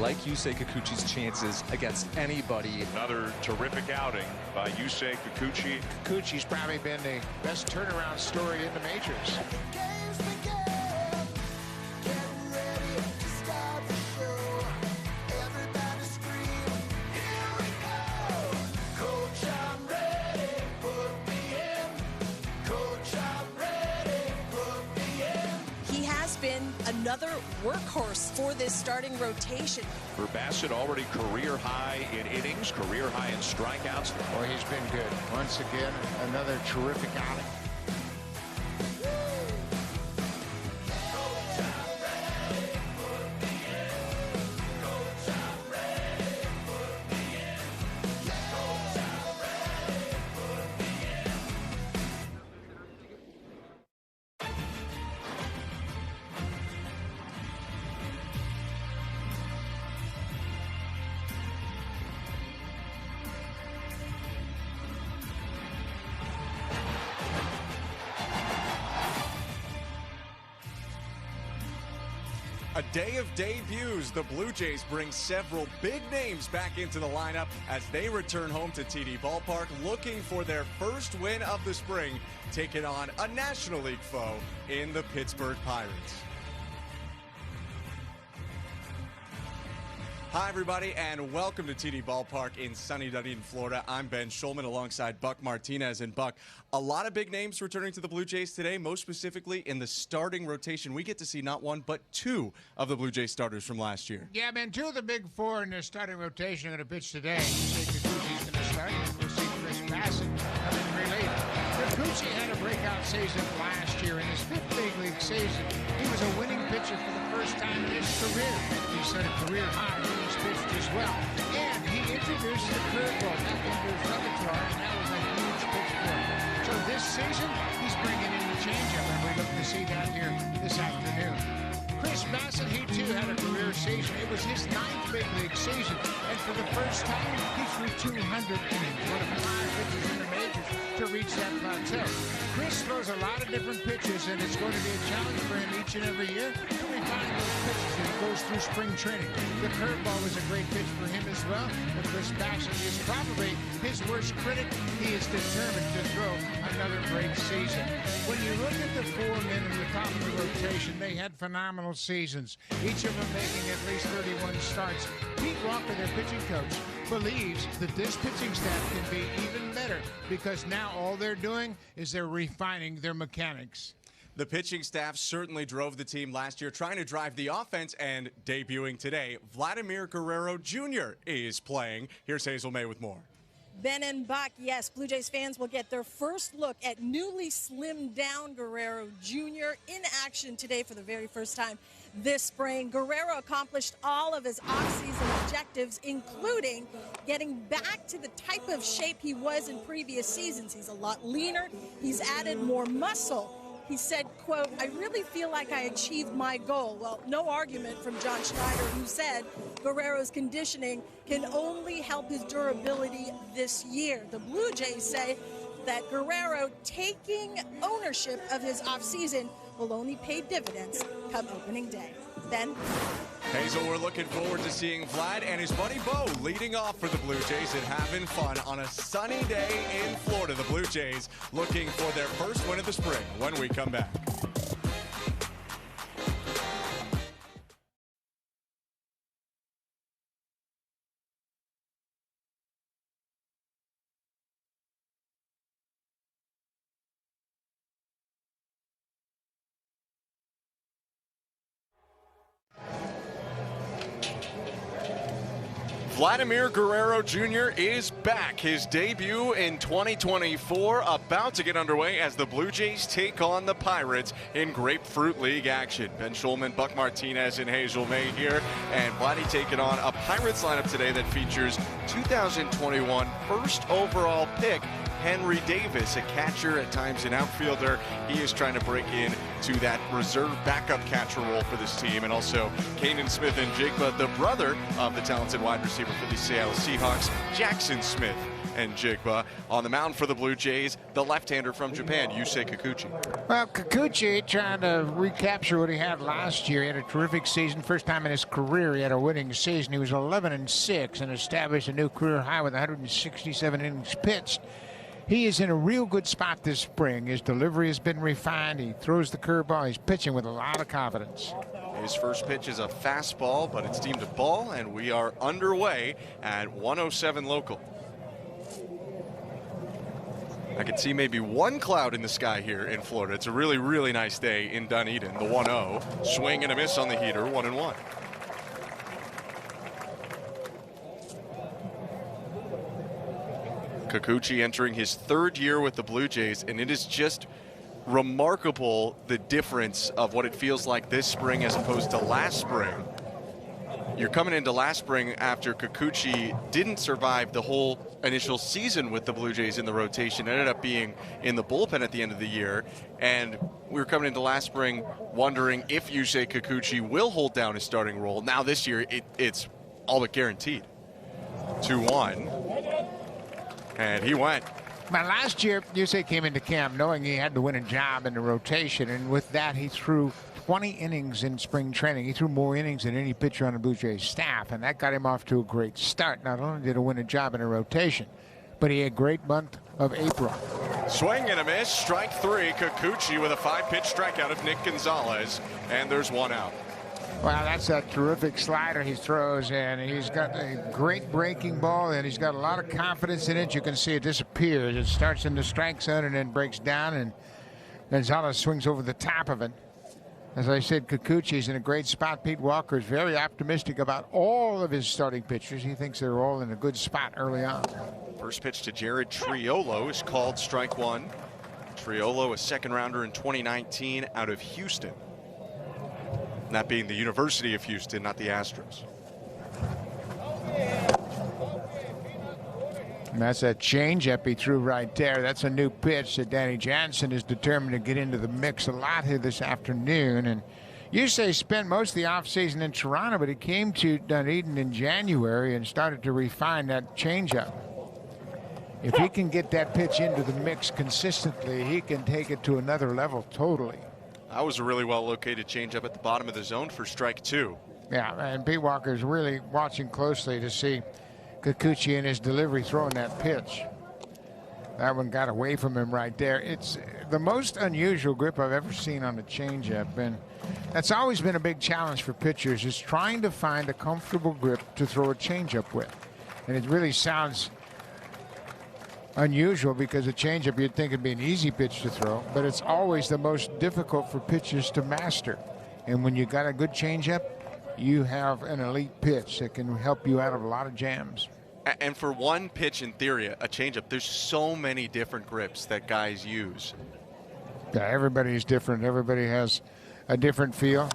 like Yusei Kikuchi's chances against anybody. Another terrific outing by Yusei Kikuchi. Kikuchi's probably been the best turnaround story in the majors. Another workhorse for this starting rotation. For Bassett, already career high in innings, career high in strikeouts. Boy, he's been good. Once again, another terrific outing. A day of debuts. The Blue Jays bring several big names back into the lineup as they return home to TD Ballpark looking for their first win of the spring, taking on a National League foe in the Pittsburgh Pirates. Hi, everybody, and welcome to TD Ballpark in sunny Dunedin, Florida. I'm Ben Schulman alongside Buck Martinez. And Buck, a lot of big names returning to the Blue Jays today, most specifically in the starting rotation. We get to see not one, but two of the Blue Jays starters from last year. Yeah, man, two of the big four in the starting rotation are going to pitch today. Yusei Kikuchi's going to start, and we'll see Chris Bassett come in relief. Kikuchi had a breakout season last year. In his fifth big league season, he was a winning pitcher for the first time in his career. He set a career high in his pitched as well. And he introduced the curveball back into his repertoire, and that was a huge pitch for him. So this season, he's bringing in the changeup, and we're looking to see that here this afternoon. Chris Bassett, he too had a career season. It was his ninth big league season, and for the first time, he threw 200 innings, one of 5 pitchers in the majors to reach that plateau. Chris throws a lot of different pitches, and it's going to be a challenge for him each and every year to refine those pitches as he goes through spring training. The curveball was a great pitch for him as well, but Chris Bassett is probably his worst critic. He is determined to throw another great season. When you look at the 4 men in the top of the rotation, they had phenomenal seasons, each of them making at least 31 starts. Pete Walker, their pitching coach, believes that this pitching staff can be even better because now all they're doing is they're refining their mechanics. The pitching staff certainly drove the team last year, trying to drive the offense, and debuting today, Vladimir Guerrero Jr. is playing. Here's Hazel May with more. Ben and Buck, yes, Blue Jays fans will get their first look at newly slimmed down Guerrero Jr. in action today for the very first time this spring. Guerrero accomplished all of his offseason objectives, including getting back to the type of shape he was in previous seasons. He's a lot leaner. He's added more muscle. He said, quote, "I really feel like I achieved my goal." Well, no argument from John Schneider, who said Guerrero's conditioning can only help his durability this year. The Blue Jays say that Guerrero taking ownership of his offseason will only pay dividends come opening day. Ben? Hazel, we're looking forward to seeing Vlad and his buddy Bo leading off for the Blue Jays and having fun on a sunny day in Florida. The Blue Jays looking for their first win of the spring when we come back. Vladimir Guerrero Jr. is back. His debut in 2024 about to get underway as the Blue Jays take on the Pirates in Grapefruit League action. Ben Schulman, Buck Martinez, and Hazel May here. And Vladdy taking on a Pirates lineup today that features 2021 first overall pick Henry Davis, a catcher, at times an outfielder. He is trying to break in to that reserve backup catcher role for this team. And also Kanan Smith and Jigba, the brother of the talented wide receiver for the Seattle Seahawks, Jackson Smith, and Jigba. On the mound for the Blue Jays, the left-hander from Japan, Yusei Kikuchi. Well, Kikuchi trying to recapture what he had last year. He had a terrific season. First time in his career he had a winning season. He was 11-6 and established a new career high with 167 innings pitched. He is in a real good spot this spring. His delivery has been refined. He throws the curveball. He's pitching with a lot of confidence. His first pitch is a fastball, but it's deemed a ball, and we are underway at 107 local. I can see maybe one cloud in the sky here in Florida. It's a really, really nice day in Dunedin. The 1-0. Swing and a miss on the heater, 1-1. Kikuchi entering his third year with the Blue Jays, and it is just remarkable the difference of what it feels like this spring as opposed to last spring. You're coming into last spring after Kikuchi didn't survive the whole initial season with the Blue Jays in the rotation, ended up being in the bullpen at the end of the year, and we were coming into last spring wondering if Yusei Kikuchi will hold down his starting role. Now this year it's all but guaranteed. 2-1, and he went. But last year, Yusei came into camp knowing he had to win a job in the rotation, and with that, he threw 20 innings in spring training. He threw more innings than any pitcher on the Blue Jays staff, and that got him off to a great start. Not only did he win a job in a rotation, but he had a great month of April. Swing and a miss, strike three. Kikuchi with a 5-pitch strikeout of Nick Gonzalez, and there's one out. Well, that's a terrific slider he throws, and he's got a great breaking ball, and he's got a lot of confidence in it. You can see it disappears. It starts in the strike zone and then breaks down, and Gonzalez swings over the top of it. As I said, Kikuchi's in a great spot. Pete Walker is very optimistic about all of his starting pitchers. He thinks they're all in a good spot early on. First pitch to Jared Triolo is called strike one. Triolo, a second rounder in 2019 out of Houston. That being the University of Houston, not the Astros. And that's a changeup he threw right there. That's a new pitch that Danny Jansen is determined to get into the mix a lot here this afternoon. And Yusei spent most of the offseason in Toronto, but he came to Dunedin in January and started to refine that changeup. If he can get that pitch into the mix consistently, he can take it to another level totally. That was a really well-located changeup at the bottom of the zone for strike two. Yeah, and Pete Walker is really watching closely to see Kikuchi and his delivery throwing that pitch. That one got away from him right there. It's the most unusual grip I've ever seen on a changeup, and that's always been a big challenge for pitchers, is trying to find a comfortable grip to throw a changeup with. And it really sounds unusual because a changeup you'd think would be an easy pitch to throw, but it's always the most difficult for pitchers to master. And when you got a good changeup, you have an elite pitch that can help you out of a lot of jams. And for one pitch, in theory, a changeup, there's so many different grips that guys use. Yeah, everybody's different. Everybody has a different feel,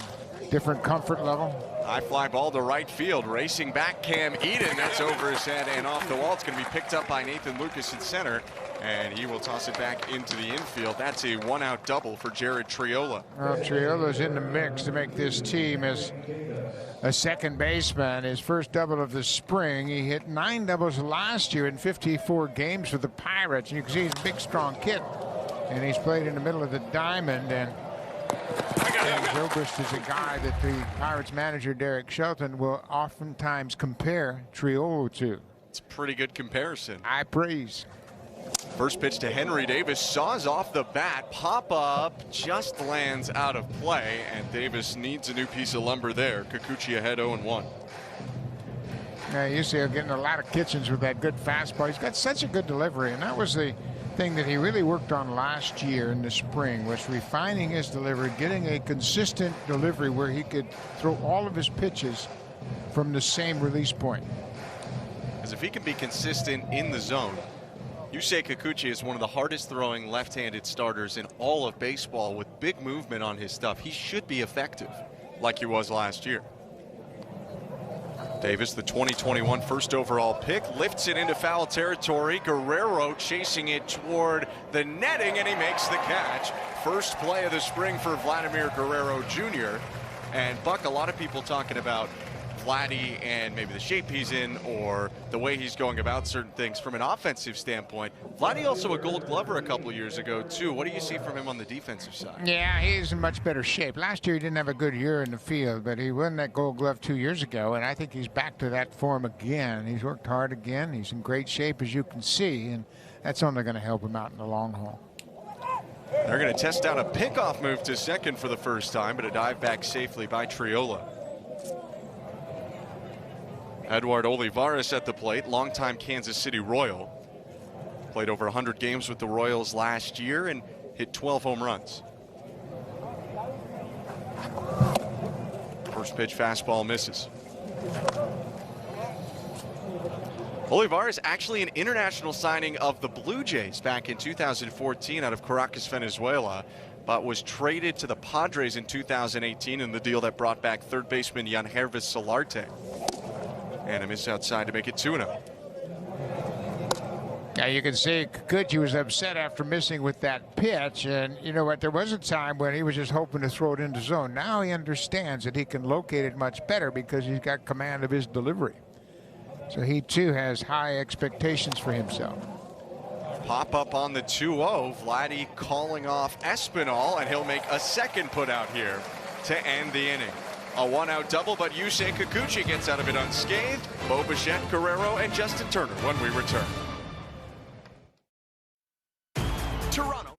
different comfort level. High fly ball to right field. Racing back, Cam Eden. That's over his head and off the wall. It's going to be picked up by Nathan Lucas in center, and he will toss it back into the infield. That's a one-out double for Jared Triolo. Well, Triolo's in the mix to make this team as a second baseman. His first double of the spring. He hit 9 doubles last year in 54 games for the Pirates. And you can see he's a big, strong kid. And he's played in the middle of the diamond. And Zobrist is a guy that the Pirates manager, Derek Shelton, will oftentimes compare Triolo to. It's a pretty good comparison. I praise. First pitch to Henry Davis, saws off the bat, pop up, just lands out of play, and Davis needs a new piece of lumber there. Kikuchi ahead 0-1. Now you see him getting a lot of kitchens with that good fastball. He's got such a good delivery, and that was the thing that he really worked on last year in the spring, was refining his delivery, getting a consistent delivery where he could throw all of his pitches from the same release point. As if he can be consistent in the zone. Yusei Kikuchi is one of the hardest throwing left-handed starters in all of baseball with big movement on his stuff. He should be effective like he was last year. Davis, the 2021 first overall pick, lifts it into foul territory. Guerrero chasing it toward the netting, and he makes the catch. First play of the spring for Vladimir Guerrero Jr. And Buck, a lot of people talking about Vladdy and maybe the shape he's in or the way he's going about certain things from an offensive standpoint. Vladdy also a Gold Glover a couple of years ago too. What do you see from him on the defensive side? Yeah, he's in much better shape. Last year he didn't have a good year in the field, but he won that Gold Glove 2 years ago, and I think he's back to that form again. He's worked hard again. He's in great shape, as you can see, and that's only going to help him out in the long haul. They're going to test out a pickoff move to second for the first time, but a dive back safely by Triola. Edward Olivares at the plate, longtime Kansas City Royal. Played over 100 games with the Royals last year and hit 12 home runs. First pitch fastball misses. Olivares actually an international signing of the Blue Jays back in 2014 out of Caracas, Venezuela, but was traded to the Padres in 2018 in the deal that brought back third baseman Yangervis Solarte. And a miss outside to make it 2-0. Now you can see Kikuchi was upset after missing with that pitch, and you know what, there was a time when he was just hoping to throw it into zone. Now he understands that he can locate it much better because he's got command of his delivery. So he too has high expectations for himself. Pop up on the 2-0. Vladdy calling off Espinal, and he'll make a second put out here to end the inning. A one-out double, but Yusei Kikuchi gets out of it unscathed. Bo Bichette, Guerrero, and Justin Turner when we return. Toronto.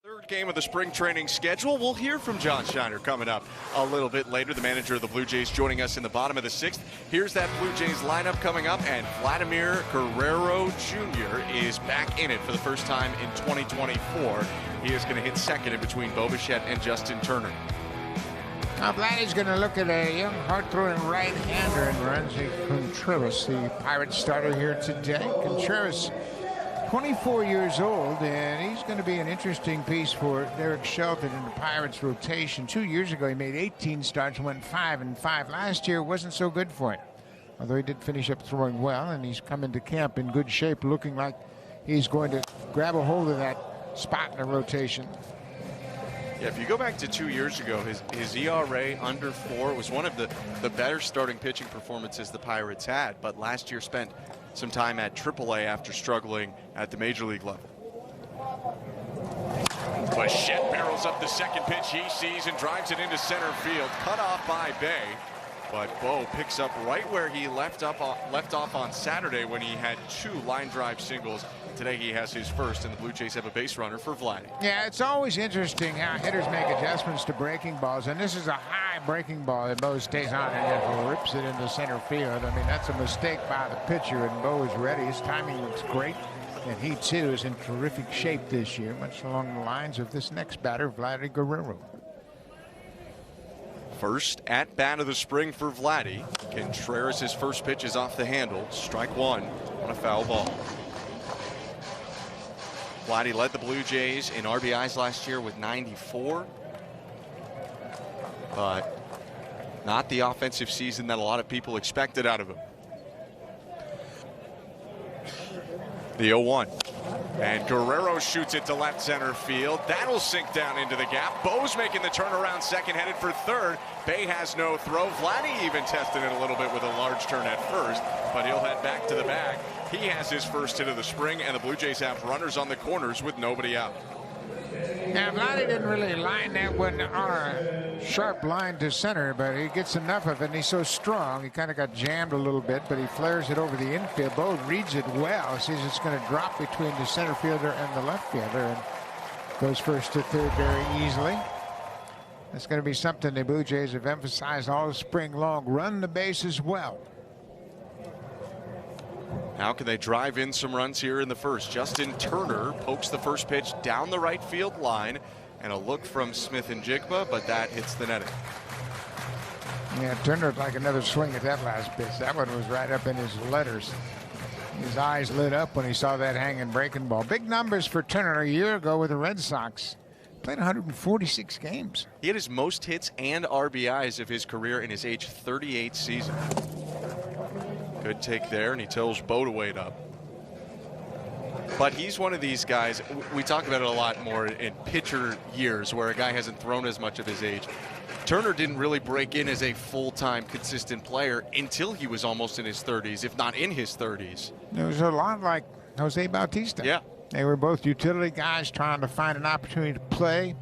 Third game of the spring training schedule. We'll hear from John Shiner coming up a little bit later, the manager of the Blue Jays, joining us in the bottom of the sixth. Here's that Blue Jays lineup coming up, and Vladimir Guerrero Jr. is back in it for the first time in 2024. He is going to hit second in between Bo Bichette and Justin Turner. Now Vladdy's going to look at a young hard-throwing right-hander and Randy Contreras, the Pirates starter here today. Contreras, 24 years old, and he's going to be an interesting piece for Derek Shelton in the Pirates rotation. 2 years ago, he made 18 starts, went 5-5. Last year wasn't so good for him, although he did finish up throwing well, and he's come into camp in good shape, looking like he's going to grab a hold of that spot in the rotation. Yeah, if you go back to 2 years ago, his ERA under 4 was one of the better starting pitching performances the Pirates had, but last year spent some time at AAA after struggling at the major league level. Bichette barrels up the second pitch he sees and drives it into center field, cut off by Bay. But Bo picks up right where he left off on Saturday when he had 2 line drive singles. Today he has his first, and the Blue Jays have a base runner for Vladdy. Yeah, it's always interesting how hitters make adjustments to breaking balls, and this is a high breaking ball that Bo stays on and just rips it into center field. I mean, that's a mistake by the pitcher, and Bo is ready. His timing looks great, and he too is in terrific shape this year, much along the lines of this next batter, Vladdy Guerrero. First at bat of the spring for Vladdy. Contreras, his first pitch is off the handle. Strike one on a foul ball. Vladdy led the Blue Jays in RBIs last year with 94. But not the offensive season that a lot of people expected out of him. The 0-1. And Guerrero shoots it to left center field. That'll sink down into the gap. Bo's making the turnaround second, headed for third. Bay has no throw. Vladdy even tested it a little bit with a large turn at first, but he'll head back to the bag. He has his first hit of the spring, and the Blue Jays have runners on the corners with nobody out. Yeah, Vladdy didn't really line that one on a sharp line to center, but he gets enough of it, and he's so strong. He kind of got jammed a little bit, but he flares it over the infield. Bo reads it well, sees it's going to drop between the center fielder and the left fielder, and goes first to third very easily. That's going to be something the Blue Jays have emphasized all spring long. Run the bases well. How can they drive in some runs here in the first? Justin Turner pokes the first pitch down the right field line, and a look from Smith and Jigba, but that hits the netting. Yeah, Turner would like another swing at that last pitch. That one was right up in his letters. His eyes lit up when he saw that hanging breaking ball. Big numbers for Turner a year ago with the Red Sox. Played 146 games. He had his most hits and RBIs of his career in his age 38 season. Good take there, and he tells Bo to wait up. But he's one of these guys, we talk about it a lot more in pitcher years where a guy hasn't thrown as much of his age. Turner didn't really break in as a full-time consistent player until he was almost in his 30s, if not in his 30s. It was a lot like Jose Bautista. Yeah. They were both utility guys trying to find an opportunity to play.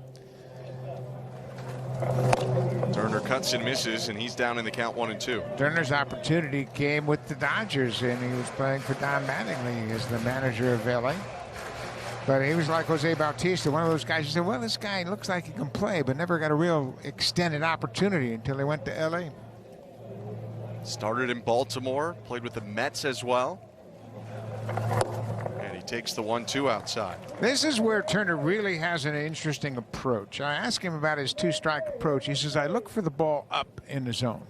Turner cuts and misses, and he's down in the count 1-2. Turner's opportunity came with the Dodgers, and he was playing for Don Mattingly as the manager of LA. But he was like Jose Bautista, one of those guys who said, well, this guy looks like he can play, but never got a real extended opportunity until he went to LA. Started in Baltimore, played with the Mets as well. And he takes the 1-2 outside. This is where Turner really has an interesting approach. I asked him about his two-strike approach. He says, I look for the ball up in the zone.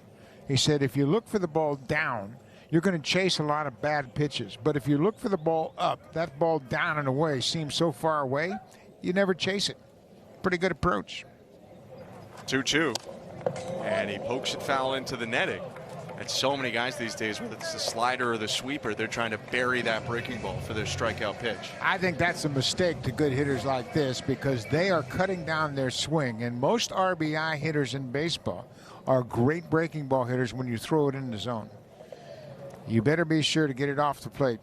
He said, if you look for the ball down, you're going to chase a lot of bad pitches. But if you look for the ball up, that ball down and away seems so far away, you never chase it. Pretty good approach. 2-2. And he pokes it foul into the netting. And so many guys these days, whether it's the slider or the sweeper, they're trying to bury that breaking ball for their strikeout pitch. I think that's a mistake to good hitters like this because they are cutting down their swing. And most RBI hitters in baseball are great breaking ball hitters when you throw it in the zone. You better be sure to get it off the plate.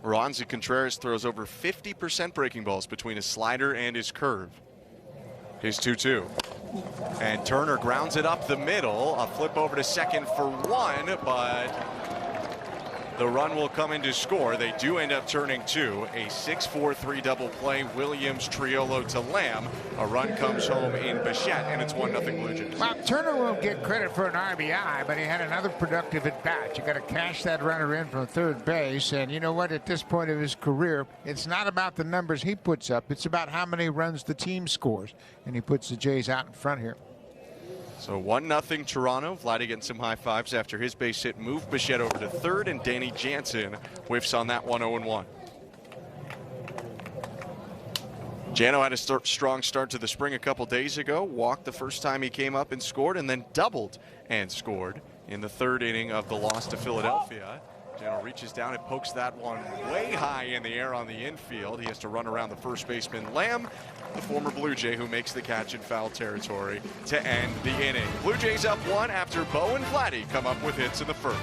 Ronzi Contreras throws over 50% breaking balls between his slider and his curve. Here's 2-2. And Turner grounds it up the middle. A flip over to second for one, but the run will come in to score. They do end up turning two. A 6-4-3 double play. Williams, Triolo to Lamb. A run comes home in Bichette, and it's 1-0 Blue Jays. Well, Turner won't get credit for an RBI, but he had another productive at-bat. You got to cash that runner in from third base, and you know what? At this point of his career, it's not about the numbers he puts up. It's about how many runs the team scores, and he puts the Jays out in front here. So 1-0 Toronto. Vladdy getting some high fives after his base hit. Moved Bichette over to third, and Danny Jansen whiffs on that 1-0-1. Jano had a strong start to the spring a couple days ago. Walked the first time he came up and scored, and then doubled and scored in the third inning of the loss to Philadelphia. Jano reaches down and pokes that one way high in the air on the infield. He has to run around the first baseman, Lamb, the former Blue Jay, who makes the catch in foul territory to end the inning. Blue Jays up one after Bo and Vladdy come up with hits in the first.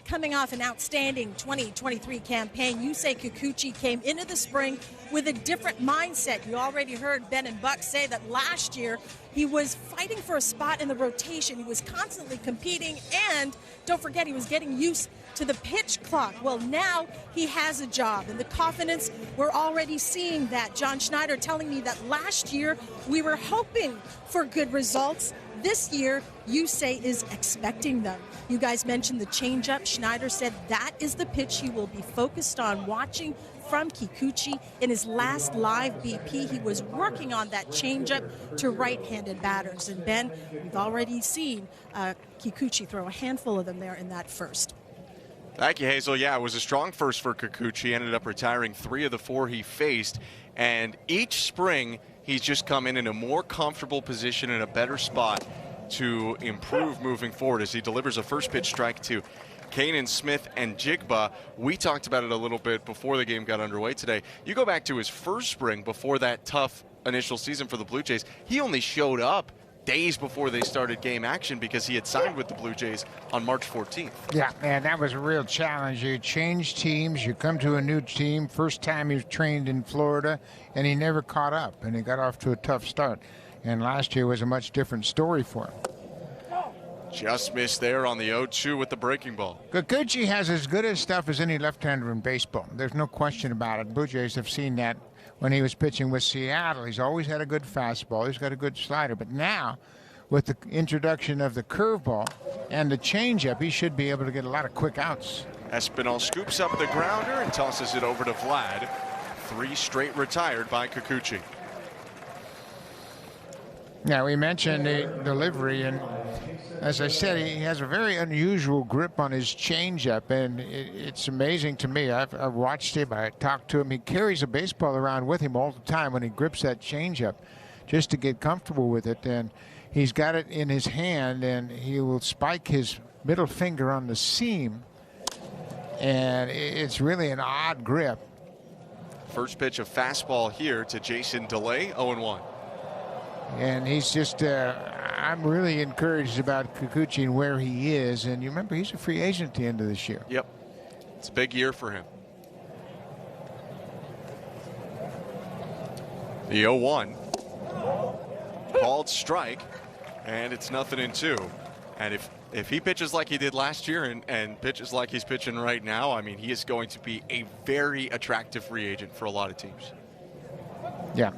Coming off an outstanding 2023 campaign, Yusei Kikuchi came into the spring with a different mindset. You already heard Ben and Buck say that last year he was fighting for a spot in the rotation. He was constantly competing, and don't forget, he was getting used to the pitch clock. Well, now he has a job, and the confidence, we're already seeing that. John Schneider telling me that last year we were hoping for good results. This year, Yusei is expecting them. You guys mentioned the changeup. Schneider said that is the pitch he will be focused on watching from Kikuchi. In his last live BP, he was working on that changeup to right-handed batters. And Ben, we've already seen Kikuchi throw a handful of them there in that first. Thank you, Hazel. Yeah, it was a strong first for Kikuchi. Ended up retiring 3 of the 4 he faced. And each spring, he's just come in a more comfortable position in a better spot to improve moving forward as he delivers a first pitch strike to Kanan Smith and Jigba. We talked about it a little bit before the game got underway today. You go back to his first spring before that tough initial season for the Blue Jays. He only showed up days before they started game action because he had signed with the Blue Jays on March 14th. Yeah, and that was a real challenge. You change teams, you come to a new team. First time he was trained in Florida, and he never caught up, and he got off to a tough start. And last year was a much different story for him. Just missed there on the 0-2 with the breaking ball. Kikuchi has as good a stuff as any left-hander in baseball. There's no question about it. Blue Jays have seen that when he was pitching with Seattle. He's always had a good fastball. He's got a good slider. But now, with the introduction of the curveball and the changeup, he should be able to get a lot of quick outs. Espinal scoops up the grounder and tosses it over to Vlad. 3 straight retired by Kikuchi. Yeah, we mentioned the delivery, and as I said, he has a very unusual grip on his changeup, and it's amazing to me. I've watched him, I talked to him. He carries a baseball around with him all the time when he grips that changeup just to get comfortable with it, and he's got it in his hand, and he will spike his middle finger on the seam, and it's really an odd grip. First pitch of fastball here to Jason DeLay, 0-1. And he's just, I'm really encouraged about Kikuchi and where he is. And you remember, he's a free agent at the end of this year. Yep. It's a big year for him. The 0-1. Called strike, and it's 0-2. And if he pitches like he did last year and pitches like he's pitching right now, I mean, he is going to be a very attractive free agent for a lot of teams. Yeah.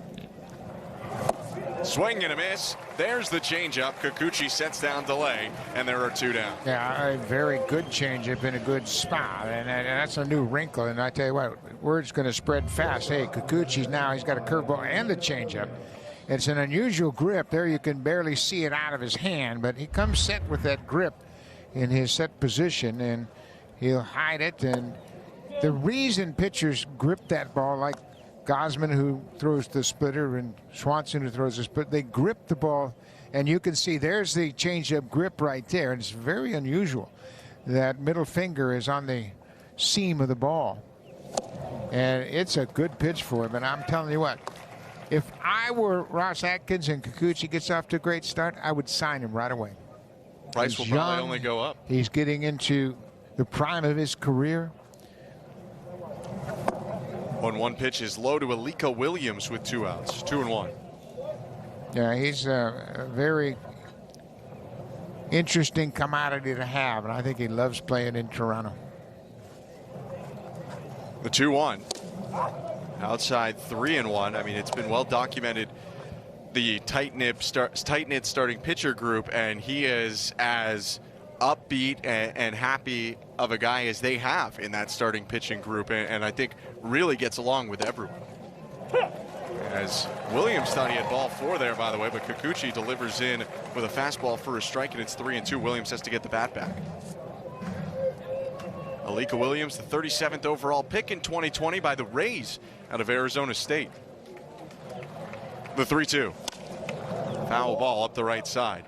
Swing and a miss. There's the changeup. Kikuchi sets down DeLay, and there are 2 down. Yeah, a very good changeup in a good spot, and that's a new wrinkle. And I tell you what, word's going to spread fast. Hey, Kikuchi's now, he's got a curveball and the changeup. It's an unusual grip. There you can barely see it out of his hand, but he comes set with that grip in his set position, and he'll hide it. And the reason pitchers grip that ball, like Gosman, who throws the splitter, and Swanson, who throws the splitter, they grip the ball, and you can see there's the changeup grip right there. And it's very unusual. That middle finger is on the seam of the ball, and it's a good pitch for him. And I'm telling you what, if I were Ross Atkins and Kikuchi gets off to a great start, I would sign him right away. Price will probably only go up. He's getting into the prime of his career. 1-1 pitch is low to Alika Williams with 2 outs. 2-1. Yeah, he's a very interesting commodity to have, and I think he loves playing in Toronto. The 2-1. Outside 3-1. I mean, it's been well documented, the tight-knit starting pitcher group, and he is as upbeat and happy of a guy as they have in that starting pitching group, and I think really gets along with everyone. As Williams thought he had ball 4 there, by the way, but Kikuchi delivers in with a fastball for a strike, and it's 3-2. Williams has to get the bat back. Alika Williams, the 37th overall pick in 2020 by the Rays out of Arizona State. The 3-2. Foul ball up the right side.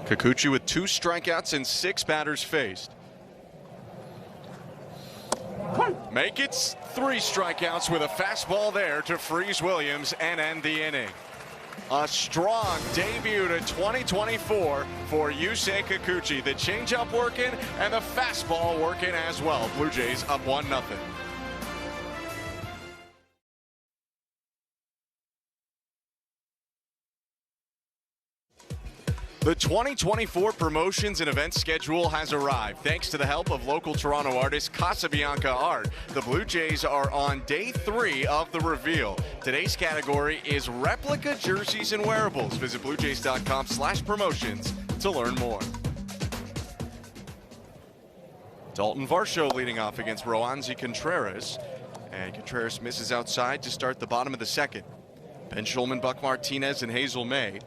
Kikuchi with 2 strikeouts and 6 batters faced. Make it 3 strikeouts with a fastball there to freeze Williams and end the inning. A strong debut to 2024 for Yusei Kikuchi. The changeup working and the fastball working as well. Blue Jays up 1-0. The 2024 promotions and events schedule has arrived. Thanks to the help of local Toronto artist Casabianca Art, the Blue Jays are on day 3 of the reveal. Today's category is replica jerseys and wearables. Visit bluejays.com/promotions to learn more. Dalton Varsho leading off against Roansy Contreras, and Contreras misses outside to start the bottom of the 2nd. Ben Schulman, Buck Martinez, and Hazel May.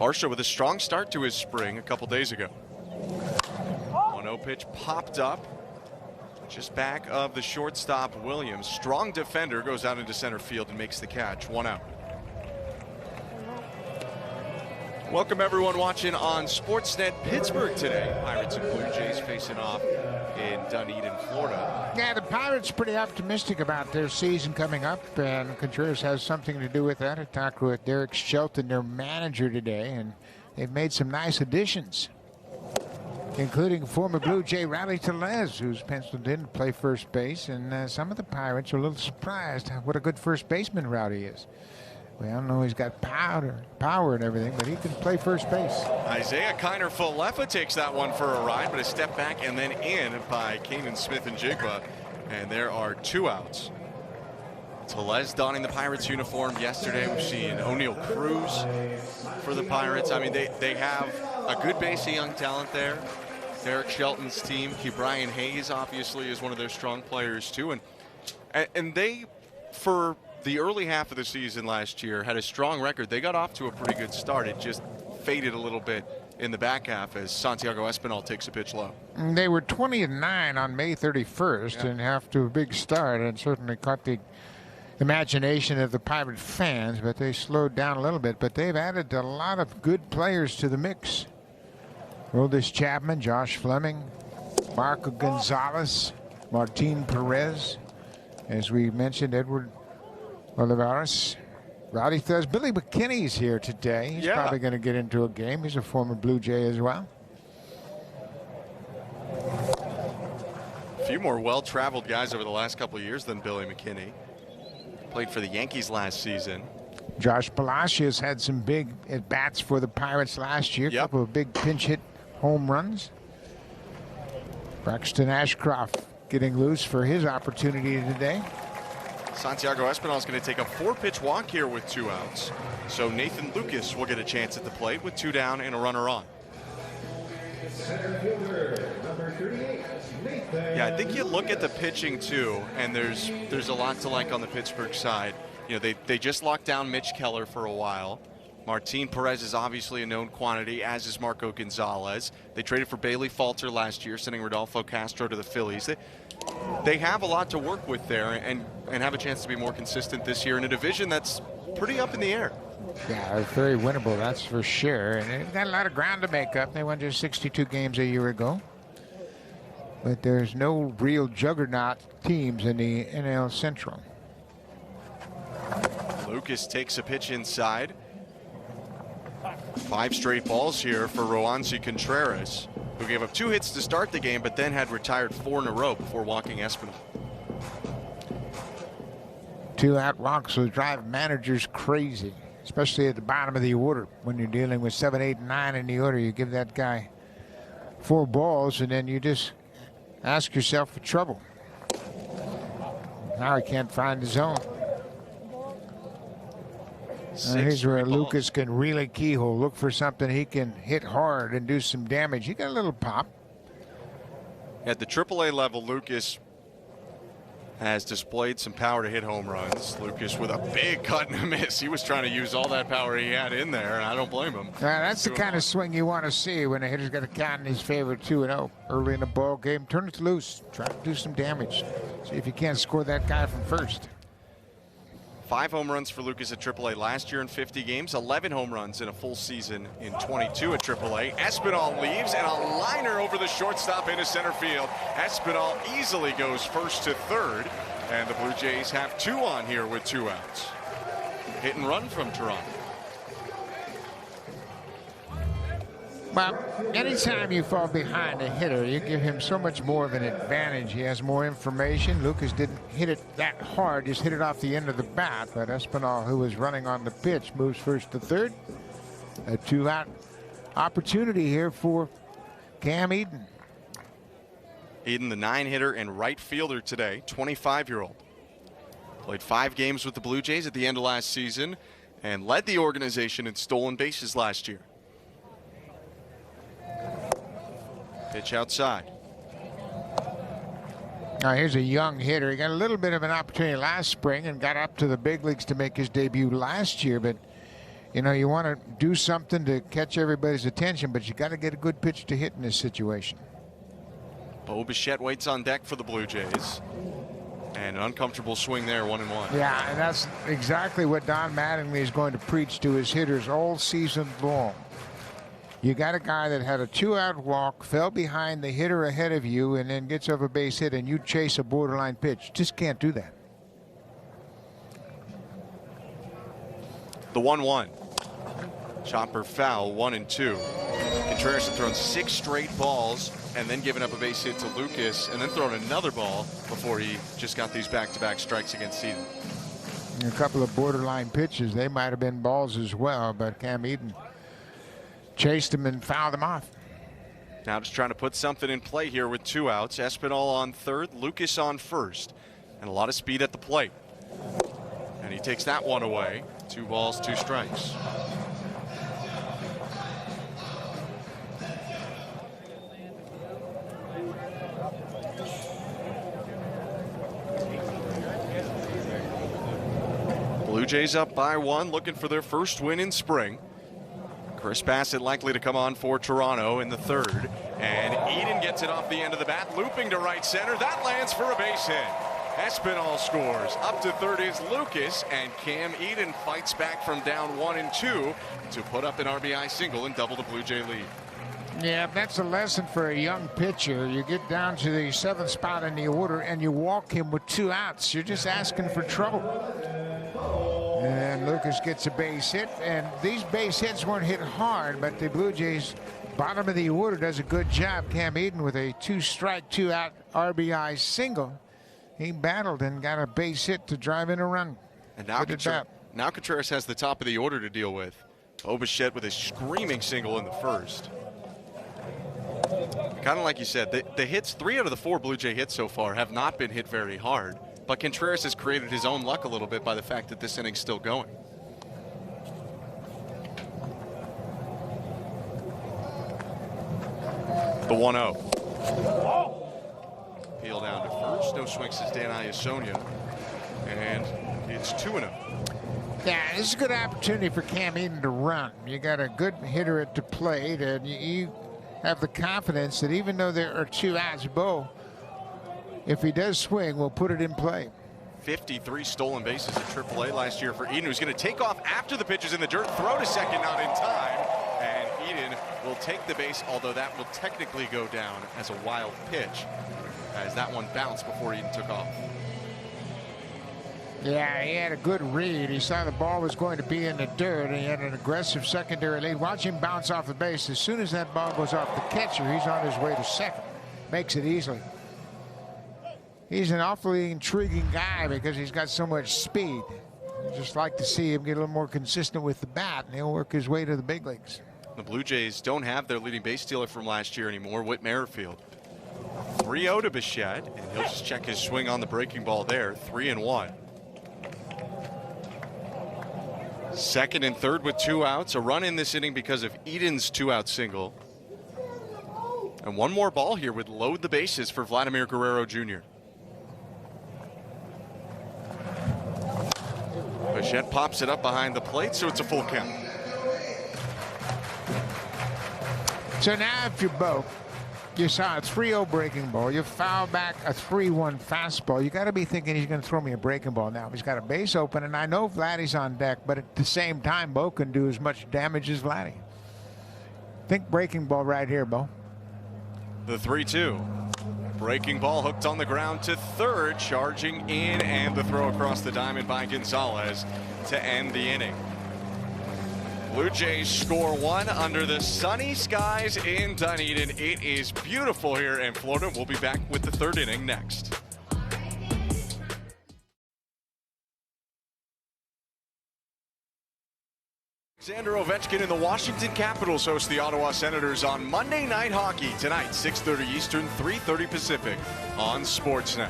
Varsho with a strong start to his spring a couple days ago. 1-0 pitch popped up just back of the shortstop Williams. Strong defender goes out into center field and makes the catch. 1 out. Welcome everyone watching on Sportsnet Pittsburgh today. Pirates and Blue Jays facing off in Dunedin, Florida. Yeah, the Pirates are pretty optimistic about their season coming up, and Contreras has something to do with that. I talked with Derek Shelton, their manager, today, and they've made some nice additions, including former Blue Jay Rowdy Tellez, who's penciled in to play first base, and some of the Pirates are a little surprised what a good first baseman Rowdy is. Well, I don't know, he's got power and everything, but he can play first base. Isaiah Kiner-Falefa takes that one for a ride, but a step back and then in by Kanan Smith and Jigba, and there are 2 outs. Tellez donning the Pirates uniform yesterday. We've seen O'Neal Cruz for the Pirates. I mean, they have a good base of young talent there. Derek Shelton's team, Brian Hayes obviously is one of their strong players too, and they, for the early half of the season last year, had a strong record. They got off to a pretty good start. It just faded a little bit in the back half as Santiago Espinal takes a pitch low. They were 20-9 on May 31st and after a big start, and certainly caught the imagination of the Pirate fans, but they slowed down a little bit. But they've added a lot of good players to the mix. Roldis Chapman, Josh Fleming, Marco Gonzalez, Martin Perez, as we mentioned, Edward Olivares, Rowdy Thus. Billy McKinney's here today. He's probably going to get into a game. He's a former Blue Jay as well. A few more well-traveled guys over the last couple of years than Billy McKinney. Played for the Yankees last season. Josh Palacios had some big at-bats for the Pirates last year. A couple of big pinch hit home runs. Braxton Ashcroft getting loose for his opportunity today. Santiago Espinal is going to take a 4-pitch walk here with 2 outs. So Nathan Lucas will get a chance at the plate with 2 down and a runner on. Yeah, I think you look at the pitching too, and there's a lot to like on the Pittsburgh side. You know, they just locked down Mitch Keller for a while. Martin Perez is obviously a known quantity, as is Marco Gonzalez. They traded for Bailey Falter last year, sending Rodolfo Castro to the Phillies. They have a lot to work with there and have a chance to be more consistent this year in a division that's pretty up in the air. Yeah, it's very winnable, that's for sure. And they've got a lot of ground to make up. They won just 62 games a year ago. But there's no real juggernaut teams in the NL Central. Lucas takes a pitch inside. 5 straight balls here for Roansy Contreras, who gave up 2 hits to start the game, but then had retired 4 in a row before walking Espinal. 2 out walks will drive managers crazy, especially at the bottom of the order. When you're dealing with 7, 8, 9 in the order, you give that guy 4 balls, and then you just ask yourself for trouble. Now he can't find his zone. Here's where Lucas can really keyhole, look for something he can hit hard and do some damage. He got a little pop. At the AAA level, Lucas has displayed some power to hit home runs. Lucas with a big cut and a miss. He was trying to use all that power he had in there, and I don't blame him. That's the kind of swing you want to see when a hitter's got a count in his favor 2-0 early in the ball game. Turn it loose. Try to do some damage. See if you can't score that guy from first. 5 home runs for Lucas at AAA last year in 50 games, 11 home runs in a full season in 22 at AAA. Espinal leaves, and a liner over the shortstop into center field. Espinal easily goes first to third, and the Blue Jays have 2 on here with 2 outs. Hit and run from Toronto. Well, anytime you fall behind a hitter, you give him so much more of an advantage. He has more information. Lucas didn't hit it that hard, just hit it off the end of the bat. But Espinal, who was running on the pitch, moves first to third. A 2-out opportunity here for Cam Eden. Eden, the 9-hitter and right fielder today, 25-year-old. Played 5 games with the Blue Jays at the end of last season and led the organization in stolen bases last year. Pitch outside. Now here's a young hitter. He got a little bit of an opportunity last spring and got up to the big leagues to make his debut last year. But, you know, you want to do something to catch everybody's attention, but you got to get a good pitch to hit in this situation. Bo Bichette waits on deck for the Blue Jays. And an uncomfortable swing there, 1-1. Yeah, and that's exactly what Don Mattingly is going to preach to his hitters all season long. You got a guy that had a 2-out walk, fell behind the hitter ahead of you, and then gets over a base hit, and you chase a borderline pitch. Just can't do that. The 1-1. Chopper foul, 1-2. Contreras had thrown 6 straight balls and then given up a base hit to Lucas and then thrown another ball before he just got these back-to-back strikes against Eden. A couple of borderline pitches. They might have been balls as well, but Cam Eden chased him and fouled him off. Now just trying to put something in play here with 2 outs. Espinal on third, Lucas on first, and a lot of speed at the plate. And he takes that one away. 2 balls, 2 strikes. Blue Jays up by 1, looking for their first win in spring. Chris Bassett likely to come on for Toronto in the third. And Eden gets it off the end of the bat, looping to right center. That lands for a base hit. Espinal scores. Up to third is Lucas, and Cam Eden fights back from down 1 and 2 to put up an RBI single and double the Blue Jay lead. Yeah, that's a lesson for a young pitcher. You get down to the 7th spot in the order and you walk him with 2 outs. You're just asking for trouble. And Lucas gets a base hit, and these base hits weren't hit hard, but the Blue Jays bottom of the order does a good job. Cam Eden with a 2-strike, 2-out RBI single. He battled and got a base hit to drive in a run. And now Contreras has the top of the order to deal with. Bo Bichette with a screaming single in the first. Kind of like you said, the hits, 3 out of the 4 Blue Jay hits so far have not been hit very hard. But Contreras has created his own luck a little bit by the fact that this inning's still going. The 1-0. Peel down to first. No swing says Dan Iasonia. And it's 2-0. Yeah, this is a good opportunity for Cam Eden to run. You got a good hitter at the plate, and you have the confidence that even though there are 2 outs, Bo, if he does swing, will put it in play. 53 stolen bases at AAA last year for Eden, who's going to take off after the pitch is in the dirt, throw to second, not in time. And Eden will take the base, although that will technically go down as a wild pitch, as that one bounced before Eden took off. Yeah, he had a good read. He saw the ball was going to be in the dirt, and he had an aggressive secondary lead. Watch him bounce off the base. As soon as that ball goes off the catcher, he's on his way to second. Makes it easily. He's an awfully intriguing guy because he's got so much speed. I'd just like to see him get a little more consistent with the bat, and he'll work his way to the big leagues. The Blue Jays don't have their leading base stealer from last year anymore, Whit Merrifield. 3-0 to Bichette, and he'll just check his swing on the breaking ball there. 3-1. Second and third with 2 outs. A run in this inning because of Eden's 2-out single. And one more ball here would load the bases for Vladimir Guerrero Jr. Bichette pops it up behind the plate, so it's a full count. So now if you're Bo, you saw a 3-0 breaking ball. You foul back a 3-1 fastball. You got to be thinking he's going to throw me a breaking ball now. He's got a base open, and I know Vladdy's on deck, but at the same time, Bo can do as much damage as Vladdy. Think breaking ball right here, Bo. The 3-2. Breaking ball hooked on the ground to third, charging in, and the throw across the diamond by Gonzalez to end the inning. Blue Jays score 1 under the sunny skies in Dunedin. It is beautiful here in Florida. We'll be back with the 3rd inning next. Alexander Ovechkin and the Washington Capitals host the Ottawa Senators on Monday Night Hockey tonight, 6:30 Eastern, 3:30 Pacific on Sportsnet.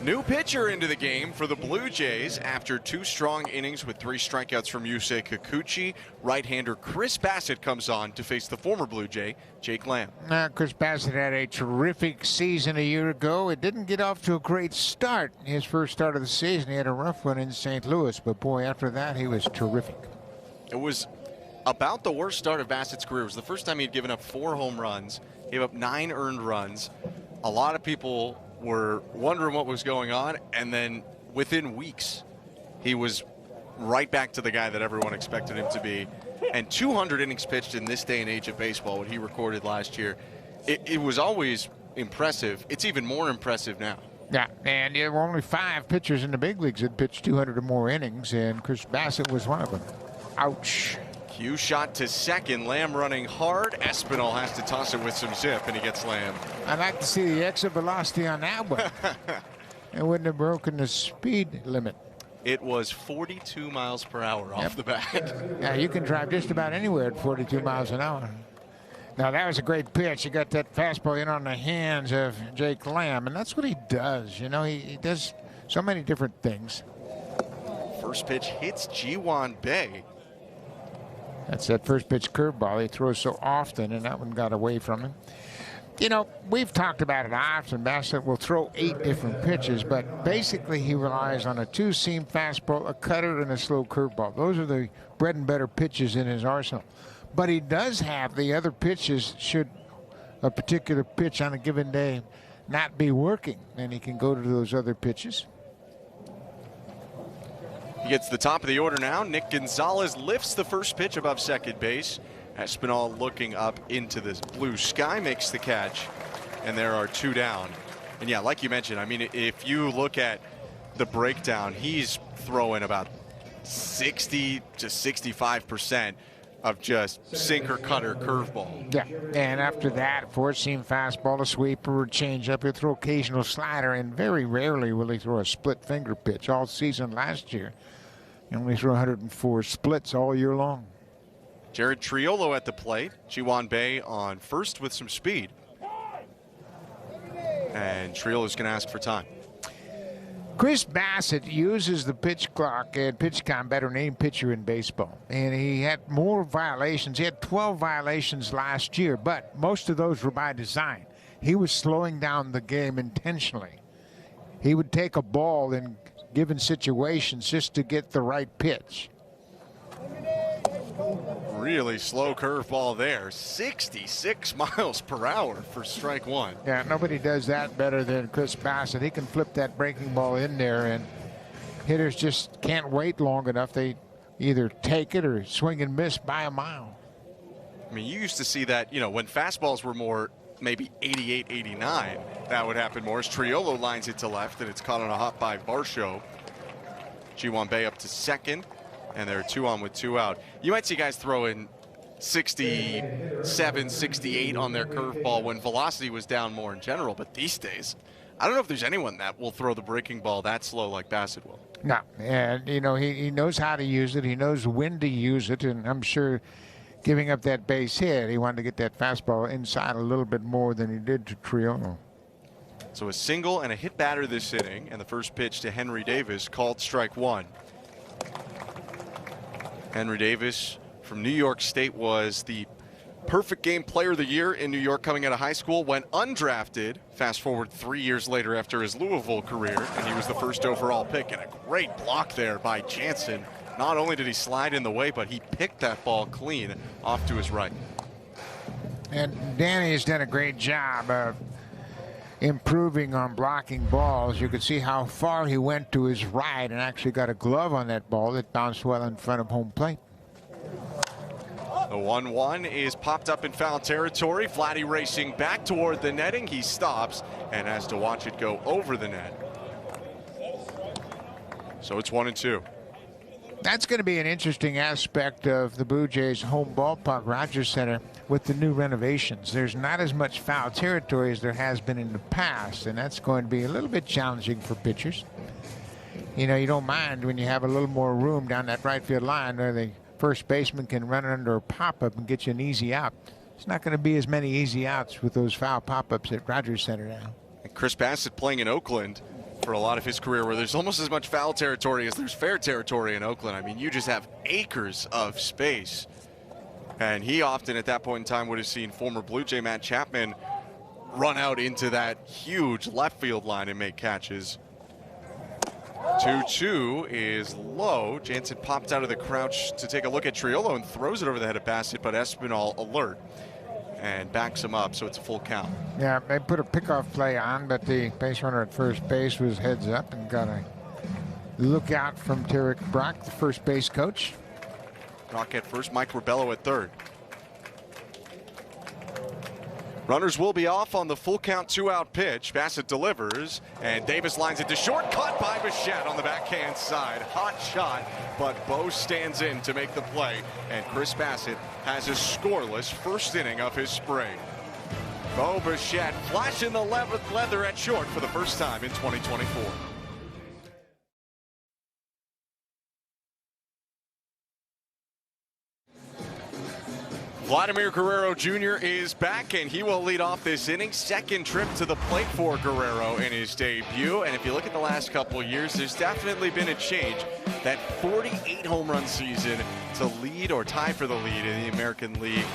New pitcher into the game for the Blue Jays after 2 strong innings with 3 strikeouts from Yusei Kikuchi. Right-hander Chris Bassett comes on to face the former Blue Jay, Jake Lamb. Chris Bassett had a terrific season a year ago. It didn't get off to a great start. His first start of the season, he had a rough one in St. Louis, but boy, after that, he was terrific. It was about the worst start of Bassett's career. It was the first time he'd given up 4 home runs, gave up 9 earned runs. A lot of people were wondering what was going on, and then within weeks, he was right back to the guy that everyone expected him to be. And 200 innings pitched in this day and age of baseball, what he recorded last year, it was always impressive. It's even more impressive now. Yeah, and there were only 5 pitchers in the big leagues that pitched 200 or more innings, and Chris Bassett was one of them. Ouch. Cue shot to second. Lamb running hard. Espinal has to toss it with some zip, and he gets Lamb. I'd like to see the exit velocity on that one. It wouldn't have broken the speed limit. It was 42 miles per hour off the bat. Yeah, you can drive just about anywhere at 42 miles an hour. Now, that was a great pitch. He got that fastball in on the hands of Jake Lamb, and that's what he does. You know, he does so many different things. First pitch hits Ji-Hwan Bae. That's that first pitch curveball he throws so often, and that one got away from him. You know, we've talked about it often. Bassett will throw 8 different pitches, but basically he relies on a 2-seam fastball, a cutter, and a slow curveball. Those are the bread and butter pitches in his arsenal. But he does have the other pitches should a particular pitch on a given day not be working, and he can go to those other pitches. He gets the top of the order now. Nick Gonzalez lifts the first pitch above second base. Espinal looking up into the blue sky, makes the catch, and there are 2 down. And yeah, like you mentioned, I mean, if you look at the breakdown, he's throwing about 60 to 65% of just sinker, cutter, curveball. Yeah, and after that, 4-seam fastball, a sweeper, a changeup. He'll throw occasional slider, and very rarely will he throw a split finger pitch. All season last year, he only threw 104 splits all year long. Jared Triolo at the plate. Jiwan Bei on first with some speed. And Triolo's going to ask for time. Chris Bassett uses the pitch clock and pitch count better than any pitcher in baseball. And he had more violations. He had 12 violations last year, but most of those were by design. He was slowing down the game intentionally. He would take a ball in given situations just to get the right pitch. Really slow curveball there. 66 miles per hour for strike 1. Yeah, nobody does that better than Chris Bassett. He can flip that breaking ball in there, and hitters just can't wait long enough. They either take it or swing and miss by a mile. I mean, you used to see that, you know, when fastballs were more maybe 88, 89, that would happen more. As Triolo lines it to left, and it's caught on a hop by Varsho. Jiwan Bei up to second. And they're 2 on with 2 out. You might see guys throwing 67, 68 on their curveball when velocity was down more in general. But these days, I don't know if there's anyone that will throw the breaking ball that slow like Bassett will. No, and you know, he knows how to use it. He knows when to use it, and I'm sure giving up that base hit, he wanted to get that fastball inside a little bit more than he did to Triolo. So a single and a hit batter this inning, and the first pitch to Henry Davis called strike 1. Henry Davis from New York State was the perfect game player of the year in New York coming out of high school, went undrafted. Fast forward 3 years later after his Louisville career, and he was the first overall pick. And a great block there by Jansen. Not only did he slide in the way, but he picked that ball clean off to his right. And Danny has done a great job of improving on blocking balls. You could see how far he went to his right and actually got a glove on that ball that bounced well in front of home plate. The 1-1 is popped up in foul territory. Vladdy racing back toward the netting. He stops and has to watch it go over the net. So it's 1-2. That's going to be an interesting aspect of the Blue Jays' home ballpark, Rogers Center, with the new renovations. There's not as much foul territory as there has been in the past, and that's going to be a little bit challenging for pitchers. You know, you don't mind when you have a little more room down that right field line where the first baseman can run under a pop-up and get you an easy out. It's not going to be as many easy outs with those foul pop-ups at Rogers Center now. And Chris Bassett playing in Oakland for a lot of his career, where there's almost as much foul territory as there's fair territory in Oakland. I mean, you just have acres of space. And he often at that point in time would have seen former Blue Jay Matt Chapman run out into that huge left field line and make catches. 2-2 is low. Jansen popped out of the crouch to take a look at Triolo and throws it over the head of Bassett, but Espinal alert and backs him up, so it's a full count. Yeah, they put a pickoff play on, but the base runner at first base was heads up and got a look out from Tarek Brock, the first base coach. Brock at first, Mike Rebello at third. Runners will be off on the full count 2-out pitch. Bassett delivers, and Davis lines it to short. Cut by Bichette on the backhand side. Hot shot, but Bo stands in to make the play, and Chris Bassett has a scoreless first inning of his spring. Bo Bichette flashing the leather at short for the first time in 2024. Vladimir Guerrero Jr. is back, and he will lead off this inning. Second trip to the plate for Guerrero in his debut. And if you look at the last couple of years, there's definitely been a change. that 48 home run season to lead or tie for the lead in the American League.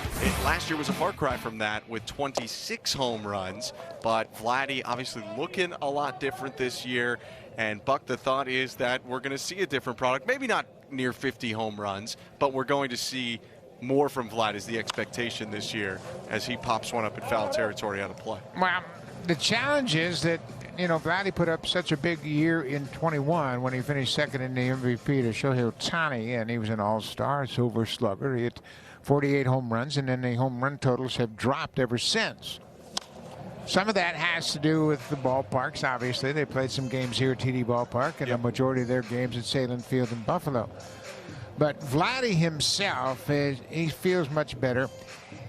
Last year was a far cry from that with 26 home runs, but Vladdy obviously looking a lot different this year. And Buck, the thought is that we're going to see a different product, maybe not near 50 home runs, but we're going to see more from Vlad is the expectation this year as he pops one up in foul territory out of play. Well, the challenge is that, you know, Vladdy put up such a big year in 21 when he finished second in the MVP to Shohei Ohtani, and he was an all-star, silver slugger. He hit 48 home runs, and then the home run totals have dropped ever since. Some of that has to do with the ballparks, obviously. They played some games here at TD Ballpark, and the majority of their games at Salem Field in Buffalo. But Vladdy himself, he feels much better.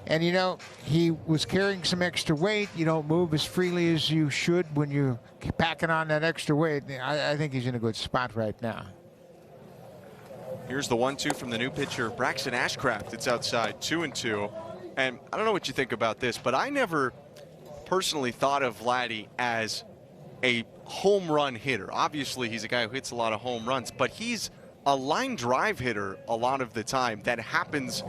And, you know, he was carrying some extra weight. You don't move as freely as you should when you're packing on that extra weight. I think he's in a good spot right now. Here's the 1-2 from the new pitcher, Braxton Ashcraft. It's outside, 2-2. And I don't know what you think about this, but I never personally thought of Vladdy as a home run hitter. Obviously, he's a guy who hits a lot of home runs, but he's a line drive hitter a lot of the time that happens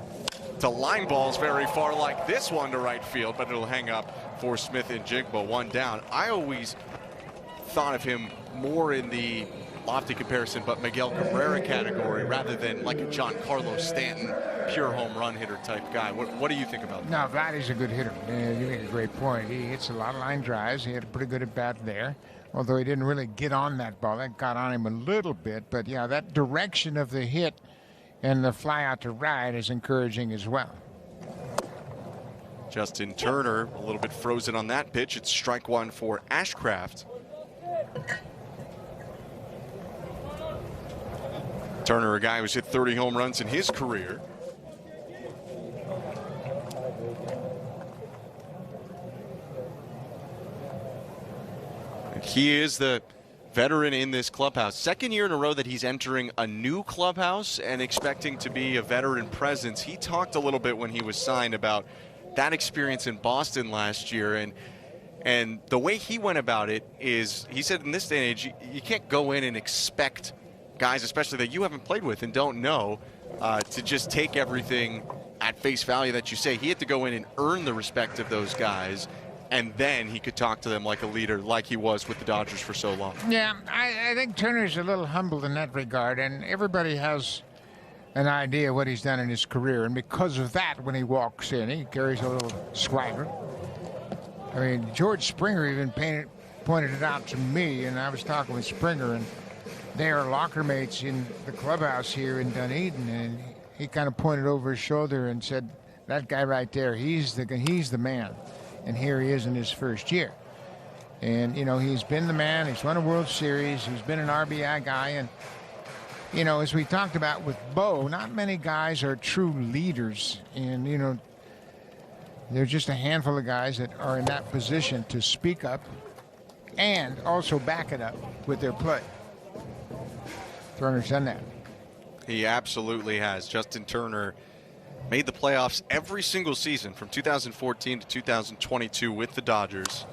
to line balls very far, like this one to right field, but it'll hang up for Smith and Jigba, one down. I always thought of him more in the lofty comparison, but Miguel Cabrera category rather than like a Giancarlo Stanton, pure home run hitter type guy. What do you think about that? No, Vladdy's a good hitter. You make a great point. He hits a lot of line drives. He had a pretty good at bat there, although he didn't really get on that ball. That got on him a little bit, but yeah, that direction of the hit and the fly out to right is encouraging as well. Justin Turner a little bit frozen on that pitch. It's strike one for Ashcraft. Turner, a guy who's hit 30 home runs in his career. And he is the veteran in this clubhouse. Second year in a row that he's entering a new clubhouse and expecting to be a veteran presence. He talked a little bit when he was signed about that experience in Boston last year, and the way he went about it is, he said in this day and age, you can't go in and expect guys, especially that you haven't played with and don't know, to just take everything at face value that you say. He had to go in and earn the respect of those guys, and then he could talk to them like a leader, like he was with the Dodgers for so long. Yeah, I think Turner's a little humbled in that regard, and everybody has an idea what he's done in his career, and because of that, when he walks in, he carries a little swagger. I mean, George Springer even pointed it out to me, and I was talking with Springer, and they are locker mates in the clubhouse here in Dunedin, and he kind of pointed over his shoulder and said, that guy right there, he's the man. And here he is in his first year. And, you know, he's been the man. He's won a World Series. He's been an RBI guy. And, you know, as we talked about with Bo, not many guys are true leaders. And, you know, there's just a handful of guys that are in that position to speak up and also back it up with their play. Turner's done that. He absolutely has. Justin Turner made the playoffs every single season from 2014 to 2022 with the Dodgers.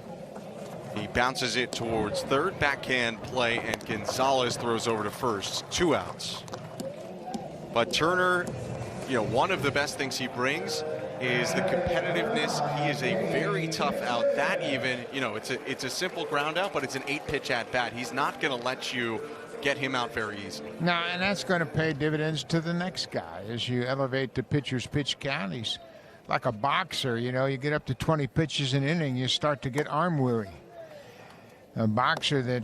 He bounces it towards third, backhand play, and Gonzalez throws over to first. 2 outs. But Turner, you know, one of the best things he brings is the competitiveness. He is a very tough out. That even, you know, it's a simple ground out, but it's an 8-pitch at bat. He's not going to let you get him out very easily. No, and that's going to pay dividends to the next guy as you elevate the pitcher's pitch count. He's like a boxer, you know, you get up to 20 pitches an inning, you start to get arm weary. A boxer that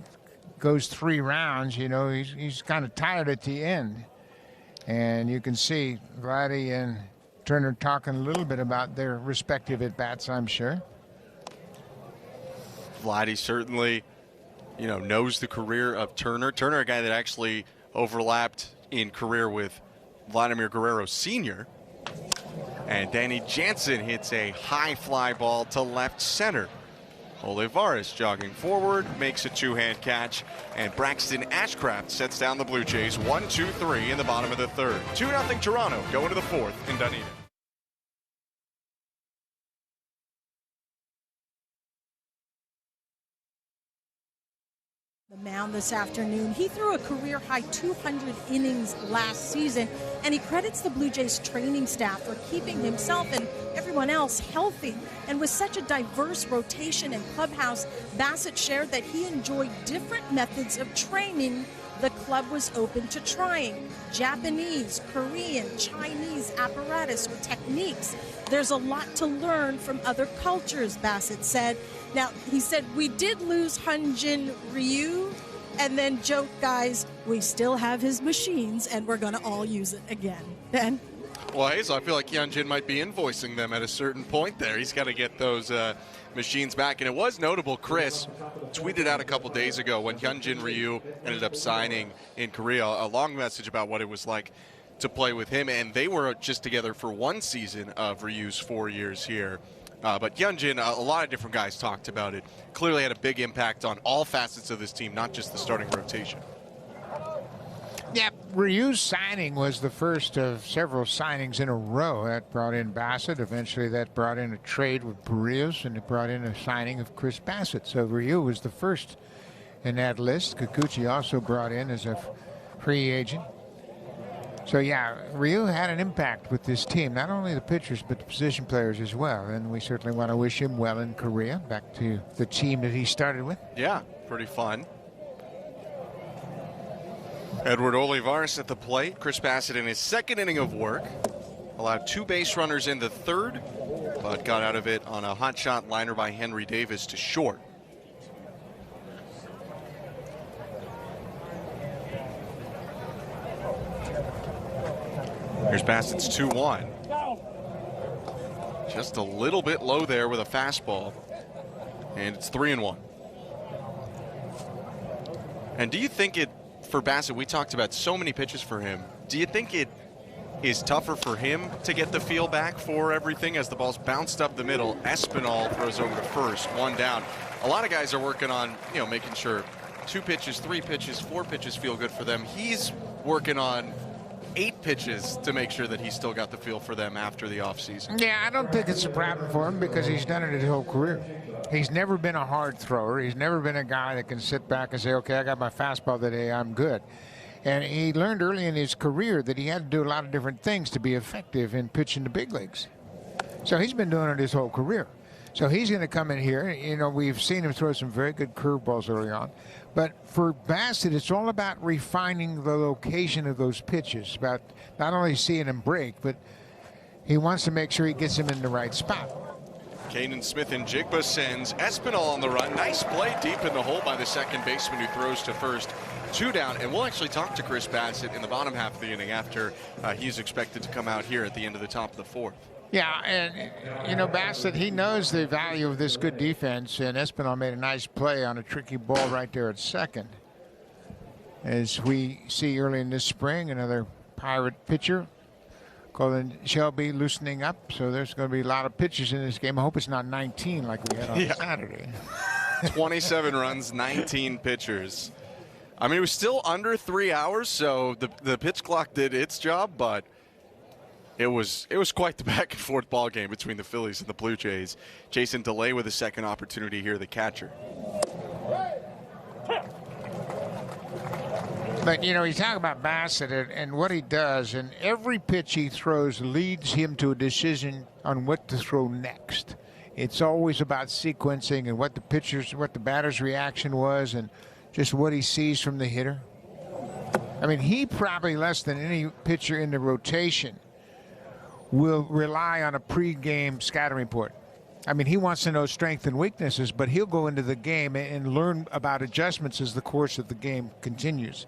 goes 3 rounds, you know, he's kind of tired at the end. And you can see Vladdy and Turner talking a little bit about their respective at-bats, I'm sure. Vladdy certainly, you know, knows the career of Turner. Turner, a guy that actually overlapped in career with Vladimir Guerrero Sr. And Danny Jansen hits a high fly ball to left center. Olivares jogging forward, makes a 2-hand catch, and Braxton Ashcraft sets down the Blue Jays 1-2-3 in the bottom of the third. 2-0 Toronto going to the fourth in Dunedin. The mound this afternoon. He threw a career-high 200 innings last season, and he credits the Blue Jays training staff for keeping himself and everyone else healthy. And with such a diverse rotation and clubhouse, Bassett shared that he enjoyed different methods of training the club was open to trying. Japanese, Korean, Chinese apparatus or techniques. There's a lot to learn from other cultures, Bassett said. Now, he said, we did lose Hyunjin Ryu, and then joked, guys, we still have his machines, and we're going to all use it again. Ben? Well, Hazel, I feel like Hyunjin might be invoicing them at a certain point there. He's got to get those machines back. And it was notable, Chris tweeted out a couple days ago when Hyunjin Ryu ended up signing in Korea, a long message about what it was like to play with him. And they were just together for one season of Ryu's 4 years here. But Hyunjin, a lot of different guys talked about it. Clearly had a big impact on all facets of this team, not just the starting rotation. Yeah, Ryu's signing was the first of several signings in a row. That brought in Bassett. Eventually that brought in a trade with Barrios, and it brought in a signing of Chris Bassett. So Ryu was the first in that list. Kikuchi also brought in as a free agent. So, yeah, Ryu had an impact with this team, not only the pitchers, but the position players as well. And we certainly want to wish him well in Korea, back to the team that he started with. Yeah, pretty fun. Edward Olivares at the plate. Chris Bassett in his second inning of work. Allowed 2 base runners in the third, but got out of it on a hot shot liner by Henry Davis to short. Here's Bassett's 2-1. Just a little bit low there with a fastball. And it's 3-1. And do you think it, for Bassett, we talked about so many pitches for him. Do you think it is tougher for him to get the feel back for everything as the ball's bounced up the middle? Espinal throws over to first, 1 down. A lot of guys are working on, making sure 2 pitches, 3 pitches, 4 pitches feel good for them. He's working on 8 pitches to make sure that he's still got the feel for them after the offseason. Yeah, I don't think it's a problem for him because he's done it his whole career. He's never been a hard thrower. He's never been a guy that can sit back and say, okay, I got my fastball today, I'm good. And he learned early in his career that he had to do a lot of different things to be effective in pitching the big leagues. So he's been doing it his whole career. So he's going to come in here. We've seen him throw some very good curveballs early on. But for Bassett, it's all about refining the location of those pitches, about not only seeing them break, but he wants to make sure he gets them in the right spot. Caden Smith and Jigba sends Espinal on the run. Nice play deep in the hole by the second baseman who throws to first. 2 down, and we'll actually talk to Chris Bassett in the bottom half of the inning after he's expected to come out here at the end of the top of the 4th. Yeah, and, Bassett, he knows the value of this good defense, and Espinal made a nice play on a tricky ball right there at second. As we see early in this spring, another Pirate pitcher, Colin Shelby, loosening up, so there's going to be a lot of pitches in this game. I hope it's not 19 like we had on Saturday. 27 runs, 19 pitchers. I mean, it was still under 3 hours, so the pitch clock did its job, but it was quite the back and forth ball game between the Phillies and the Blue Jays. Jason DeLay with a second opportunity here, the catcher. But, you talk about Bassett and what he does, and every pitch he throws leads him to a decision on what to throw next. It's always about sequencing and what the batter's reaction was and just what he sees from the hitter. I mean, he probably less than any pitcher in the rotation will rely on a pre-game scouting report. I mean, he wants to know strengths and weaknesses, but he'll go into the game and learn about adjustments as the course of the game continues.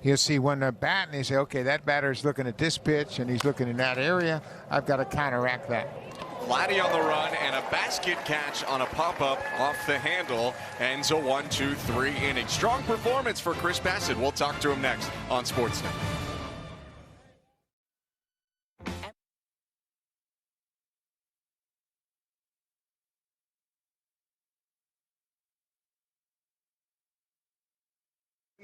He'll see one bat, and he say, okay, that batter is looking at this pitch, and he's looking in that area. I've got to counteract that. Vladdy on the run, and a basket catch on a pop-up off the handle. Ends a 1-2-3 inning. Strong performance for Chris Bassett. We'll talk to him next on Sportsnet.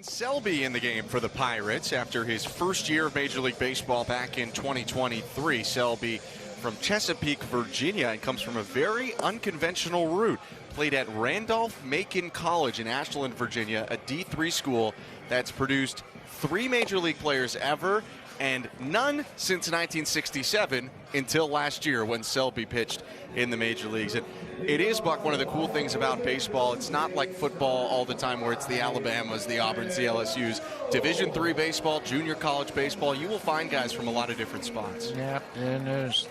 Selby in the game for the Pirates after his first year of Major League Baseball back in 2023. Selby from Chesapeake, Virginia, and comes from a very unconventional route. Played at Randolph-Macon College in Ashland, Virginia, a D3 school that's produced 3 major league players ever and none since 1967 until last year when Selby pitched in the major leagues. And it is, Buck, one of the cool things about baseball. It's not like football all the time where it's the Alabamas, the Auburns, the LSUs. Division III baseball, junior college baseball, you will find guys from a lot of different spots. Yeah, and there's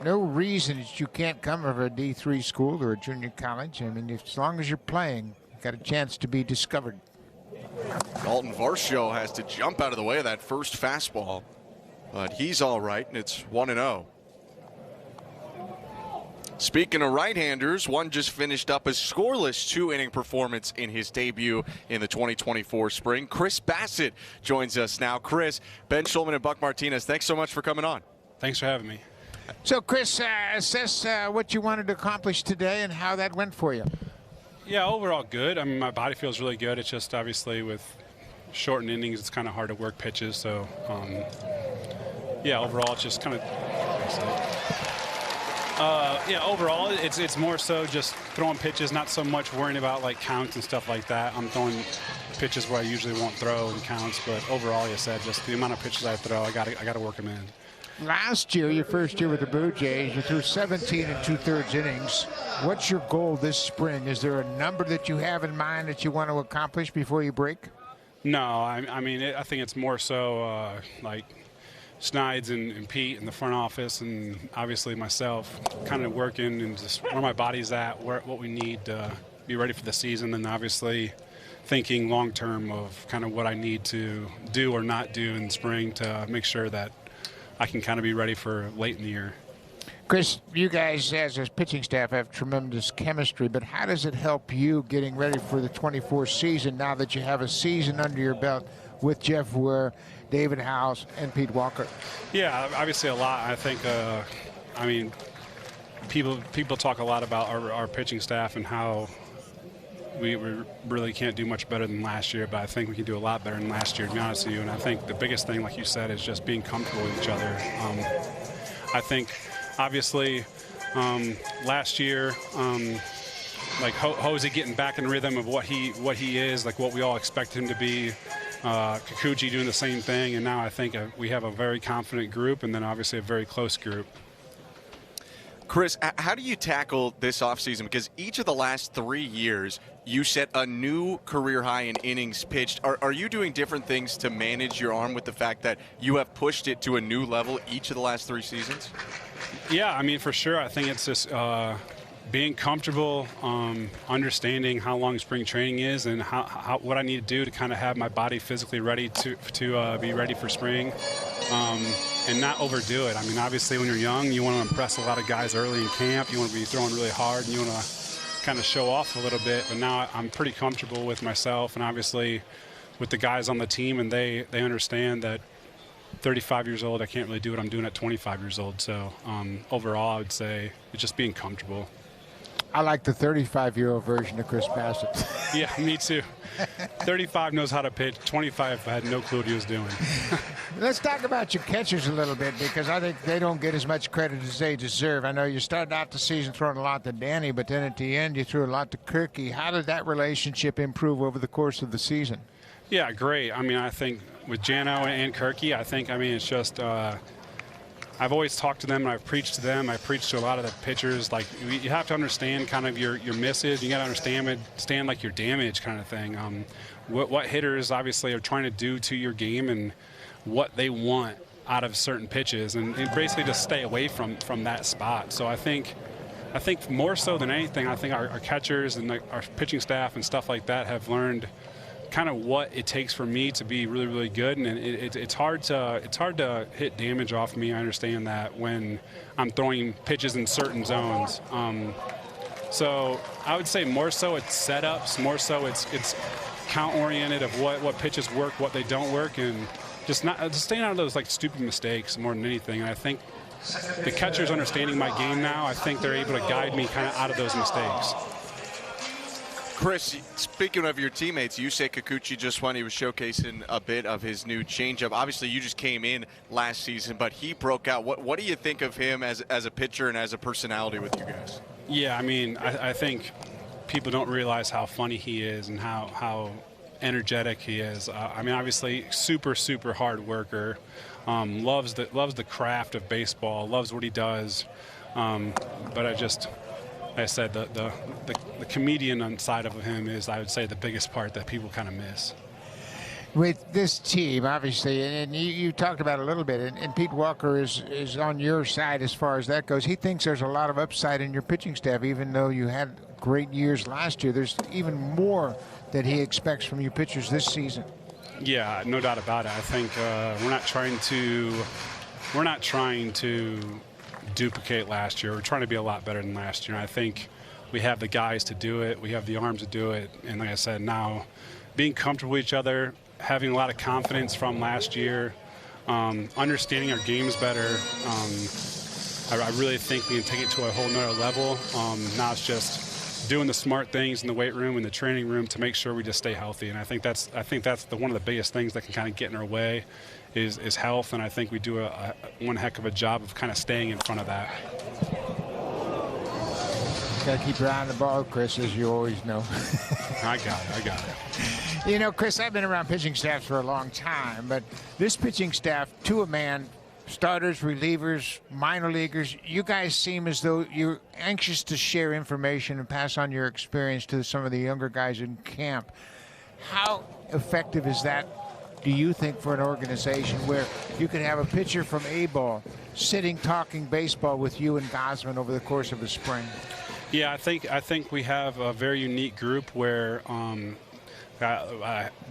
no reason that you can't come from a D3 school or a junior college. I mean, as long as you're playing, you've got a chance to be discovered. Dalton Varsho has to jump out of the way of that first fastball, but he's all right, and it's 1-0. Speaking of right-handers, one just finished up a scoreless 2-inning performance in his debut in the 2024 spring. Chris Bassett joins us now. Chris, Ben Schulman and Buck Martinez, thanks so much for coming on. Thanks for having me. So, Chris, assess what you wanted to accomplish today and how that went for you. Yeah, overall good. I mean, my body feels really good. It's just obviously with shortened innings, it's kind of hard to work pitches. So, yeah, overall, it's just kind of yeah, overall, it's more so just throwing pitches, not so much worrying about like counts and stuff like that. I'm throwing pitches where I usually won't throw in counts, but overall, like I said, just the amount of pitches I throw, I got to work them in. Last year, your first year with the Blue Jays, you threw 17 2/3 innings. What's your goal this spring? Is there a number that you have in mind that you want to accomplish before you break? No, I mean, I think it's more so like Snides and Pete in the front office, and obviously myself, kind of working and just where my body's at, what we need to be ready for the season, and obviously thinking long term of kind of what I need to do or not do in spring to make sure that I can kind of be ready for late in the year. Chris, you guys as a pitching staff have tremendous chemistry, but how does it help you getting ready for the 24 season now that you have a season under your belt with Jeff Ware, David House, and Pete Walker? Yeah, obviously a lot. I think, I mean, people talk a lot about our pitching staff and how we really can't do much better than last year, but I think we can do a lot better than last year, to be honest with you. And I think the biggest thing, like you said, is just being comfortable with each other. I think, obviously, last year, like Jose getting back in rhythm of what he is, like what we all expect him to be. Kikuchi doing the same thing, and now I think we have a very confident group, and then obviously a very close group. Chris, how do you tackle this offseason? Because each of the last 3 years, you set a new career high in innings pitched. Are you doing different things to manage your arm with the fact that you have pushed it to a new level each of the last 3 seasons? Yeah, I mean, for sure. I think it's just being comfortable, understanding how long spring training is and what I need to do to kind of have my body physically ready to be ready for spring. And not overdo it. I mean, obviously, when you're young, you want to impress a lot of guys early in camp. You want to be throwing really hard, and you want to kind of show off a little bit. But now I'm pretty comfortable with myself, and obviously with the guys on the team, and they understand that 35 years old, I can't really do what I'm doing at 25 years old. So overall, I would say it's just being comfortable. I like the 35-year-old version of Chris Bassett. Yeah, me too. 35 knows how to pitch. 25 had no clue what he was doing. Let's talk about your catchers a little bit, because I think they don't get as much credit as they deserve. I know you started out the season throwing a lot to Danny, but then at the end you threw a lot to Kirky. How did that relationship improve over the course of the season? Yeah, great. I mean, I think with Jano and Kirky, I mean, it's just I've always talked to them, and I've preached to them. I preach to a lot of the pitchers. Like, you have to understand kind of your misses. You got to understand like your damage kind of thing. What hitters obviously are trying to do to your game and what they want out of certain pitches, and basically just stay away from that spot. So I think more so than anything, I think our catchers and our pitching staff and stuff like that have learned kind of what it takes for me to be really, really good, and it's hard to hit damage off me. I understand that when I'm throwing pitches in certain zones. So I would say more so it's setups, more so it's count oriented of what pitches work, what they don't work, and just staying out of those like stupid mistakes more than anything. And I think the catcher's understanding my game now. I think they're able to guide me kind of out of those mistakes. Chris, speaking of your teammates, Yusei Kikuchi just won. He was showcasing a bit of his new changeup. Obviously, you just came in last season, but he broke out. What do you think of him as a pitcher and as a personality with you guys? Yeah, I mean, I think people don't realize how funny he is and how energetic he is. I mean, obviously, super hard worker. Loves the craft of baseball. Loves what he does. But like I said, the comedian side of him is, I would say, the biggest part that people kind of miss. With this team, obviously, and you talked about it a little bit, and Pete Walker is on your side as far as that goes. He thinks there's a lot of upside in your pitching staff, even though you had great years last year. There's even more that he expects from you pitchers this season. Yeah, no doubt about it. I think we're not trying to duplicate last year. We're trying to be a lot better than last year. I think we have the guys to do it. We have the arms to do it. And like I said, now being comfortable with each other, having a lot of confidence from last year, understanding our games better. I really think we can take it to a whole nother level. Now it's just doing the smart things in the weight room and the training room to make sure we just stay healthy. And I think that's one of the biggest things that can kind of get in our way is health. And I think we do one heck of a job of kind of staying in front of that. Got to keep your eye on the ball, Chris, as you always know. I got it. You know, Chris, I've been around pitching staffs for a long time, but this pitching staff, to a man, starters, relievers, minor leaguers, you guys seem as though you're anxious to share information and pass on your experience to some of the younger guys in camp. How effective is that, do you think, for an organization where you could have a pitcher from A-ball sitting talking baseball with you and Gosman over the course of a spring? Yeah, I think we have a very unique group where we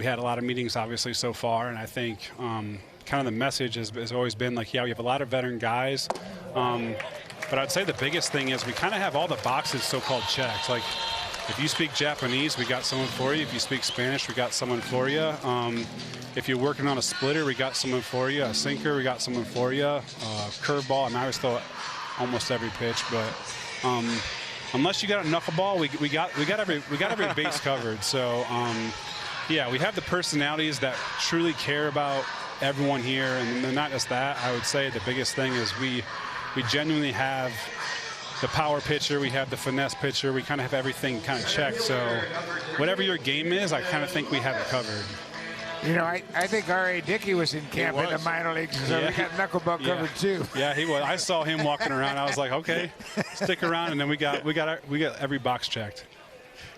had a lot of meetings, obviously, so far, and I think kind of the message has always been like, yeah, we have a lot of veteran guys, but I'd say the biggest thing is we kind of have all the boxes so-called checked. Like, if you speak Japanese, we got someone for you. If you speak Spanish, we got someone for you. If you're working on a splitter, we got someone for you. A sinker, we got someone for you. Curveball, I mean, I always throw almost every pitch, but unless you got a knuckleball, we got every base covered. So yeah, we have the personalities that truly care about everyone here, and not just that. I would say the biggest thing is we genuinely have the power pitcher, we have the finesse pitcher, we kind of have everything kind of checked. So whatever your game is, I kind of think we have it covered. You know, I think R.A. Dickey was in camp in the minor leagues, so we got knuckleball covered too. Yeah, he was. I saw him walking around. I was like, okay, stick around, and then we got every box checked.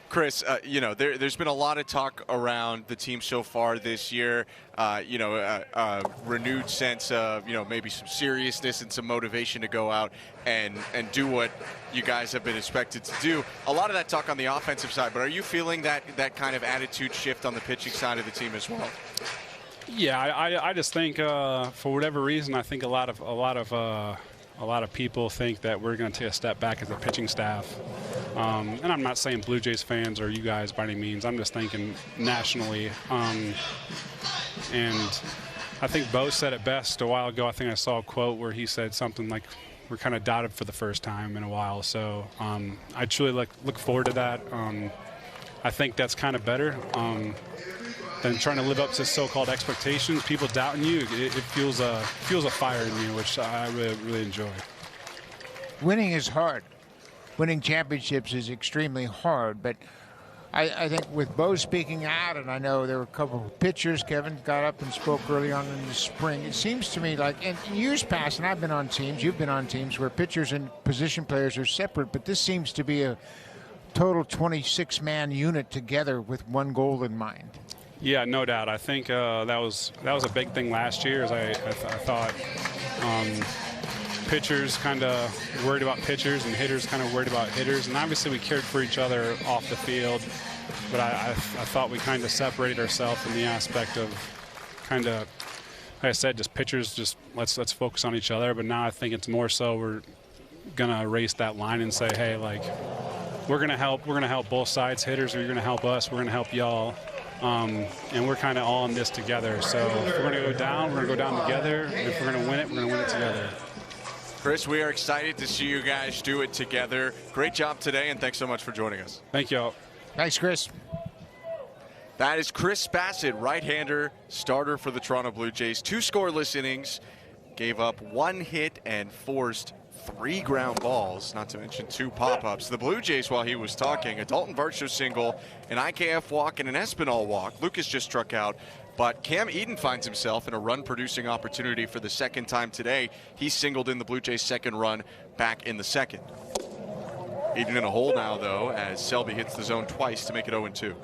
Chris, you know, there's been a lot of talk around the team so far this year. You know, a renewed sense of, you know, maybe some seriousness and some motivation to go out and do what you guys have been expected to do. A lot of that talk on the offensive side, but are you feeling that kind of attitude shift on the pitching side of the team as well? Yeah, I just think for whatever reason, I think a lot of people think that we're going to take a step back as a pitching staff. And I'm not saying Blue Jays fans or you guys by any means. I'm just thinking nationally. And I think Bo said it best a while ago. I think I saw a quote where he said something like, we're kind of doubted for the first time in a while. So I truly look forward to that. I think that's kind of better than trying to live up to so-called expectations. People doubting you, it fuels a fire in you, which I really enjoy. Winning is hard. Winning championships is extremely hard, but I think with Bo speaking out, and I know there were a couple of pitchers, Kevin got up and spoke early on in the spring, it seems to me like in years past, and I've been on teams, you've been on teams where pitchers and position players are separate, but this seems to be a total 26-man unit together with one goal in mind. Yeah, no doubt. I think that was a big thing last year. As I thought pitchers kind of worried about pitchers and hitters kind of worried about hitters, and obviously we cared for each other off the field. But I thought we kind of separated ourselves in the aspect of kind of, like I said, just pitchers. Just let's focus on each other. But now I think it's more so we're gonna erase that line and say, hey, like we're gonna help both sides. Hitters are gonna help us. We're gonna help y'all. And we're kind of all in this together. So if we're going to go down, we're going to go down together. And if we're going to win it, we're going to win it together. Chris, we are excited to see you guys do it together. Great job today, and thanks so much for joining us. Thank you all. Thanks, Chris. That is Chris Bassett, right-hander, starter for the Toronto Blue Jays. 2 scoreless innings, gave up 1 hit and forced 3 ground balls, not to mention 2 pop-ups. The Blue Jays, while he was talking, a Dalton Varsho single, an IKF walk, and an Espinal walk. Lucas just struck out, but Cam Eden finds himself in a run-producing opportunity for the 2nd time today. He singled in the Blue Jays' 2nd run back in the 2nd. Eden in a hole now, though, as Selby hits the zone twice to make it 0-2.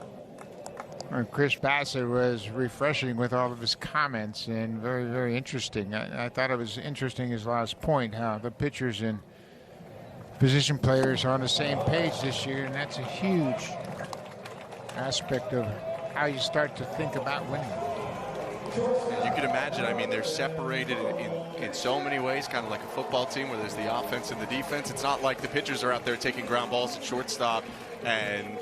Chris Bassett was refreshing with all of his comments and very, very interesting. I thought it was interesting his last point, how the pitchers and position players are on the same page this year, and that's a huge aspect of how you start to think about winning. You can imagine, I mean, they're separated in so many ways, kind of like a football team where there's the offense and the defense. It's not like the pitchers are out there taking ground balls at shortstop and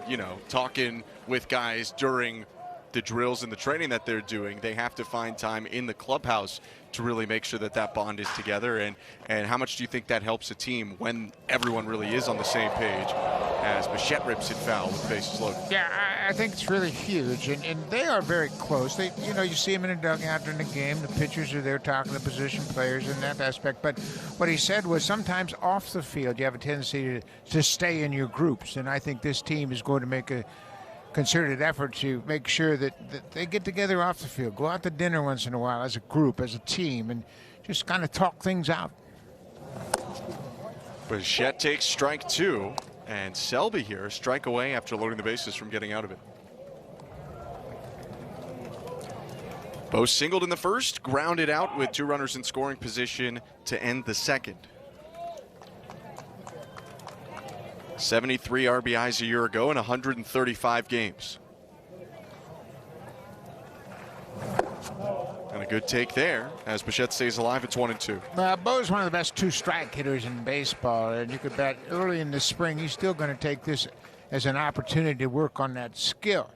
you know, talking with guys during the drills and the training that they're doing. They have to find time in the clubhouse to really make sure that that bond is together. And how much do you think that helps a team when everyone really is on the same page, as Bichette rips it foul with bases loaded? Yeah, I think it's really huge, and they are very close. They, you know, you see them in a dugout during the game. The pitchers are there talking to position players in that aspect. But what he said was sometimes off the field, you have a tendency to stay in your groups, and I think this team is going to make a concerted effort to make sure that they get together off the field, go out to dinner once in a while as a group, as a team, and just kind of talk things out. Bichette takes strike 2, and Selby here, strike away after loading the bases from getting out of it. Both singled in the first, grounded out with 2 runners in scoring position to end the 2nd. 73 RBIs a year ago in 135 games. And a good take there as Bichette stays alive. It's 1-2. Bo's one of the best 2-strike hitters in baseball, and you could bet early in the spring he's still going to take this as an opportunity to work on that skill.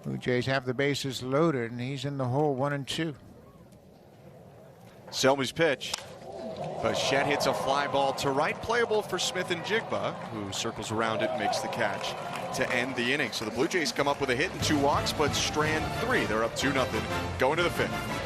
Blue Jays have the bases loaded, and he's in the hole 1-2. Selby's pitch. Bichette hits a fly ball to right, playable for Smith and Jigba, who circles around it and makes the catch to end the inning. So the Blue Jays come up with a hit and 2 walks, but strand 3. They're up 2-0 going to the 5th.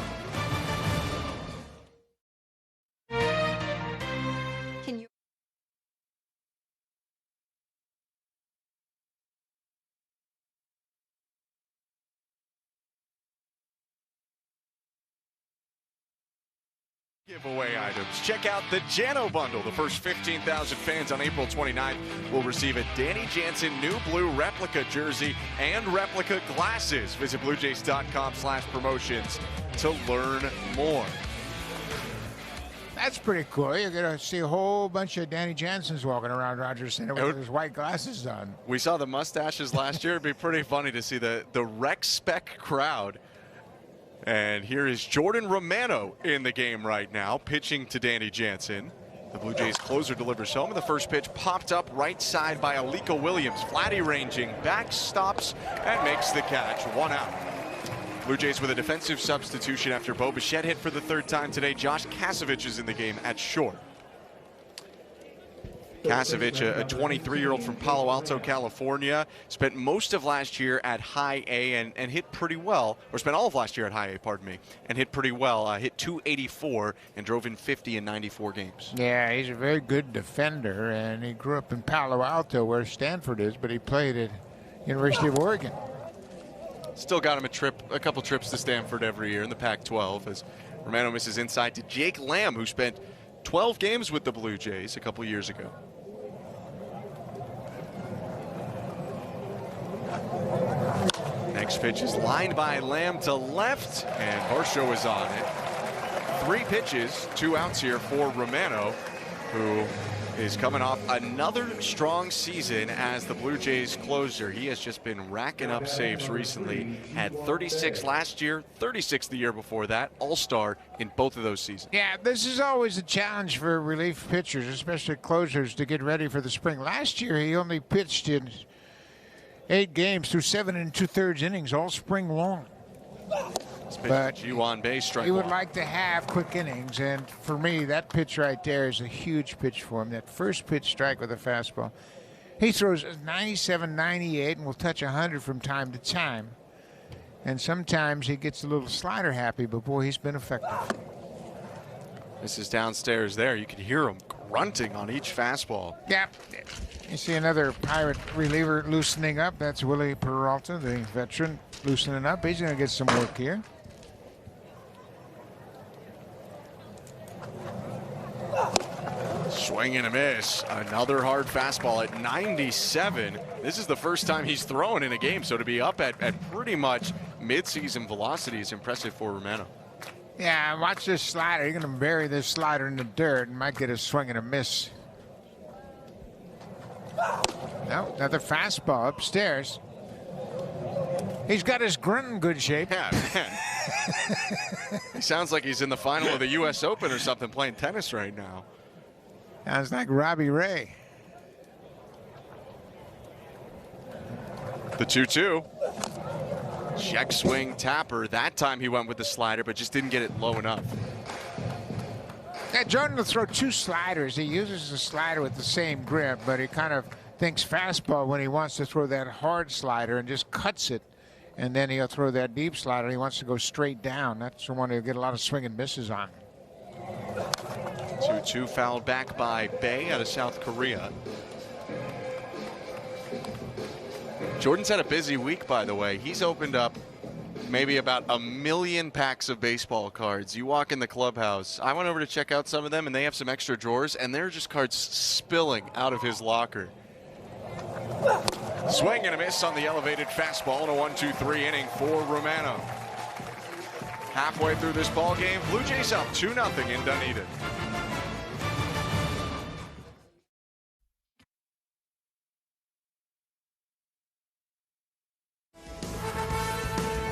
Giveaway items. Check out the Jano Bundle. The first 15,000 fans on April 29th will receive a Danny Jansen new blue replica jersey and replica glasses. Visit BlueJays.com/promotions to learn more. That's pretty cool. You're going to see a whole bunch of Danny Jansen's walking around Rogers Center with his white glasses on. We saw the mustaches last year. It'd be pretty funny to see the rec spec crowd. And here is Jordan Romano in the game right now, pitching to Danny Jansen. The Blue Jays closer delivers home, and the first pitch popped up right side by Aliko Williams. Flatty ranging, back stops, and makes the catch. 1 out. Blue Jays with a defensive substitution after Bo Bichette hit for the 3rd time today. Josh Kasevich is in the game at short. Kasevich, a 23-year-old from Palo Alto, California, spent most of last year at High A and hit pretty well, or spent all of last year at High A, pardon me, and hit pretty well. Hit .284 and drove in 50 in 94 games. Yeah, he's a very good defender, and he grew up in Palo Alto where Stanford is, but he played at University of Oregon. Still got him a couple trips to Stanford every year in the Pac-12 as Romano misses inside to Jake Lamb, who spent 12 games with the Blue Jays a couple years ago. Next pitch is lined by Lamb to left, and Varsho is on it. 3 pitches, 2 outs here for Romano, who is coming off another strong season as the Blue Jays closer. He has just been racking up saves recently. Had 36 last year, 36 the year before that, all-star in both of those seasons. Yeah, this is always a challenge for relief pitchers, especially closers, to get ready for the spring. Last year, he only pitched in 8 games through 7 2/3 innings all spring long. But G1 base strike. He would like to have quick innings, and for me, that pitch right there is a huge pitch for him. That first pitch strike with a fastball. He throws 97, 98, and will touch 100 from time to time. And sometimes he gets a little slider happy, but boy, he's been effective. This is downstairs there. You can hear him grunting on each fastball. Yep. You see another Pirate reliever loosening up. That's Willie Peralta, the veteran, loosening up. He's going to get some work here. Swing and a miss. Another hard fastball at 97. This is the first time he's thrown in a game, so to be up at pretty much mid-season velocity is impressive for Romano. Yeah, watch this slider. You're going to bury this slider in the dirt and might get a swing and a miss. No, another fastball upstairs. He's got his grunt in good shape. Yeah, man. He sounds like he's in the final of the U.S. Open or something playing tennis right now. Sounds like Robbie Ray. The 2-2. Check swing tapper. That time he went with the slider, but just didn't get it low enough. Yeah, Jordan will throw two sliders. He uses the slider with the same grip, but he kind of thinks fastball when he wants to throw that hard slider and just cuts it. And then he'll throw that deep slider. He wants to go straight down. That's the one he'll get a lot of swing and misses on. 2-2 fouled back by Bae out of South Korea. Jordan's had a busy week, by the way. He's opened up maybe about 1 million packs of baseball cards. You walk in the clubhouse. I went over to check out some of them, and they have some extra drawers, and they're just cards spilling out of his locker. Swing and a miss on the elevated fastball in a 1-2-3 inning for Romano. Halfway through this ball game, Blue Jays up 2-0 in Dunedin.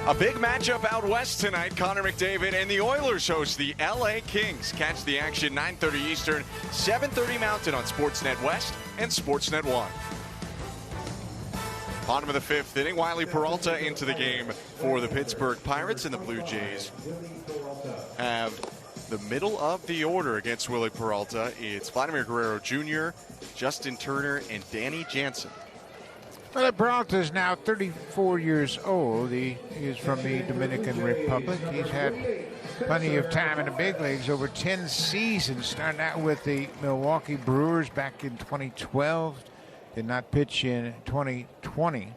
A big matchup out west tonight. Connor McDavid and the Oilers host the LA Kings. Catch the action 9:30 Eastern, 7:30 Mountain on Sportsnet West and Sportsnet 1. Bottom of the fifth inning, Wiley Peralta into the game for the Pittsburgh Pirates, and the Blue Jays have the middle of the order against Willie Peralta. It's Vladimir Guerrero Jr., Justin Turner, and Danny Jansen. Well, Peralta is now 34 years old. He is from the Dominican Republic. He's had plenty of time in the big leagues, over 10 seasons, starting out with the Milwaukee Brewers back in 2012. Did not pitch in 2020,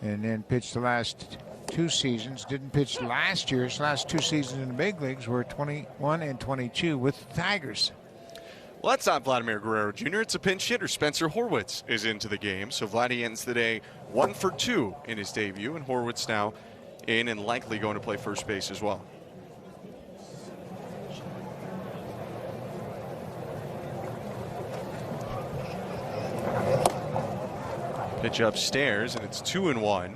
and then pitched the last 2 seasons. Didn't pitch last year. His last 2 seasons in the big leagues were 21 and 22 with the Tigers. Well, that's not Vladimir Guerrero Jr. It's a pinch hitter. Spencer Horwitz is into the game. So Vladdy ends the day 1 for 2 in his debut, and Horwitz now in and likely going to play first base as well. Pitch upstairs, and it's 2-1.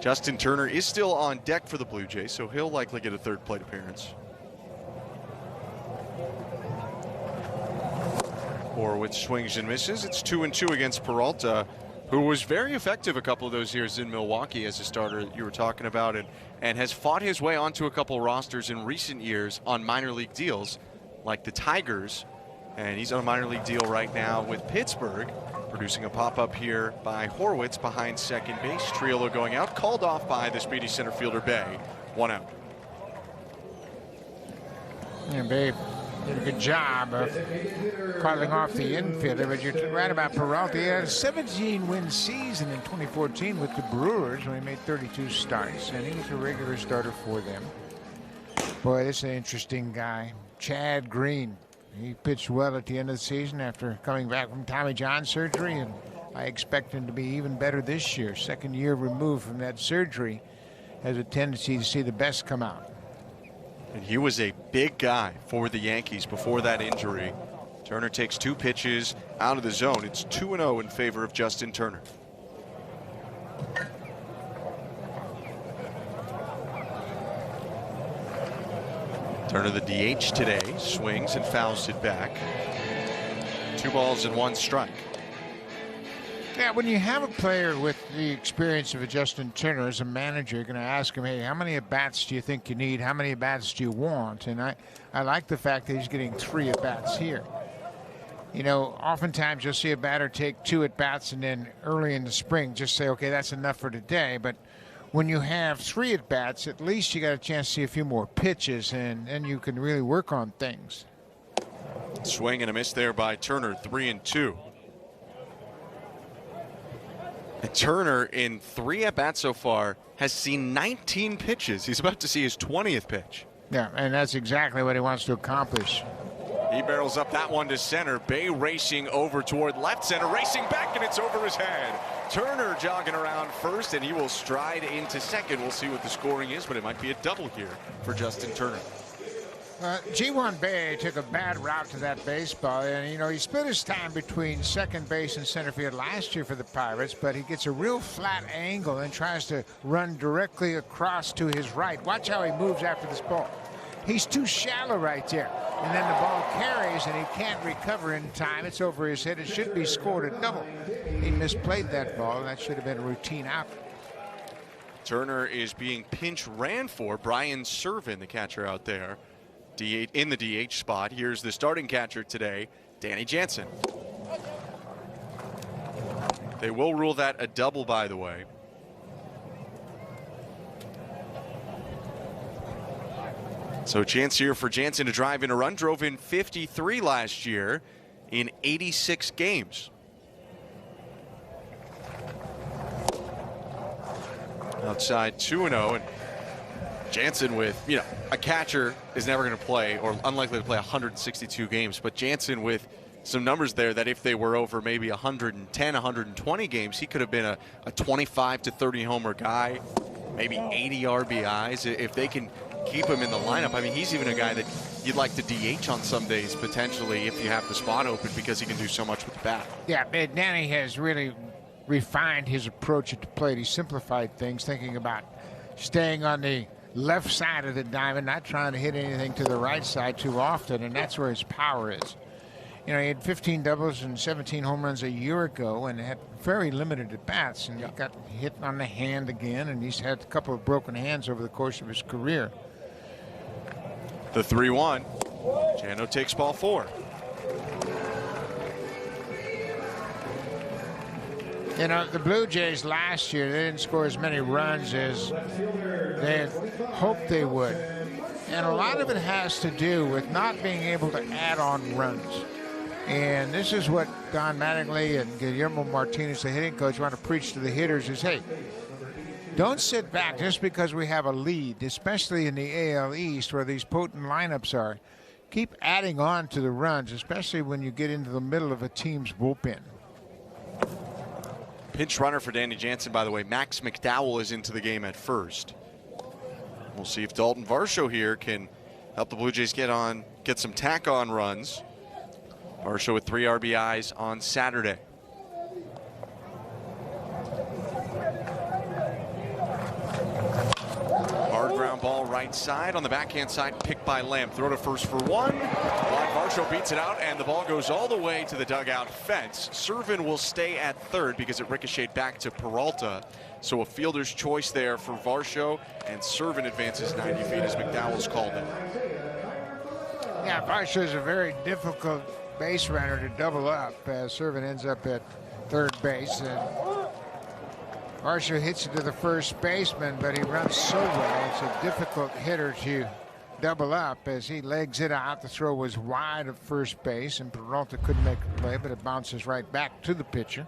Justin Turner is still on deck for the Blue Jays, so he'll likely get a third plate appearance. Horwitz swings and misses. It's 2-2 against Peralta, who was very effective a couple of those years in Milwaukee as a starter you were talking about, and has fought his way onto a couple rosters in recent years on minor league deals, like the Tigers. And he's on a minor league deal right now with Pittsburgh, producing a pop-up here by Horwitz behind second base. Triolo going out, called off by the speedy center fielder Bae. 1 out. Yeah, Babe did a good job of calling off the infielder, but you're right about Peralta. He had a 17-win season in 2014 with the Brewers when he made 32 starts, and he was a regular starter for them. Boy, this is an interesting guy. Chad Green. He pitched well at the end of the season after coming back from Tommy John surgery, and I expect him to be even better this year. Second year removed from that surgery, has a tendency to see the best come out. And he was a big guy for the Yankees before that injury. Turner takes 2 pitches out of the zone. It's 2-0 in favor of Justin Turner. Turner, the DH today, swings and fouls it back. 2 balls and 1 strike. Yeah, when you have a player with the experience of a Justin Turner as a manager, you're going to ask him, hey, how many at-bats do you think you need? How many at-bats do you want? And I like the fact that he's getting 3 at-bats here. You know, oftentimes you'll see a batter take 2 at-bats and then early in the spring just say, okay, that's enough for today. But when you have 3 at-bats, at least you got a chance to see a few more pitches, and then you can really work on things. Swing and a miss there by Turner, 3-2. And Turner, in 3 at-bats so far, has seen 19 pitches. He's about to see his 20th pitch. Yeah, and that's exactly what he wants to accomplish. He barrels up that one to center. Bay racing over toward left center, racing back, and it's over his head. Turner jogging around first, and he will stride into second. We'll see what the scoring is, but it might be a double here for Justin Turner. G1 Bay took a bad route to that baseball, and, you know, he split his time between second base and center field last year for the Pirates, but he gets a real flat angle and tries to run directly across to his right. Watch how he moves after this ball. He's too shallow right there. And then the ball carries, and he can't recover in time. It's over his head. It should be scored a double. He misplayed that ball, and that should have been a routine out. Turner is being pinch ran for. Brian Servin, the catcher out there, in the DH spot. Here's the starting catcher today, Danny Jansen. They will rule that a double, by the way. So chance here for Jansen to drive in a run. Drove in 53 last year in 86 games. Outside 2-0, and Jansen with, you know, a catcher is never going to play, or unlikely to play 162 games, but Jansen with some numbers there that if they were over maybe 110, 120 games, he could have been a 25 to 30 homer guy, maybe 80 RBIs if they can keep him in the lineup. I mean, he's even a guy that you'd like to DH on some days potentially if you have the spot open, because he can do so much with the bat. Yeah, Danny has really refined his approach at the plate. He simplified things, thinking about staying on the left side of the diamond, not trying to hit anything to the right side too often, and that's where his power is. You know, he had 15 doubles and 17 home runs a year ago and had very limited at-bats, and he got hit on the hand again, and he's had a couple of broken hands over the course of his career. The 3-1. Jano takes ball 4. You know, the Blue Jays last year, they didn't score as many runs as they had hoped they would. And a lot of it has to do with not being able to add on runs. And this is what Don Mattingly and Guillermo Martinez, the hitting coach, want to preach to the hitters is, hey, don't sit back just because we have a lead, especially in the AL East where these potent lineups are. Keep adding on to the runs, especially when you get into the middle of a team's bullpen. Pinch runner for Danny Jansen, by the way. Max McDowell is into the game at first. We'll see if Dalton Varsho here can help the Blue Jays get some tack-on runs. Varsho with 3 RBIs on Saturday. Hard ground ball right side. On the backhand side, picked by Lamb. Throw to first for 1. Varsho beats it out, and the ball goes all the way to the dugout fence. Servin will stay at third because it ricocheted back to Peralta. So a fielder's choice there for Varsho, and Servin advances 90 feet as McDowell's called in. Yeah, Varsho is a very difficult base runner to double up as Servin ends up at third base. And Varsho hits it to the first baseman, but he runs so well. It's a difficult hitter to double up as he legs it out. The throw was wide of first base, and Peralta couldn't make a play, but it bounces right back to the pitcher.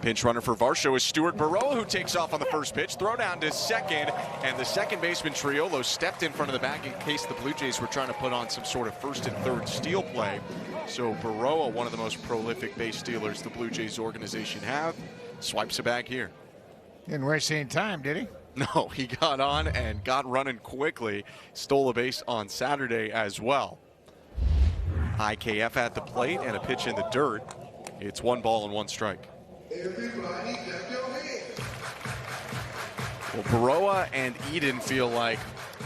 Pinch runner for Varsho is Stuart Burrow, who takes off on the first pitch. Throw down to second, and the second baseman Triolo stepped in front of the bag in case the Blue Jays were trying to put on some sort of first and third steal play. So Burrow, one of the most prolific base stealers the Blue Jays organization have, swipes a bag here. Didn't waste any time, did he? No, he got on and got running quickly. Stole a base on Saturday as well. IKF at the plate and a pitch in the dirt. It's 1 ball and 1 strike. Well, Baroa and Eden feel like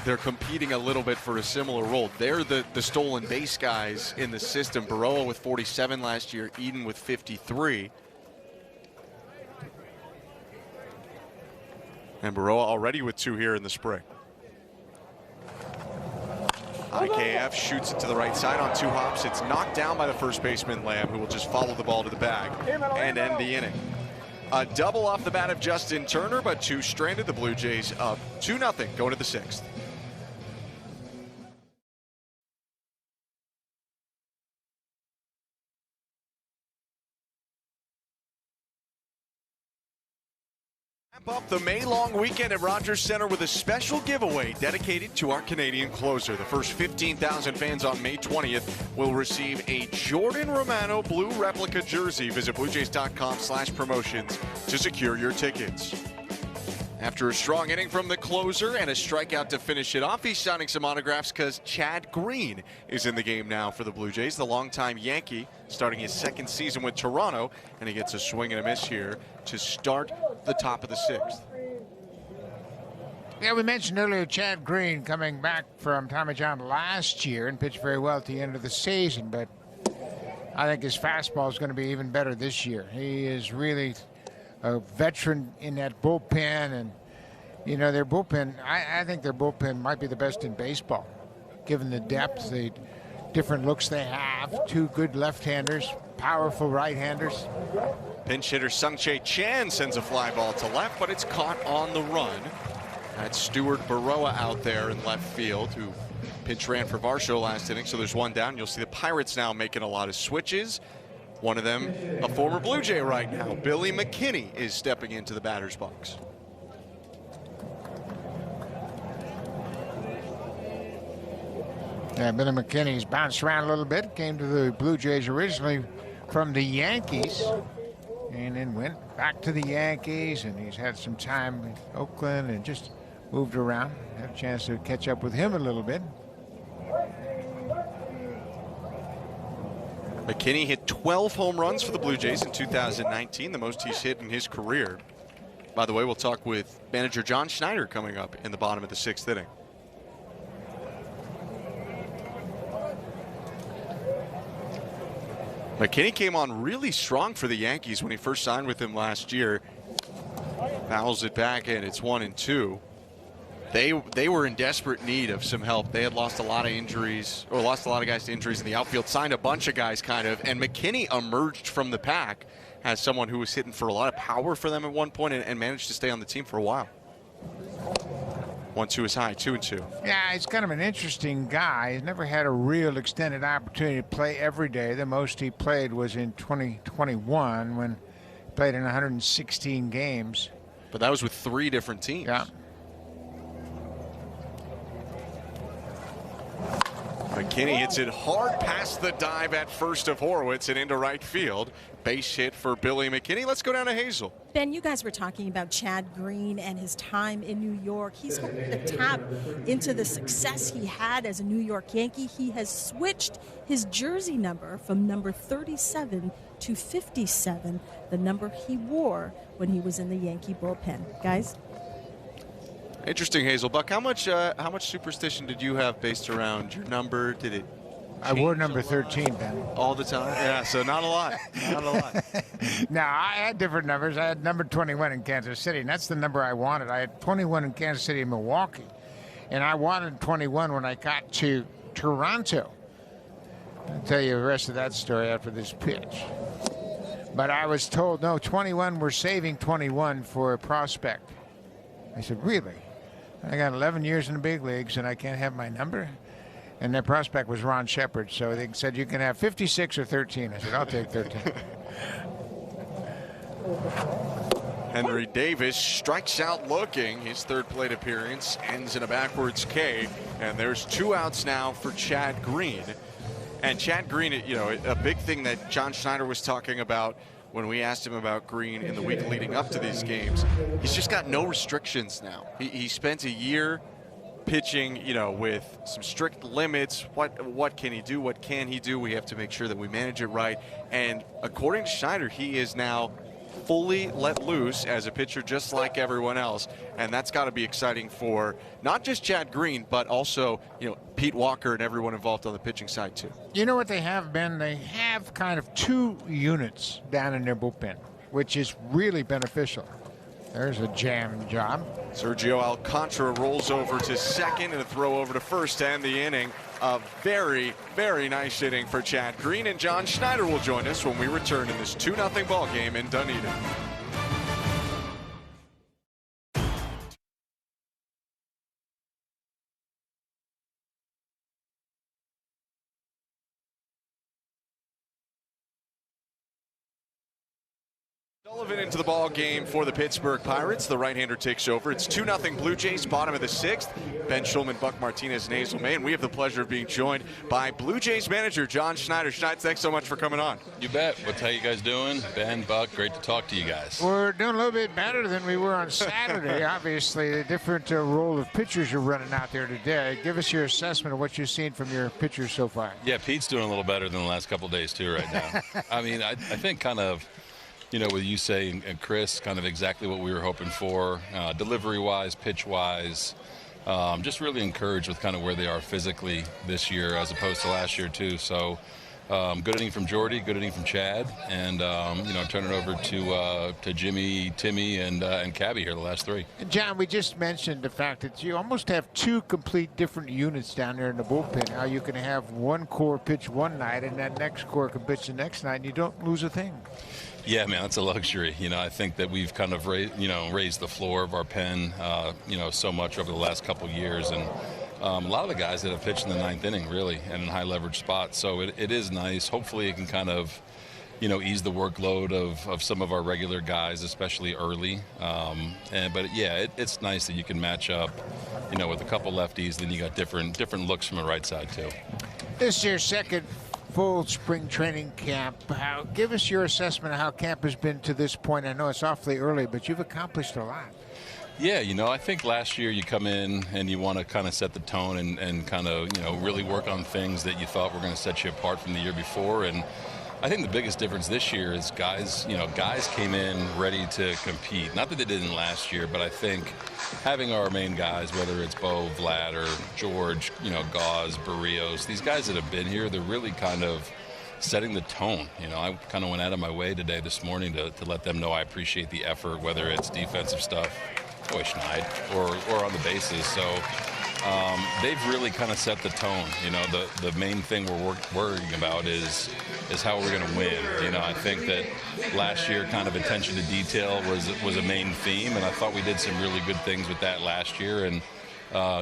they're competing a little bit for a similar role. They're the stolen base guys in the system. Baroa with 47 last year, Eden with 53. And Baroa already with 2 here in the spring. IKF shoots it to the right side on 2 hops. It's knocked down by the first baseman, Lamb, who will just follow the ball to the bag and end the inning. A double off the bat of Justin Turner, but 2 stranded. The Blue Jays up 2-0 going to the 6th. Wrap up the May-long weekend at Rogers Center with a special giveaway dedicated to our Canadian closer. The first 15,000 fans on May 20th will receive a Jordan Romano blue replica jersey. Visit BlueJays.com/promotions to secure your tickets. After a strong inning from the closer and a strikeout to finish it off, he's signing some autographs because Chad Green is in the game now for the Blue Jays, the longtime Yankee, starting his 2nd season with Toronto, and he gets a swing and a miss here to start the top of the 6th. Yeah, we mentioned earlier Chad Green coming back from Tommy John last year and pitched very well at the end of the season, but I think his fastball is going to be even better this year. He is really a veteran in that bullpen, and you know, their bullpen, I think their bullpen might be the best in baseball, given the depth, the different looks they have. 2 good left-handers, powerful right-handers. Pinch hitter Sung-Chae Chan sends a fly ball to left, but it's caught on the run. That's Stuart Baroa out there in left field, who pinch ran for Varsho last inning, so there's 1 down. You'll see the Pirates now making a lot of switches. One of them, a former Blue Jay right now. Billy McKinney is stepping into the batter's box. Yeah, Billy McKinney's bounced around a little bit. Came to the Blue Jays originally from the Yankees, and then went back to the Yankees, and he's had some time in Oakland and just moved around. Had a chance to catch up with him a little bit. McKinney hit 12 home runs for the Blue Jays in 2019, the most he's hit in his career. By the way, we'll talk with manager John Schneider coming up in the bottom of the 6th inning. McKinney came on really strong for the Yankees when he first signed with them last year. Fouls it back in. It's 1-2. They were in desperate need of some help. They had lost a lot of injuries, or lost a lot of guys to injuries in the outfield, signed a bunch of guys kind of, and McKinney emerged from the pack as someone who was hitting for a lot of power for them at one point and managed to stay on the team for a while. 1-2 is high, 2-2. Yeah, he's kind of an interesting guy. He's never had a real extended opportunity to play every day. The most he played was in 2021 when he played in 116 games. But that was with 3 different teams. Yeah. McKinney hits it hard past the dive at first of Horowitz and into right field. Base hit for Billy McKinney. Let's go down to Hazel. Ben, you guys were talking about Chad Green and his time in New York. He's hoping to tap into the success he had as a New York Yankee. He has switched his jersey number from number 37 to 57, the number he wore when he was in the Yankee bullpen. Guys? Interesting, Hazel. Buck, how much superstition did you have based around your number? Did it I wore number 13, Ben. all the time? Yeah, so not a lot. Not a lot. No, I had different numbers. I had number 21 in Kansas City, and that's the number I wanted. I had 21 in Kansas City and Milwaukee, and I wanted 21 when I got to Toronto. I'll tell you the rest of that story after this pitch. But I was told, no, 21, we're saving 21 for a prospect. I said, really? I got 11 years in the big leagues, and I can't have my number? And their prospect was Ron Shepard, so they said you can have 56 or 13. I said, I'll take 13. Henry Davis strikes out looking. His 3rd plate appearance ends in a backwards K, and there's 2 outs now for Chad Green. And Chad Green, you know, a big thing that John Schneider was talking about when we asked him about Green in the week leading up to these games, he's just got no restrictions now. He spent a year pitching, you know, with some strict limits. What can he do? What can he do? We have to make sure that we manage it right. And according to Schneider, he is now fully let loose as a pitcher just like everyone else, and that's got to be exciting for not just Chad Green but also, you know, Pete Walker and everyone involved on the pitching side too. You know what they have been? They have kind of 2 units down in their bullpen, which is really beneficial. There's a jam job. Sergio Alcantara rolls over to second and a throw over to first to end the inning. A very, very nice inning for Chad Green, and John Schneider will join us when we return in this 2-0 ball game in Dunedin. Sullivan into the ball game for the Pittsburgh Pirates. The right-hander takes over. It's 2-0 Blue Jays, bottom of the 6th. Ben Schulman, Buck Martinez, Nasal May, and we have the pleasure of being joined by Blue Jays manager John Schneider. Schneider, thanks so much for coming on. You bet. What's how you guys doing? Ben, Buck, great to talk to you guys. We're doing a little bit better than we were on Saturday. Obviously, the different role of pitchers you're running out there today. Give us your assessment of what you've seen from your pitchers so far. Yeah, Pete's doing a little better than the last couple of days too right now. I mean, I think kind of, you know, with you saying and Chris, kind of exactly what we were hoping for, delivery-wise, pitch-wise. Just really encouraged with kind of where they are physically this year as opposed to last year too. So good inning from Jordy, good inning from Chad, and you know, turn it over to Jimmy, Timmy, and Cabby here the last three. And John, we just mentioned the fact that you almost have two complete different units down there in the bullpen. How you can have one core pitch one night and that next core can pitch the next night and you don't lose a thing. Yeah, man, that's a luxury. You know, I think that we've kind of raised the floor of our pen, you know, so much over the last couple of years, and a lot of the guys that have pitched in the ninth inning, really, and in high leverage spots. So it is nice. Hopefully, it can kind of, you know, ease the workload of some of our regular guys, especially early. But yeah, it's nice that you can match up, you know, with a couple lefties. Then you got different looks from the right side too. This is your second full spring training camp. Give us your assessment of how camp has been to this point. I know it's awfully early, but you've accomplished a lot. Yeah, you know, I think last year you come in and you want to kind of set the tone and kind of, you know, really work on things that you thought were going to set you apart from the year before. And I think the biggest difference this year is guys came in ready to compete. Not that they didn't last year, but I think having our main guys, whether it's Bo, Vlad, or George, you know, Gauze, Barrios, these guys that have been here, they're really kind of setting the tone. You know, I kind of went out of my way today this morning to let them know I appreciate the effort, whether it's defensive stuff, boy, Schneid, or on the bases. So they've really kind of set the tone. You know, the main thing we're worrying about is how we're going to win. You know, I think that last year kind of attention to detail was a main theme, and I thought we did some really good things with that last year, and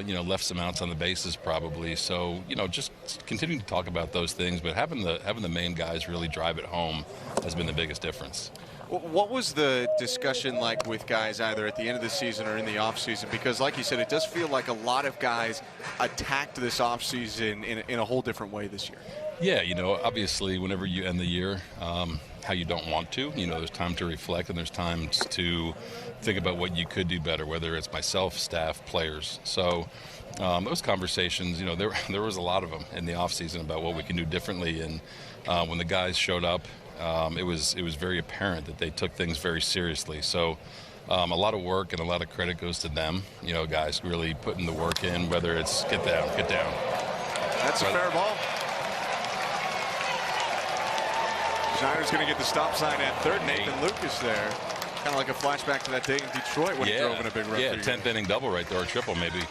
you know, left some outs on the bases probably. So, you know, just continuing to talk about those things, but having the main guys really drive it home has been the biggest difference. What was the discussion like with guys either at the end of the season or in the offseason? Because like you said, it does feel like a lot of guys attacked this offseason in a whole different way this year. Yeah, you know, obviously whenever you end the year, how you don't want to, you know, there's time to reflect and there's times to think about what you could do better, whether it's myself, staff, players. So those conversations, you know, there was a lot of them in the offseason about what we can do differently. And when the guys showed up, it was very apparent that they took things very seriously. So a lot of work and a lot of credit goes to them. You know, guys really putting the work in, whether it's get down. That's a fair ball. Schneider's going to get the stop sign at third. Nathan Lucas there. Kind of like a flashback to that day in Detroit when he drove in a big run. Yeah, 10th inning double right there, or triple maybe.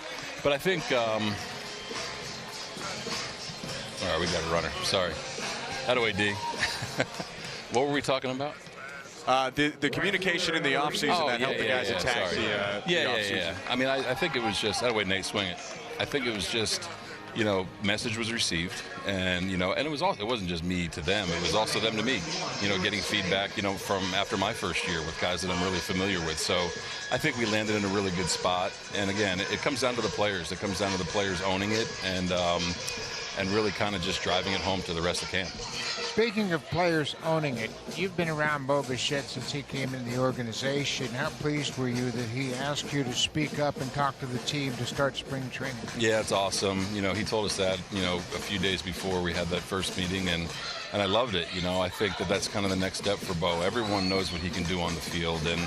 But I think, all right, we got a runner. Sorry. How do I D? What were we talking about? The communication in the offseason that helped the guys attack the offseason. Yeah. I mean, I think it was just, how do I Nate swing it? I think it was just, you know, message was received, and, you know, and it wasn't just me to them, it was also them to me, you know, getting feedback, you know, from after my first year with guys that I'm really familiar with. So I think we landed in a really good spot. And again, it comes down to the players. It comes down to the players owning it and really kind of just driving it home to the rest of camp. Speaking of players owning it, you've been around Bo Bichette since he came into the organization. How pleased were you that he asked you to speak up and talk to the team to start spring training? Yeah, it's awesome. You know, he told us that, you know, a few days before we had that first meeting, and I loved it. You know, I think that that's kind of the next step for Bo. Everyone knows what he can do on the field, and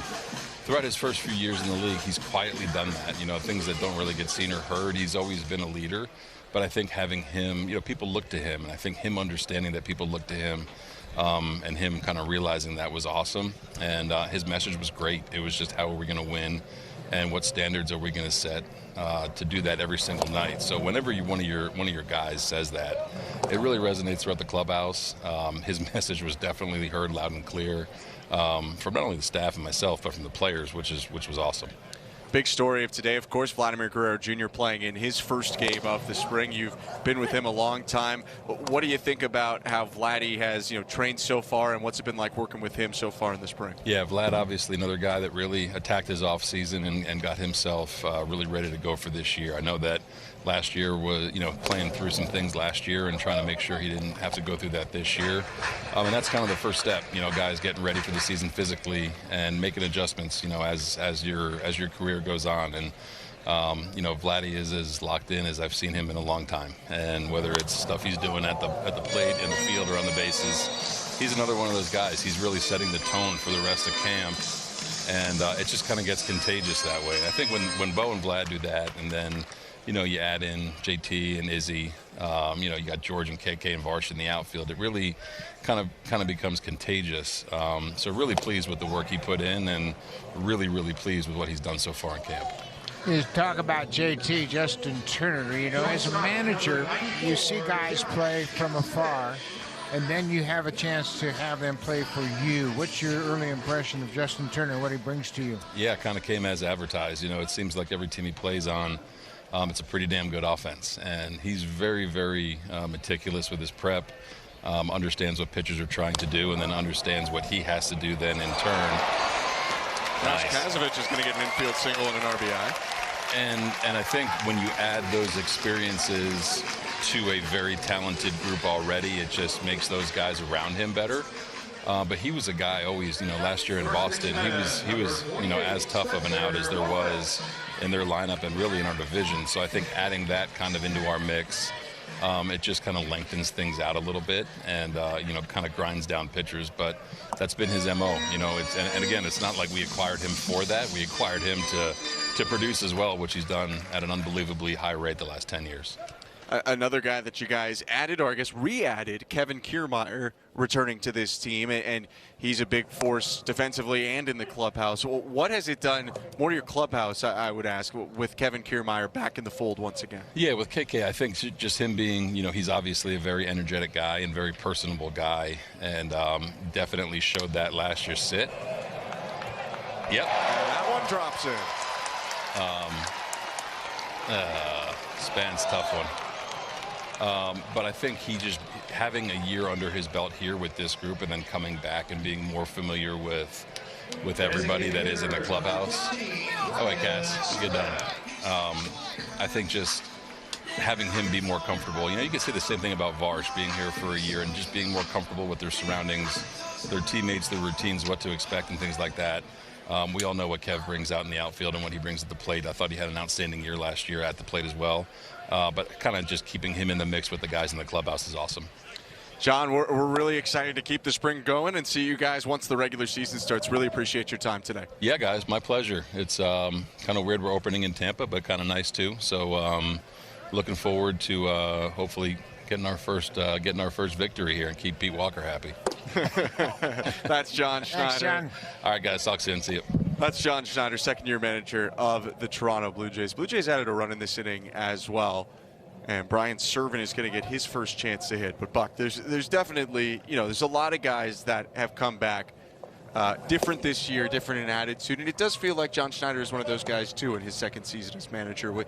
throughout his first few years in the league, he's quietly done that. You know, things that don't really get seen or heard. He's always been a leader. But I think having him, you know, people look to him, and I think him understanding that people look to him and him kind of realizing that was awesome. And his message was great. It was just, how are we going to win, and what standards are we going to set to do that every single night. So whenever one of your guys says that, it really resonates throughout the clubhouse. His message was definitely heard loud and clear from not only the staff and myself, but from the players, which was awesome. Big story of today, of course, Vladimir Guerrero Jr. playing in his first game of the spring. You've been with him a long time. What do you think about how Vladdy has, trained so far, and what's it been like working with him so far in the spring? Yeah, Vlad, obviously another guy that really attacked his off season and got himself really ready to go for this year. I know that last year was, playing through some things last year and trying to make sure he didn't have to go through that this year. And that's kind of the first step, guys getting ready for the season physically and making adjustments, as your career goes on. And Vladdy is as locked in as I've seen him in a long time. And whether it's stuff he's doing at the plate, in the field, or on the bases, he's another one of those guys. He's really setting the tone for the rest of camp. And it just kind of gets contagious that way. I think when Bo and Vlad do that, and then you add in JT and Izzy, you got George and KK and Varsh in the outfield, it really kind of becomes contagious. So really pleased with the work he put in, and really, really pleased with what he's done so far in camp. You talk about JT, Justin Turner. As a manager, you see guys play from afar, and then you have a chance to have them play for you. What's your early impression of Justin Turner, what he brings to you? Yeah, it kind of came as advertised. It seems like every team he plays on, it's a pretty damn good offense, and he's very, very meticulous with his prep, understands what pitchers are trying to do, and then understands what he has to do then in turn. Nice. Kazovich is going to get an infield single and an RBI. And I think when you add those experiences to a very talented group already, it just makes those guys around him better. But he was a guy always, last year in Boston, he was as tough of an out as there was in their lineup and really in our division. So I think adding that kind of into our mix, it just kind of lengthens things out a little bit and, kind of grinds down pitchers. But that's been his MO, and again, it's not like we acquired him for that. We acquired him to produce as well, which he's done at an unbelievably high rate the last 10 years. Another guy that you guys added, or I guess re-added, Kevin Kiermaier, returning to this team, and he's a big force defensively and in the clubhouse. What has it done, more to your clubhouse, I would ask, with Kevin Kiermaier back in the fold once again? Yeah, with KK, I think just him being, he's obviously a very energetic guy and very personable guy, and definitely showed that last year's sit. Yep. And that one drops in. Span's tough one. But I think he just having a year under his belt here with this group, and then coming back and being more familiar with everybody that is in the clubhouse. Oh, wait, Cass, get done. I think just having him be more comfortable. You can say the same thing about Varsh being here for a year and just being more comfortable with their surroundings, their teammates, their routines, what to expect, and things like that. We all know what Kev brings out in the outfield and what he brings at the plate. I thought he had an outstanding year last year at the plate as well. But kind of just keeping him in the mix with the guys in the clubhouse is awesome. John, we're really excited to keep the spring going and see you guys once the regular season starts. Really appreciate your time today. Yeah, guys, my pleasure. It's kind of weird we're opening in Tampa, but kind of nice too. So looking forward to hopefully getting our first victory here and keep Pete Walker happy. That's John Schneider. Thanks, John. All right, guys, talk soon. See you. That's John Schneider, second-year manager of the Toronto Blue Jays. Blue Jays added a run in this inning as well, and Brian Servant is going to get his first chance to hit. But, Buck, there's definitely, there's a lot of guys that have come back different this year, different in attitude, and it does feel like John Schneider is one of those guys, too, in his second season as manager with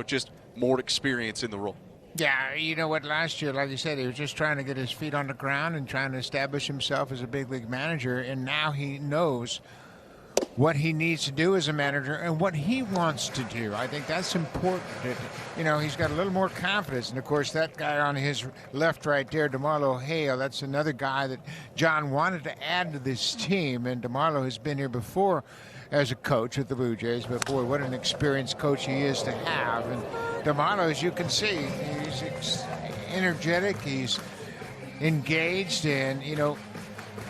just more experience in the role. Yeah, you know what, last year, like you said, he was just trying to get his feet on the ground and trying to establish himself as a big league manager, and now he knows what he needs to do as a manager and what he wants to do. I think that's important. He's got a little more confidence, and of course that guy on his left right there, DeMarlo Hale, that's another guy that John wanted to add to this team, and DeMarlo has been here before as a coach with the Blue Jays, but boy, what an experienced coach he is to have. And DeMarlo, as you can see, he's energetic, he's engaged, and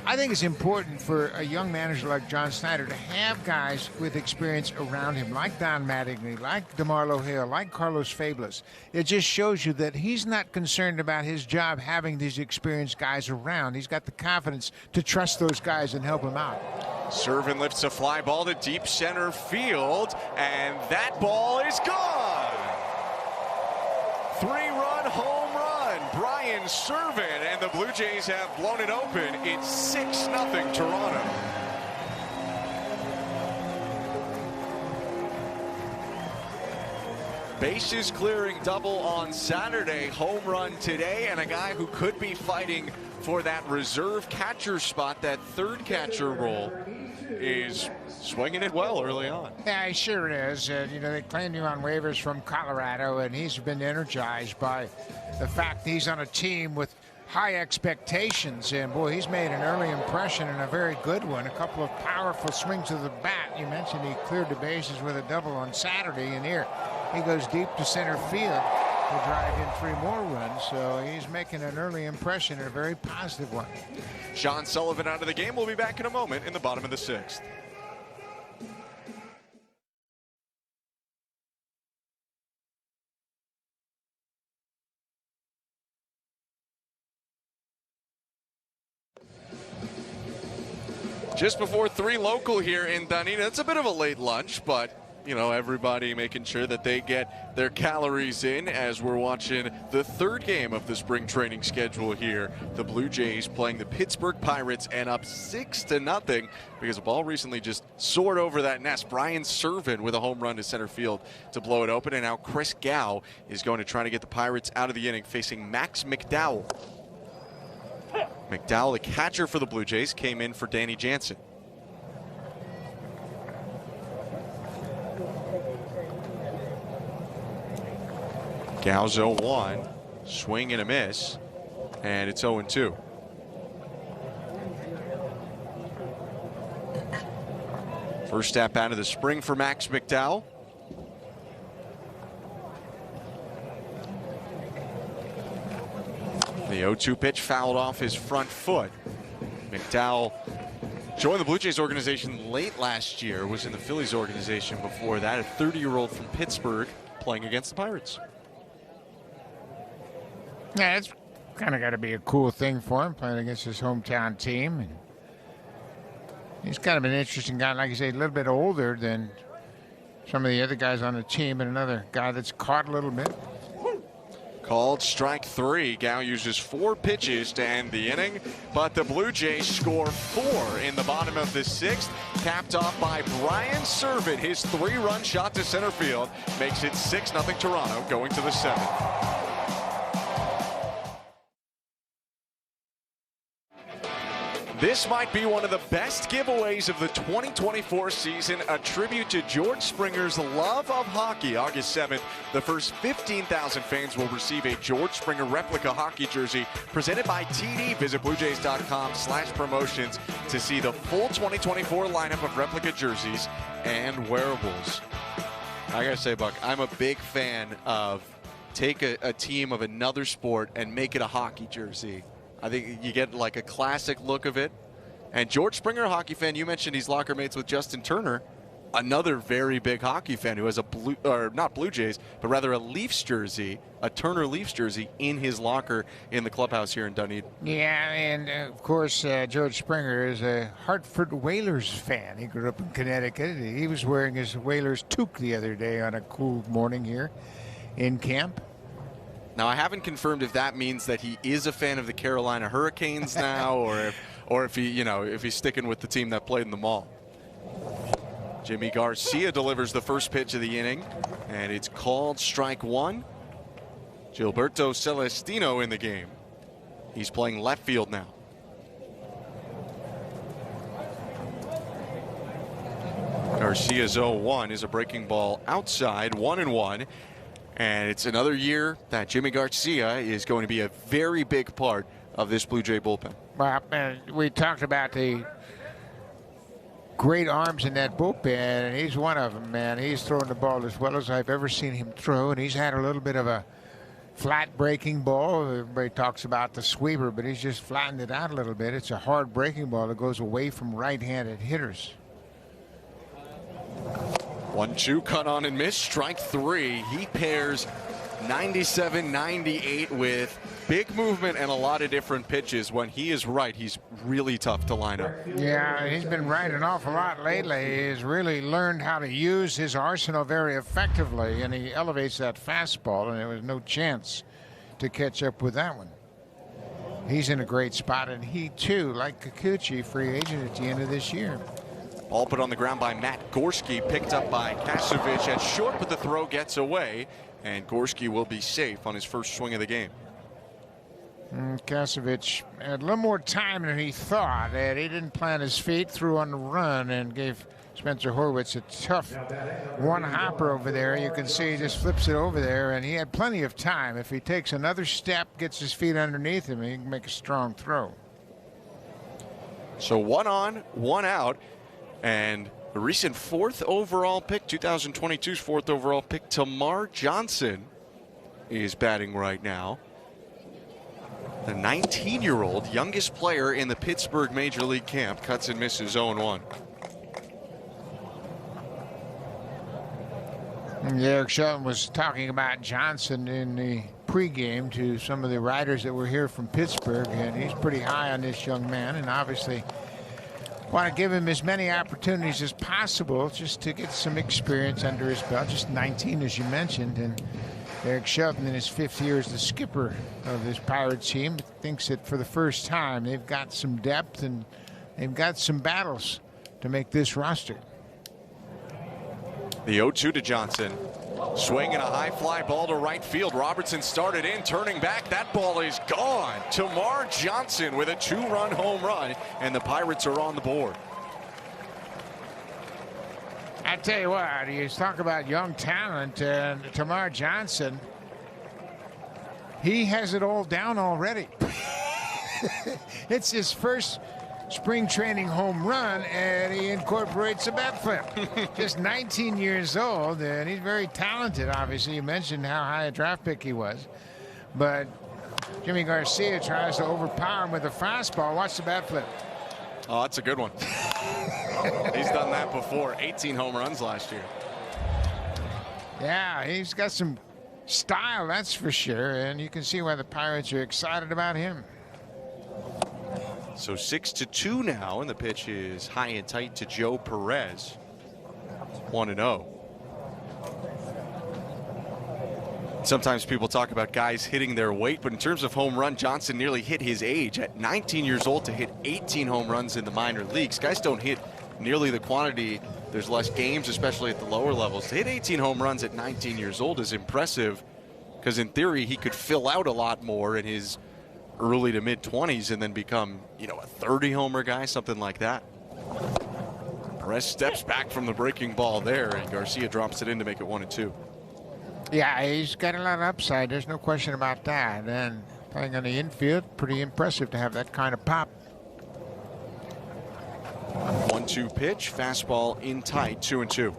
I think it's important for a young manager like John Snyder to have guys with experience around him, like Don Mattingly, like DeMarlo Hill, like Carlos Fablas. It just shows you that he's not concerned about his job having these experienced guys around. He's got the confidence to trust those guys and help them out. Servin lifts a fly ball to deep center field, and that ball is gone. 3-run home run, Brian Servin, and the Blue Jays have blown it open. It's 6-0 Toronto. Bases clearing double on Saturday, home run today, and a guy who could be fighting for that reserve catcher spot, that third catcher role, is swinging it well early on. Yeah, he sure is. You know, they claimed him on waivers from Colorado, and he's been energized by the fact that he's on a team with high expectations. And, boy, he's made an early impression and a very good one. A couple of powerful swings of the bat. You mentioned he cleared the bases with a double on Saturday, and here he goes deep to center field to drive in 3 more runs. So he's making an early impression and a very positive one. Sean Sullivan out of the game. We'll be back in a moment in the bottom of the 6th. Just before 3 local here in Dunedin. It's a bit of a late lunch, but you know, everybody making sure that they get their calories in as we're watching the 3rd game of the spring training schedule here. The Blue Jays playing the Pittsburgh Pirates and up 6-0 because the ball recently just soared over that nest. Brian Servin with a home run to center field to blow it open, and now Chris Gow is going to try to get the Pirates out of the inning facing Max McDowell. McDowell, the catcher for the Blue Jays, came in for Danny Jansen. Gow's 0-1, swing and a miss, and it's 0-2. First step out of the spring for Max McDowell. The 0-2 pitch fouled off his front foot. McDowell joined the Blue Jays organization late last year, was in the Phillies organization before that, a 30-year-old from Pittsburgh playing against the Pirates. Yeah, it's kind of got to be a cool thing for him, playing against his hometown team. And he's kind of an interesting guy, like you say, a little bit older than some of the other guys on the team, and another guy that's caught a little bit. Called strike 3. Gow uses 4 pitches to end the inning, but the Blue Jays score 4 in the bottom of the 6th, capped off by Brian Servin. His 3-run shot to center field makes it 6-0 Toronto, going to the 7th. This might be one of the best giveaways of the 2024 season, a tribute to George Springer's love of hockey. August 7th, the first 15,000 fans will receive a George Springer replica hockey jersey presented by TD. Visit BlueJays.com/promotions to see the full 2024 lineup of replica jerseys and wearables. I gotta say, Buck, I'm a big fan of take a team of another sport and make it a hockey jersey. I think you get like a classic look of it. And George Springer, a hockey fan, you mentioned he's locker mates with Justin Turner, another very big hockey fan who has a not Blue Jays, but rather a Leafs jersey, a Turner Leafs jersey in his locker in the clubhouse here in Dunedin. Yeah, and of course, George Springer is a Hartford Whalers fan. He grew up in Connecticut. He was wearing his Whalers toque the other day on a cool morning here in camp. Now, I haven't confirmed if that means that he is a fan of the Carolina Hurricanes now, or if he, if he's sticking with the team that played in the mall. Jimmy Garcia delivers the first pitch of the inning, and it's called strike 1. Gilberto Celestino in the game. He's playing left field now. Garcia's 0-1 is a breaking ball outside, 1-1. And it's another year that Jimmy Garcia is going to be a very big part of this Blue Jay bullpen. Well, we talked about the great arms in that bullpen, and he's one of them, man. He's throwing the ball as well as I've ever seen him throw, and he's had a little bit of a flat breaking ball. Everybody talks about the sweeper, but he's just flattened it out a little bit. It's a hard breaking ball that goes away from right-handed hitters. 1-2, cut on and miss, strike 3. He pairs 97, 98 with big movement and a lot of different pitches. When he is right, he's really tough to line up. Yeah, he's been right an awful lot lately. He's really learned how to use his arsenal very effectively, and he elevates that fastball, and there was no chance to catch up with that one. He's in a great spot, and he too, like Kikuchi, free agent at the end of this year. Ball put on the ground by Matt Gorski, picked up by Kasevich at short, but the throw gets away, and Gorski will be safe on his first swing of the game. Kasevich had a little more time than he thought, and he didn't plant his feet, threw on the run, and gave Spencer Horwitz a tough one-hopper over there. You can see he just flips it over there, and he had plenty of time. If he takes another step, gets his feet underneath him, he can make a strong throw. So 1 on, 1 out. And the recent 4th overall pick, 2022's 4th overall pick, Tamar Johnson is batting right now. The 19-year-old youngest player in the Pittsburgh Major League camp, cuts and misses 0-1. Eric Shelton was talking about Johnson in the pregame to some of the writers that were here from Pittsburgh, and he's pretty high on this young man, and obviously want to give him as many opportunities as possible just to get some experience under his belt. Just 19, as you mentioned, and Eric Shelton in his 5th year as the skipper of this Pirates team thinks that for the first time they've got some depth and they've got some battles to make this roster. The 0-2 to Johnson. Swinging a high fly ball to right field. Robertson started in, turning back. That ball is gone. Tamar Johnson with a 2-run home run, and the Pirates are on the board. I tell you what, you talk about young talent, and Tamar Johnson, he has it all down already. It's his first spring training home run, and he incorporates a bat flip. Just 19 years old, and he's very talented, obviously. You mentioned how high a draft pick he was, but Jimmy Garcia tries to overpower him with a fastball. Watch the bat flip. Oh, that's a good one. He's done that before. 18 home runs last year. Yeah, he's got some style, that's for sure, and you can see why the Pirates are excited about him. So 6-2 now, and the pitch is high and tight to Joe Perez. 1-0. Sometimes people talk about guys hitting their weight, but in terms of home run, Johnson nearly hit his age. At 19 years old to hit 18 home runs in the minor leagues. Guys don't hit nearly the quantity. There's less games, especially at the lower levels. To hit 18 home runs at 19 years old is impressive, because in theory he could fill out a lot more in his early to mid 20s and then become, you know, a 30 homer guy, something like that. Perez steps back from the breaking ball there, and Garcia drops it in to make it 1-2. Yeah, he's got a lot of upside. There's no question about that. And playing on the infield, pretty impressive to have that kind of pop. 1-2 pitch, fastball in tight, 2-2.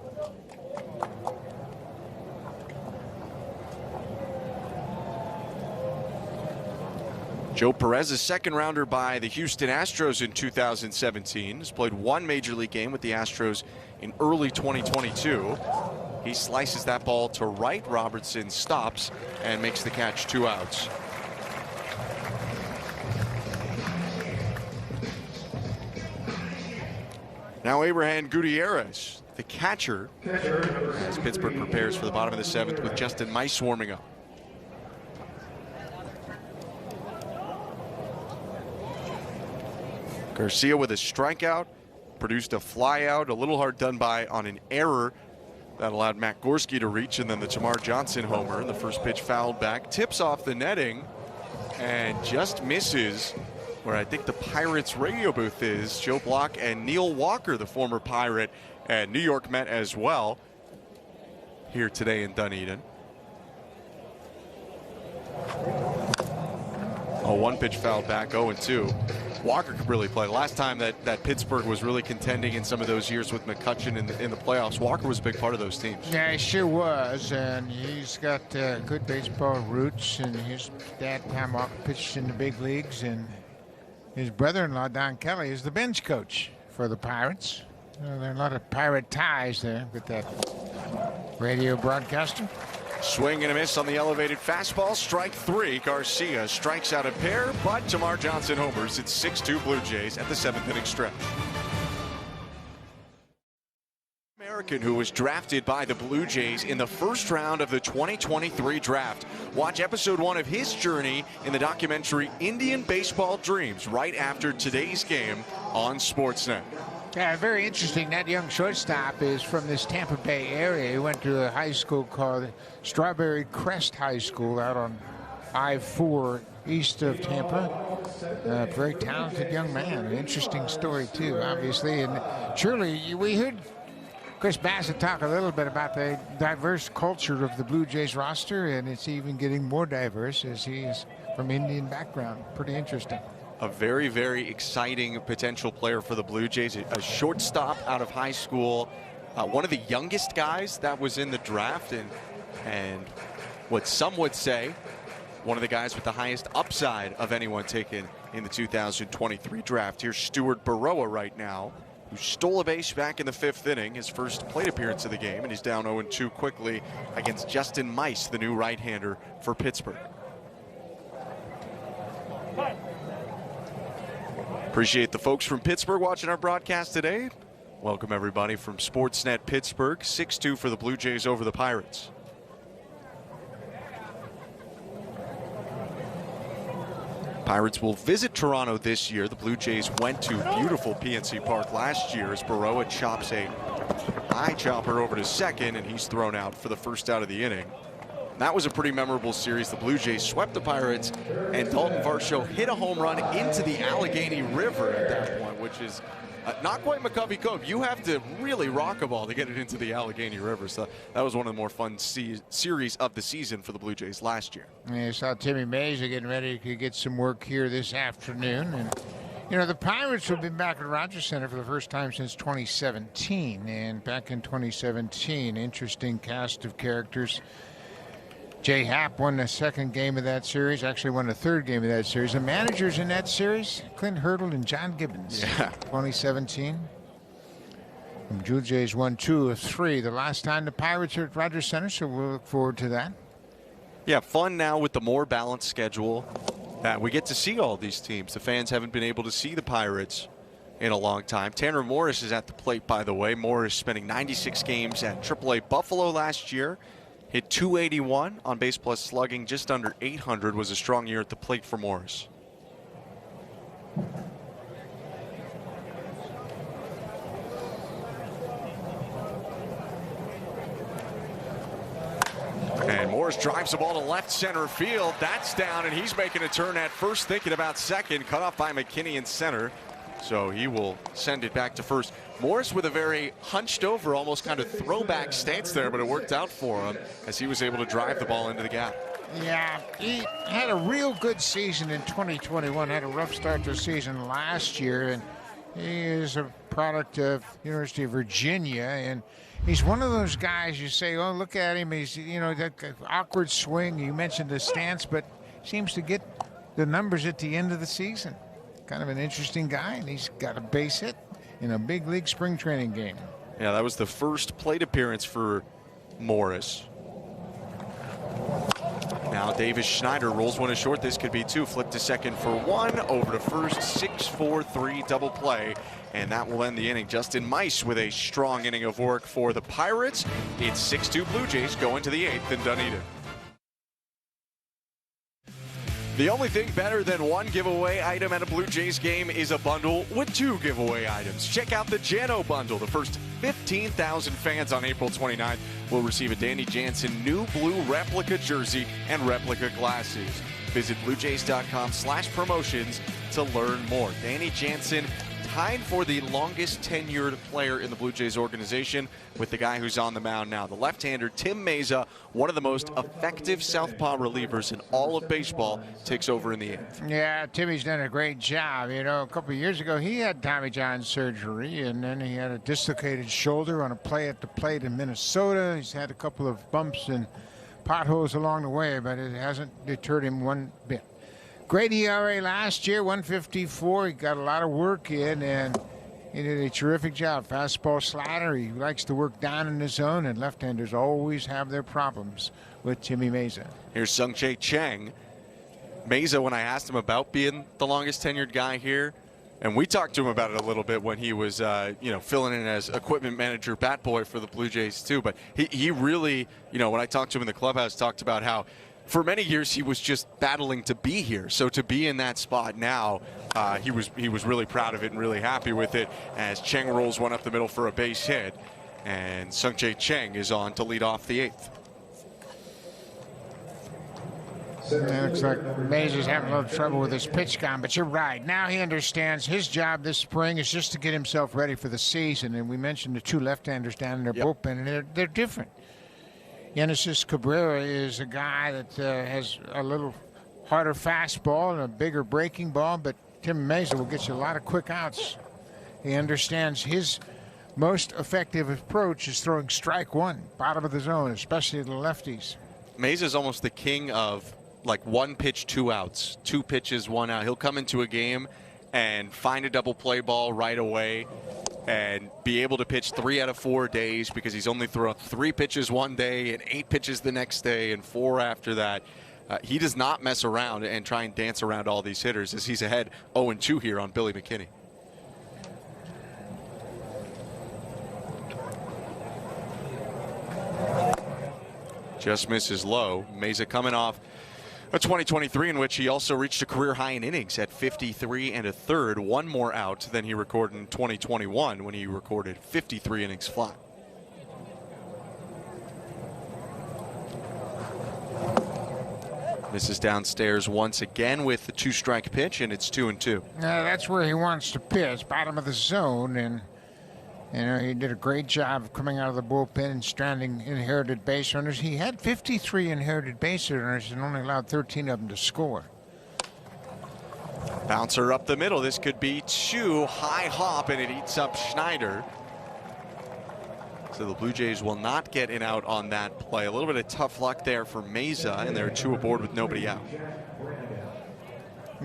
Joe Perez, a second rounder by the Houston Astros in 2017, has played 1 major league game with the Astros in early 2022. He slices that ball to right. Robertson stops and makes the catch, 2 outs. Now Abraham Gutierrez, the catcher, as Pittsburgh prepares for the bottom of the 7th with Justin Mice warming up. Garcia with a strikeout, produced a flyout, a little hard done by on an error that allowed Matt Gorski to reach, and then the Tamar Johnson homer. The first pitch fouled back, tips off the netting, and just misses where I think the Pirates radio booth is. Joe Block and Neil Walker, the former Pirate and New York Met as well, here today in Dunedin. A 1 pitch fouled back, 0-2. Walker could really play. The last time that Pittsburgh was really contending in some of those years with McCutcheon in the playoffs, Walker was a big part of those teams. Yeah, he sure was, and he's got good baseball roots, and his dad, Tom Walker, pitched in the big leagues, and his brother-in-law, Don Kelly, is the bench coach for the Pirates. There are a lot of Pirate ties there with that radio broadcaster. Swing and a miss on the elevated fastball. Strike 3. Garcia strikes out a pair, but Tamar Johnson homers. It's 6-2 Blue Jays at the 7th inning stretch. American who was drafted by the Blue Jays in the first round of the 2023 draft. Watch episode 1 of his journey in the documentary Indian Baseball Dreams right after today's game on Sportsnet. Yeah, very interesting. That young shortstop is from this Tampa Bay area. He went to a high school called Strawberry Crest High School out on I-4 east of Tampa. Very talented young man. An interesting story, too, obviously. And surely we heard Chris Bassett talk a little bit about the diverse culture of the Blue Jays roster, and it's even getting more diverse as he is from Indian background. Pretty interesting. A very, very exciting potential player for the Blue Jays. A shortstop out of high school. One of the youngest guys that was in the draft. And what some would say, one of the guys with the highest upside of anyone taken in the 2023 draft. Here's Stuart Baroa right now, who stole a base back in the 5th inning, his first plate appearance of the game, and he's down 0-2 quickly against Justin Mice, the new right-hander for Pittsburgh. Appreciate the folks from Pittsburgh watching our broadcast today. Welcome everybody from Sportsnet Pittsburgh. 6-2 for the Blue Jays over the Pirates. Pirates will visit Toronto this year. The Blue Jays went to beautiful PNC Park last year as Baroa chops a high chopper over to second, and he's thrown out for the first out of the inning. That was a pretty memorable series. The Blue Jays swept the Pirates, and Dalton Varsho hit a home run into the Allegheny River at that point, which is not quite McCovey Cove. You have to really rock a ball to get it into the Allegheny River. So that was one of the more fun series of the season for the Blue Jays last year. Yeah, I saw Timmy Mays getting ready to get some work here this afternoon. And, you know, the Pirates have been back at Rogers Center for the first time since 2017. And back in 2017, interesting cast of characters. Jay Happ won the second game of that series, actually won the third game of that series. The managers in that series, Clint Hurdle and John Gibbons. Yeah. 2017. And Blue Jays won 2 of 3 the last time the Pirates are at Rogers Center, so we'll look forward to that. Yeah, fun now with the more balanced schedule that we get to see all these teams. The fans haven't been able to see the Pirates in a long time. Tanner Morris is at the plate, by the way. Morris spending 96 games at AAA Buffalo last year. Hit .281 on base plus slugging, just under .800, was a strong year at the plate for Morris. And Morris drives the ball to left center field. That's down, and he's making a turn at first, thinking about second. Cut off by McKinney in center. So he will send it back to first. Morris with a very hunched over, almost kind of throwback stance there, but it worked out for him as he was able to drive the ball into the gap. Yeah, he had a real good season in 2021, had a rough start to the season last year, and he is a product of University of Virginia, and he's one of those guys you say, oh, look at him, he's, you know, that awkward swing. You mentioned the stance, but seems to get the numbers at the end of the season. Kind of an interesting guy, and he's got a base hit in a big league spring training game. Yeah, that was the first plate appearance for Morris. Now Davis Schneider rolls one to short. This could be 2. Flip to second for 1. Over to first. 6-4-3 double play. And that will end the inning. Justin Mice with a strong inning of work for the Pirates. It's 6-2 Blue Jays going to the 8th in Dunedin. The only thing better than one giveaway item at a Blue Jays game is a bundle with 2 giveaway items. Check out the Jano bundle. The first 15,000 fans on April 29th will receive a Danny Jansen new blue replica jersey and replica glasses. Visit BlueJays.com/promotions to learn more. Danny Jansen, tied for the longest tenured player in the Blue Jays organization with the guy who's on the mound now. The left-hander, Tim Meza, one of the most effective southpaw relievers in all of baseball, takes over in the eighth. Yeah, Timmy's done a great job. You know, a couple of years ago, he had Tommy John surgery, and then he had a dislocated shoulder on a play at the plate in Minnesota. He's had a couple of bumps and potholes along the way, but it hasn't deterred him one bit. Great ERA last year, 154. He got a lot of work in, and he did a terrific job. Fastball, slider. He likes to work down in the zone, and left-handers always have their problems with Timmy Meza. Here's Sung-Jae Chang. Meza, when I asked him about being the longest tenured guy here, and we talked to him about it a little bit when he was, filling in as equipment manager, bat boy for the Blue Jays too. But he really, when I talked to him in the clubhouse, talked about how for many years he was just battling to be here. So to be in that spot now, he was really proud of it and really happy with it as Cheng rolls one up the middle for a base hit. And Sung-Jae Chang is on to lead off the eighth. It looks like Meza's having a little trouble with his pitch count, but you're right. Now he understands his job this spring is just to get himself ready for the season. And we mentioned the two left-handers down in their bullpen, and they're different. Genesis Cabrera is a guy that has a little harder fastball and a bigger breaking ball, but Tim Meza will get you a lot of quick outs. He understands his most effective approach is throwing strike one, bottom of the zone, especially to the lefties. Meza is almost the king of like one pitch, 2 outs, 2 pitches, 1 out. He'll come into a game and find a double play ball right away and be able to pitch 3 out of 4 days because he's only thrown 3 pitches one day and 8 pitches the next day and 4 after that. He does not mess around and try and dance around all these hitters as he's ahead 0-2 here on Billy McKinney. Just misses low. Meza coming off a 2023 in which he also reached a career high in innings at 53 1/3, 1 more out than he recorded in 2021 when he recorded 53 innings flat. Misses downstairs once again with the 2-strike pitch, and it's 2-2. That's where he wants to pitch, bottom of the zone, and he did a great job of coming out of the bullpen and stranding inherited base runners. He had 53 inherited base runners and only allowed 13 of them to score. Bouncer up the middle. This could be 2. High hop, and it eats up Schneider. So the Blue Jays will not get an out on that play. A little bit of tough luck there for Meza, and there are 2 aboard with nobody out.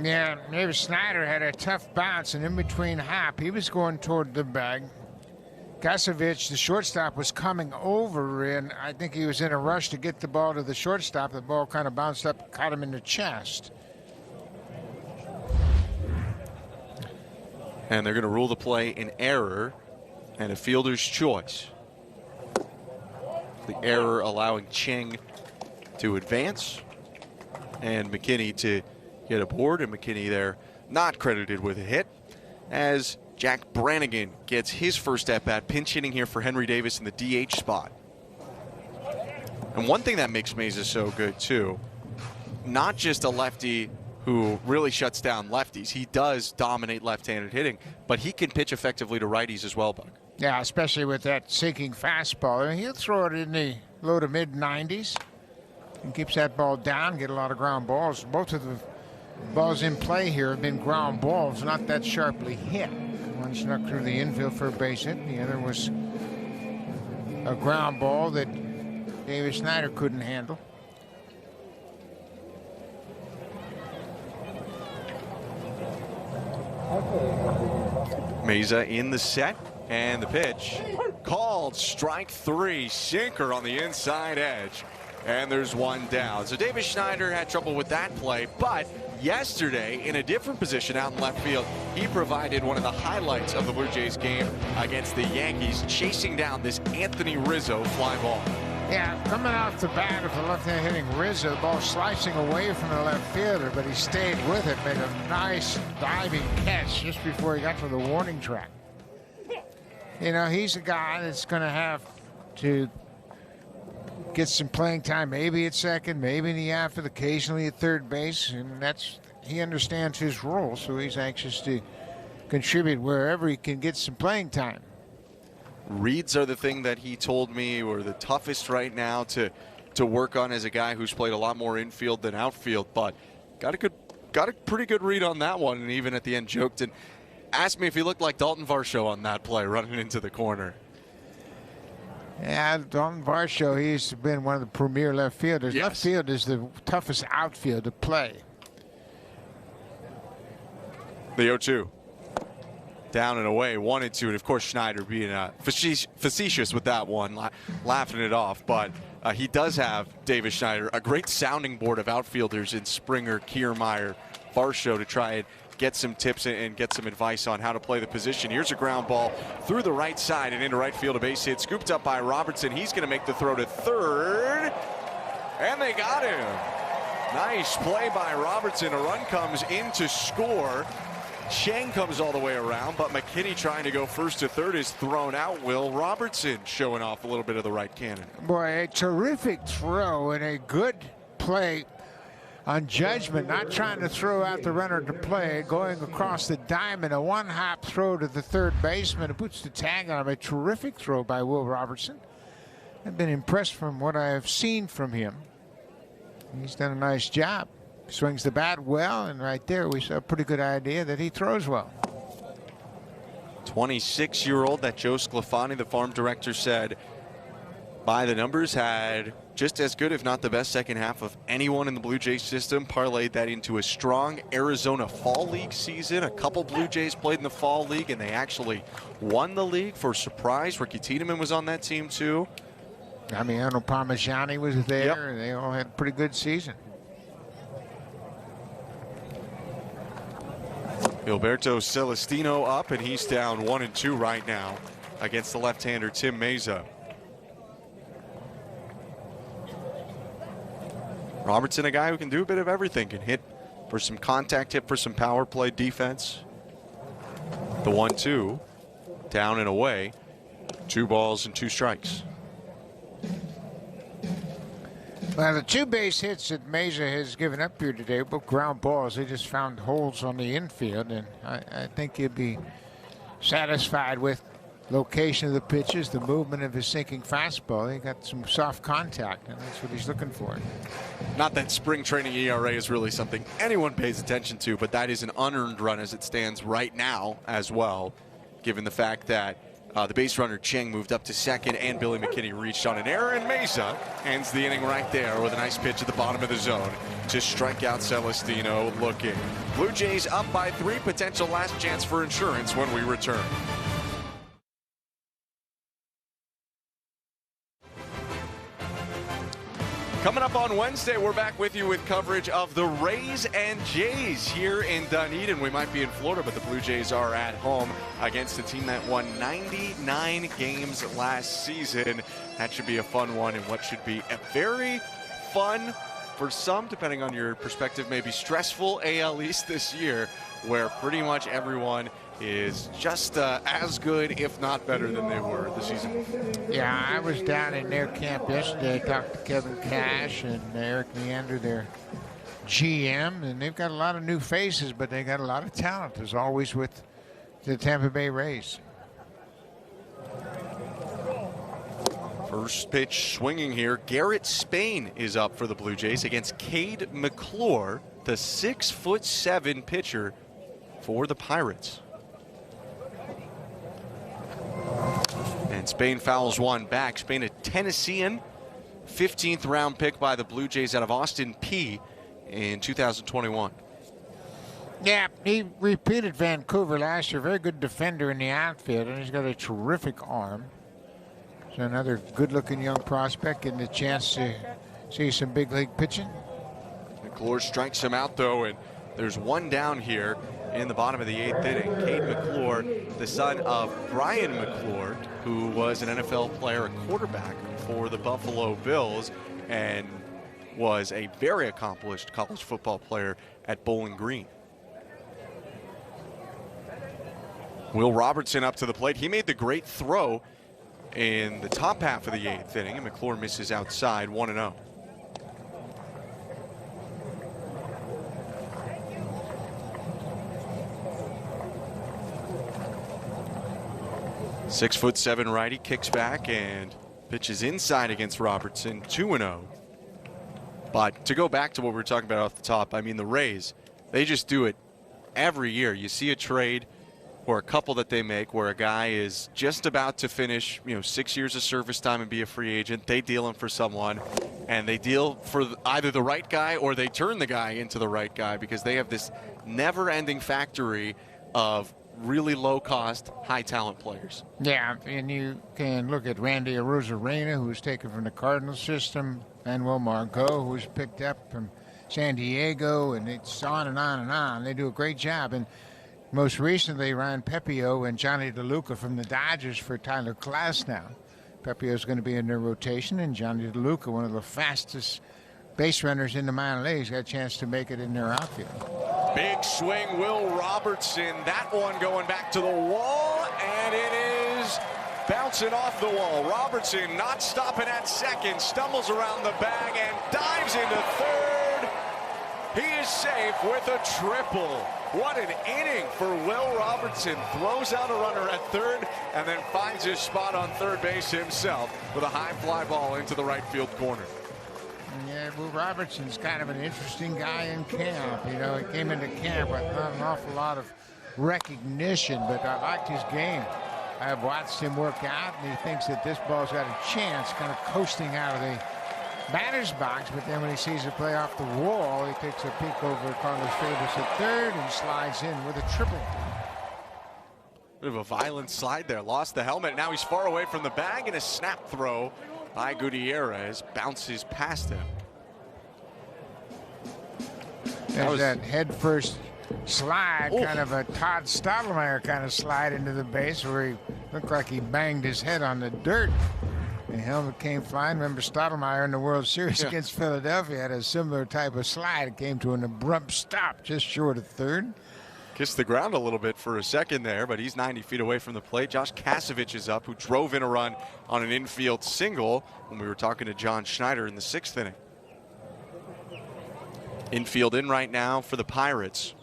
Yeah, maybe Schneider had a tough bounce, and in between hop, he was going toward the bag. Kasevich, the shortstop, was coming over, and I think he was in a rush to get the ball to the shortstop. The ball kind of bounced up, caught him in the chest. And they're going to rule the play an error and a fielder's choice. The error allowing Cheng to advance and McKinney to get aboard, and McKinney there not credited with a hit as Jack Brannigan gets his first at-bat, pinch hitting here for Henry Davis in the DH spot. And one thing that makes Meza so good, too, not just a lefty who really shuts down lefties. He does dominate left-handed hitting, but he can pitch effectively to righties as well, Buck. Yeah, especially with that sinking fastball. I mean, he'll throw it in the low to mid-90s and keeps that ball down, get a lot of ground balls. Both of the balls in play here have been ground balls, not that sharply hit. One snuck through the infield for a base hit. The other was a ground ball that Davis Snyder couldn't handle. Meza in the set, and the pitch called strike 3, sinker on the inside edge, and there's 1 down. So Davis Schneider had trouble with that play, but yesterday in a different position out in left field, he provided one of the highlights of the Blue Jays game against the Yankees, chasing down this Anthony Rizzo fly ball. Yeah, coming off the bat of the left-hand hitting Rizzo, the ball slicing away from the left fielder, but he stayed with it, made a nice diving catch just before he got to the warning track. You know, he's a guy that's going to have to get some playing time, maybe at second, maybe in the outfield, occasionally at third base, and he understands his role, so he's anxious to contribute wherever he can get some playing time. Reads are the thing that he told me were the toughest right now to work on as a guy who's played a lot more infield than outfield, but got a pretty good read on that one, and even at the end joked and asked me if he looked like Dalton Varsho on that play running into the corner. Yeah, Dalton Varsho, he's been one of the premier left fielders. Yes. Left field is the toughest outfield to play. The 0-2. Down and away, 1-2, and of course Schneider being facetious with that one, laughing it off. But he does have, Davis Schneider, a great sounding board of outfielders in Springer, Kiermaier, Varsho to try and get some tips and get some advice on how to play the position. Here's a ground ball through the right side and into right field, a base hit, scooped up by Robertson. He's going to make the throw to third, and they got him. Nice play by Robertson. A run comes in to score. Chang comes all the way around, but McKinney trying to go first to third is thrown out. Will Robertson showing off a little bit of the right cannon. Boy, a terrific throw and a good play on judgment, not trying to throw out the runner to play, going across the diamond, a one-hop throw to the third baseman. It puts the tag on him. A terrific throw by Will Robertson. I've been impressed from what I have seen from him. He's done a nice job. Swings the bat well, and right there we saw a pretty good idea that he throws well. 26-year-old that Joe Sclafani, the farm director, said by the numbers had just as good, if not the best, second half of anyone in the Blue Jays system. Parlayed that into a strong Arizona Fall League season. A couple Blue Jays played in the Fall League, and they actually won the league for a surprise. Ricky Tiedemann was on that team too. Damiano Parmigiani was there, Yep. and they all had a pretty good season. Gilberto Celestino up, and he's down 1-2 right now against the left-hander Tim Meza. Robertson, a guy who can do a bit of everything, can hit for some contact, hit for some power play defense. The 1-2, down and away, 2 balls and 2 strikes. Well, the 2 base hits that Meza has given up here today were ground balls. They just found holes on the infield, and I think he'll be satisfied with location of the pitches, the movement of his sinking fastball. He got some soft contact, and that's what he's looking for. Not that spring training ERA is really something anyone pays attention to, but that is an unearned run as it stands right now as well, given the fact that the base runner Chang moved up to second and Billy McKinney reached on an error, and Meza ends the inning right there with a nice pitch at the bottom of the zone to strike out Celestino looking. Blue Jays up by 3, potential last chance for insurance when we return. Coming up on Wednesday, we're back with you with coverage of the Rays and Jays here in Dunedin. We might be in Florida, but the Blue Jays are at home against a team that won 99 games last season. That should be a fun one, and what should be a very fun, for some, depending on your perspective, maybe stressful AL East this year, where pretty much everyone is just as good, if not better, than they were the season before. Yeah, I was down in their camp yesterday. I talked to Kevin Cash and Eric Leander, their GM, and they've got a lot of new faces, but they got a lot of talent, as always with the Tampa Bay Rays. First pitch swinging here. Garrett Spain is up for the Blue Jays against Cade McClure, the 6'7" pitcher for the Pirates. And Spain fouls one back. Spain, a Tennessean, 15th round pick by the Blue Jays out of Austin P in 2021. Yeah, he repeated Vancouver last year. Very good defender in the outfield, and he's got a terrific arm. So another good-looking young prospect getting the chance to see some big league pitching. McClure strikes him out, though, and there's one down here in the bottom of the 8th inning. Cade McClure, the son of Brian McClure, who was an NFL player, a quarterback for the Buffalo Bills, and was a very accomplished college football player at Bowling Green. Will Robertson up to the plate. He made the great throw in the top half of the 8th inning, and McClure misses outside, 1-0. 6'7" righty kicks back and pitches inside against Robertson, 2-0. But to go back to what we were talking about off the top, I mean, the Rays, they just do it every year. You see a trade or a couple that they make where a guy is just about to finish, 6 years of service time and be a free agent. They deal him for someone, and they deal for either the right guy or they turn the guy into the right guy because they have this never-ending factory of really low-cost, high-talent players. Yeah, and you can look at Randy Arozarena, who was taken from the Cardinals system, Manuel Margot, who was picked up from San Diego, and it's on and on and on. They do a great job. And most recently, Ryan Pepio and Johnny DeLuca from the Dodgers for Tyler Glasnow. Pepio's going to be in their rotation, and Johnny DeLuca, one of the fastest base runners in the minor leagues, got a chance to make it in their outfield. Big swing, Will Robertson. That one going back to the wall, and it is bouncing off the wall. Robertson not stopping at second, stumbles around the bag and dives into third. He is safe with a triple. What an inning for Will Robertson. Throws out a runner at third and then finds his spot on third base himself with a high fly ball into the right field corner. Yeah, Will Robertson's kind of an interesting guy in camp. He came into camp with not an awful lot of recognition, but I liked his game. I've watched him work out, and he thinks that this ball's got a chance, kind of coasting out of the batter's box, but then when he sees it play off the wall, he takes a peek over Carlos Davis at third and slides in with a triple. Bit of a violent slide there. Lost the helmet. Now he's far away from the bag, and a snap throw by Gutierrez bounces past him. There's that head first slide, kind of a Todd Stottlemyre kind of slide into the base where he looked like he banged his head on the dirt. The helmet came flying. Remember Stottlemyre in the World Series against Philadelphia had a similar type of slide. It came to an abrupt stop just short of third. Kissed the ground a little bit for a second there, but he's 90 feet away from the plate. Josh Kasevich is up, who drove in a run on an infield single when we were talking to John Schneider in the 6th inning. Infield in right now for the Pirates.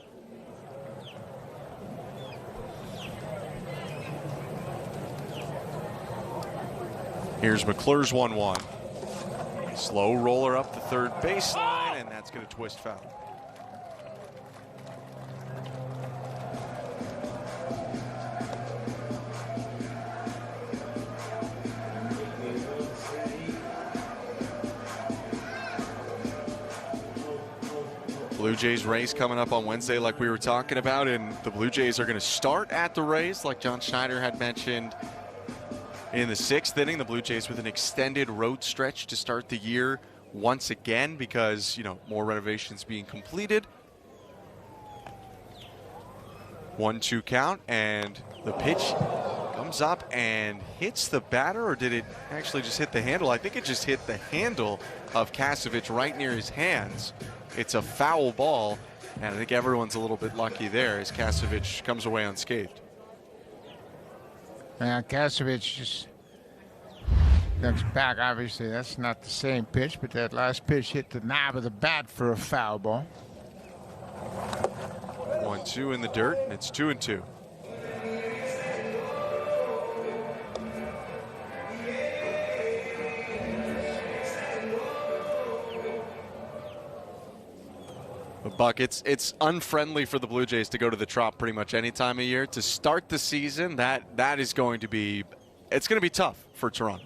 Here's McClure's 1-1. Slow roller up the third baseline, and that's going to twist foul. Blue Jays Rays coming up on Wednesday like we were talking about, and the Blue Jays are going to start at the Rays like John Schneider had mentioned in the 6th inning. The Blue Jays with an extended road stretch to start the year once again because, more renovations being completed. 1-2 count, and the pitch comes up and hits the batter, or did it actually just hit the handle? I think it just hit the handle of Kasevich right near his hands. It's a foul ball, and I think everyone's a little bit lucky there as Kasevich comes away unscathed. Kasevich just looks back. Obviously, that's not the same pitch, but that last pitch hit the knob of the bat for a foul ball. 1-2 in the dirt, and it's 2-2. Buck, it's unfriendly for the Blue Jays to go to the Trop pretty much any time of year. To start the season, that is going to be, it's going to be tough for Toronto.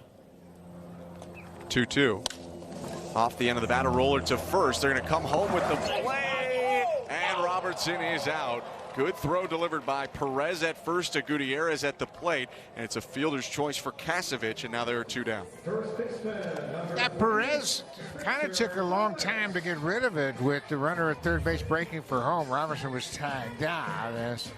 2-2. Off the end of the batter roller to first. They're going to come home with the play, and Robertson is out. Good throw delivered by Perez at first to Gutierrez at the plate, and it's a fielder's choice for Kasevich, and now there are 2 down. That Perez kind of took a long time to get rid of it with the runner at third base breaking for home. Robertson was tagged out as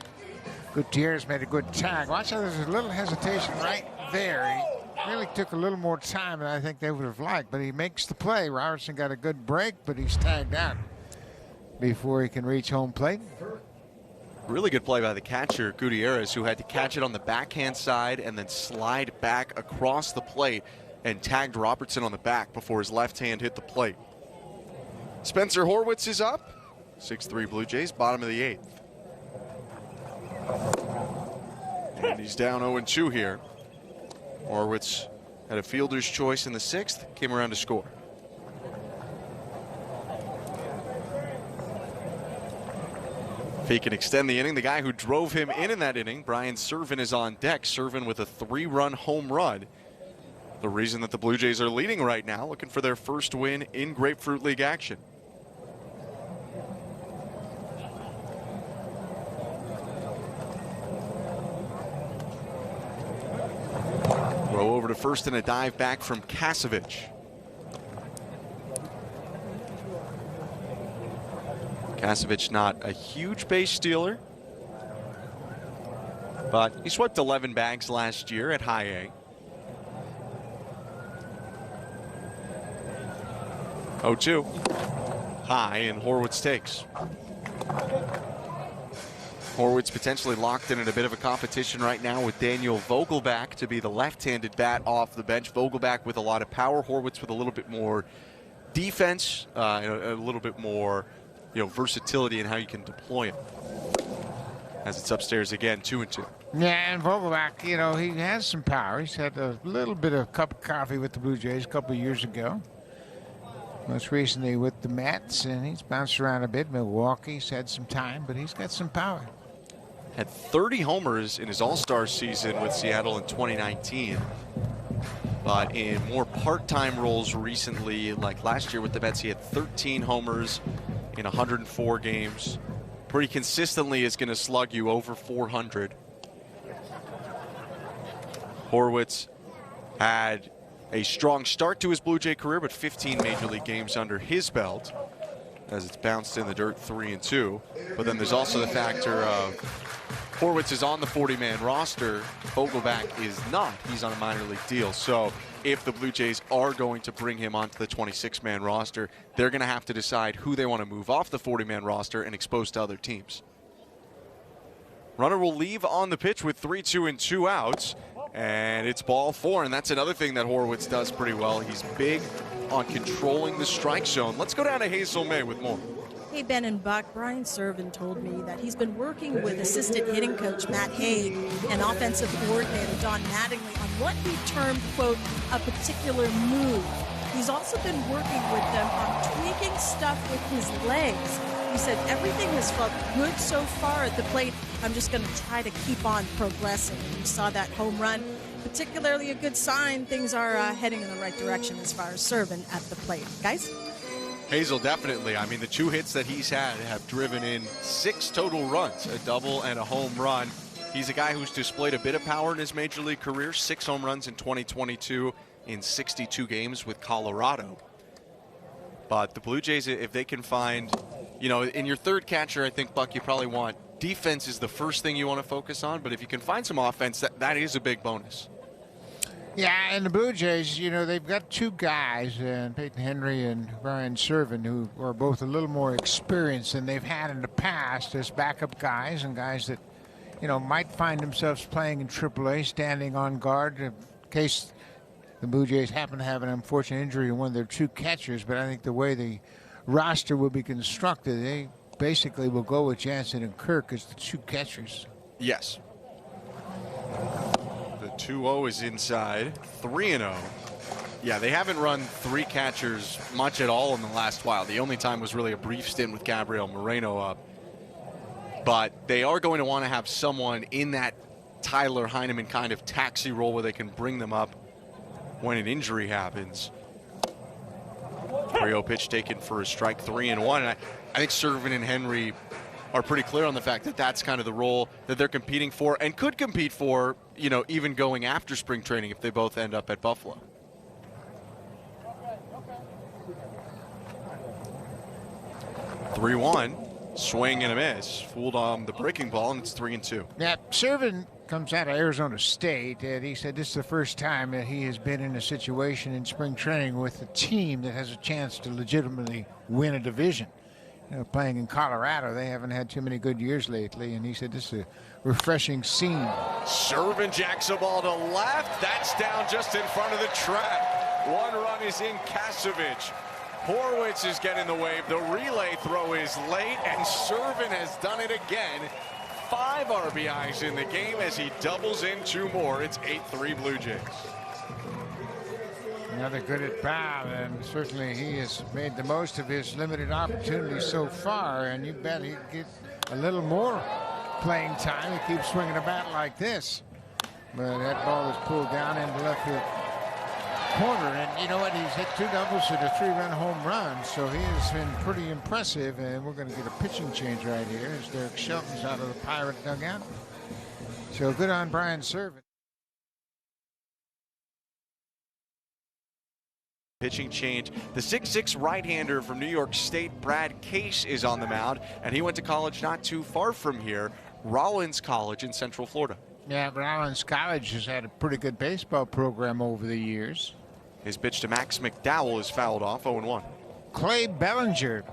Gutierrez made a good tag. Watch how there's a little hesitation right there. He really took a little more time than I think they would have liked, but he makes the play. Robertson got a good break, but he's tagged out before he can reach home plate. Really good play by the catcher, Gutierrez, who had to catch it on the backhand side and then slide back across the plate and tagged Robertson on the back before his left hand hit the plate. Spencer Horwitz is up. 6-3 Blue Jays, bottom of the 8th. And he's down 0-2 here. Horwitz had a fielder's choice in the 6th, came around to score. If he can extend the inning, the guy who drove him in that inning, Brian Serven, is on deck. Serven with a 3-run home run. The reason that the Blue Jays are leading right now, looking for their first win in Grapefruit League action. Throw over to first and a dive back from Kasevich. Kasevich not a huge base stealer, but he swept 11 bags last year at high A. 0-2. High, and Horwitz takes. Horwitz potentially locked in a bit of a competition right now with Daniel Vogelback to be the left-handed bat off the bench. Vogelback with a lot of power, Horwitz with a little bit more defense, a little bit more versatility in how you can deploy him. As it's upstairs again, 2-2. Yeah, and Vogelback, he has some power. He's had a little bit of cup of coffee with the Blue Jays a couple of years ago. Most recently with the Mets, and he's bounced around a bit. Milwaukee's had some time, but he's got some power. Had 30 homers in his All-Star season with Seattle in 2019. But in more part-time roles recently, like last year with the Mets, he had 13 homers in 104 games. Pretty consistently is going to slug you over 400. Horwitz had a strong start to his Blue Jay career, but 15 major league games under his belt as it's bounced in the dirt 3-2. But then there's also the factor of Horwitz is on the 40-man roster. Vogelback is not. He's on a minor league deal. So if the Blue Jays are going to bring him onto the 26-man roster, they're going to have to decide who they want to move off the 40-man roster and expose to other teams. Runner will leave on the pitch with 3-2 and 2 outs. And it's ball 4, and that's another thing that Horwitz does pretty well. He's big on controlling the strike zone. Let's go down to Hazel May with more. Hey, Ben and Buck, Brian Serven told me that he's been working with assistant hitting coach Matt Haig and offensive coordinator Don Mattingly on what he termed, quote, a particular move. He's also been working with them on tweaking stuff with his legs. He said, everything has felt good so far at the plate. I'm just going to try to keep on progressing. And you saw that home run, particularly a good sign. Things are heading in the right direction as far as Serven at the plate. Guys? Hazel, definitely. I mean, the 2 hits that he's had have driven in 6 total runs, a double and a home run. He's a guy who's displayed a bit of power in his major league career, 6 home runs in 2022 in 62 games with Colorado. But the Blue Jays, if they can find, in your third catcher, I think, Buck, you probably want defense is the first thing you want to focus on. But if you can find some offense, that is a big bonus. Yeah, and the Blue Jays, they've got 2 guys, Peyton Henry and Brian Serven, who are both a little more experienced than they've had in the past as backup guys and guys that, might find themselves playing in AAA, standing on guard in case the Blue Jays happen to have an unfortunate injury to one of their 2 catchers. But I think the way the roster will be constructed, they basically will go with Jansen and Kirk as the 2 catchers. Yes. The 2-0 is inside. 3-0. Yeah, they haven't run 3 catchers much at all in the last while. The only time was really a brief stint with Gabriel Moreno up. But they are going to want to have someone in that Tyler Heineman kind of taxi role where they can bring them up when an injury happens. 3-0 pitch taken for a strike, 3-1. And I think Serven and Henry are pretty clear on the fact that that's kind of the role that they're competing for and could compete for, even going after spring training if they both end up at Buffalo. – 3-1, swing and a miss. Fooled on the breaking ball, and it's 3-2. Yeah, Serven comes out of Arizona State, and he said this is the first time that he has been in a situation in spring training with a team that has a chance to legitimately win a division. Playing in Colorado, they haven't had too many good years lately, and he said this is a refreshing scene. Serven jacks a ball to left. That's down just in front of the track. 1 run is in Kasevich. Horwitz is getting the wave. The relay throw is late, and Serven has done it again. 5 RBIs in the game as he doubles in 2 more. It's 8-3 Blue Jays. Another good at bat, and certainly he has made the most of his limited opportunities so far, and you bet he'd get a little more playing time. He keeps swinging a bat like this. But that ball is pulled down into left field corner, and you know what? He's hit 2 doubles and a 3-run home run, so he has been pretty impressive, and we're going to get a pitching change right here as Derek Shelton's out of the Pirate dugout. So good on Brian Servant. Pitching change. The 6'6" right-hander from New York State, Brad Case, is on the mound, and he went to college not too far from here, Rollins College in Central Florida. Yeah, Rollins College has had a pretty good baseball program over the years. His pitch to Max McDowell is fouled off, 0-1. Clay Bellinger.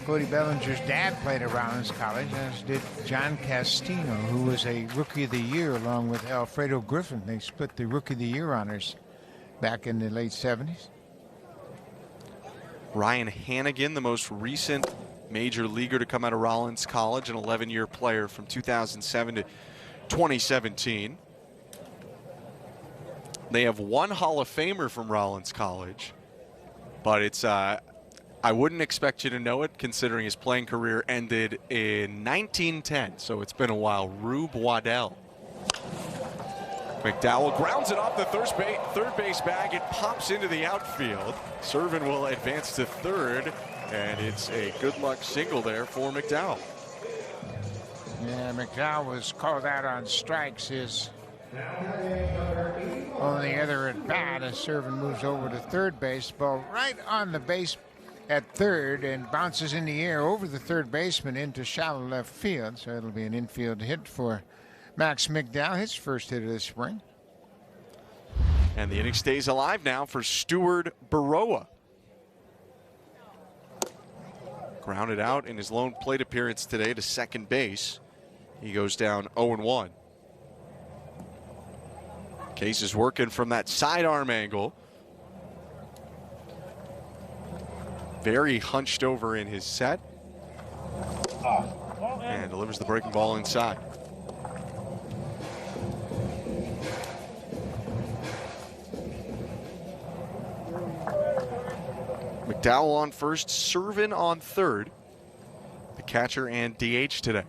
Cody Bellinger's dad played at Rollins College, as did John Castino, who was a Rookie of the Year along with Alfredo Griffin. They split the Rookie of the Year honors back in the late 70s. Ryan Hannigan, the most recent major leaguer to come out of Rollins College, an 11-year player from 2007 to 2017. They have 1 Hall of Famer from Rollins College, but it's I wouldn't expect you to know it considering his playing career ended in 1910, so it's been a while. Rube Waddell. McDowell grounds it off the third base bag. It pops into the outfield. Servin will advance to third, and it's a good luck single there for McDowell. Yeah, McDowell was called out on strikes. His only other at bat as Servin moves over to third base. Ball right on the base at third and bounces in the air over the third baseman into shallow left field. So it'll be an infield hit for Max McDowell, his first hit of the spring. And the inning stays alive now for Stuart Baroa. Grounded out in his lone plate appearance today to second base. He goes down 0-1. Case is working from that sidearm angle. Very hunched over in his set. And delivers the breaking ball inside. McDowell on first, Servin on third. The catcher and DH today.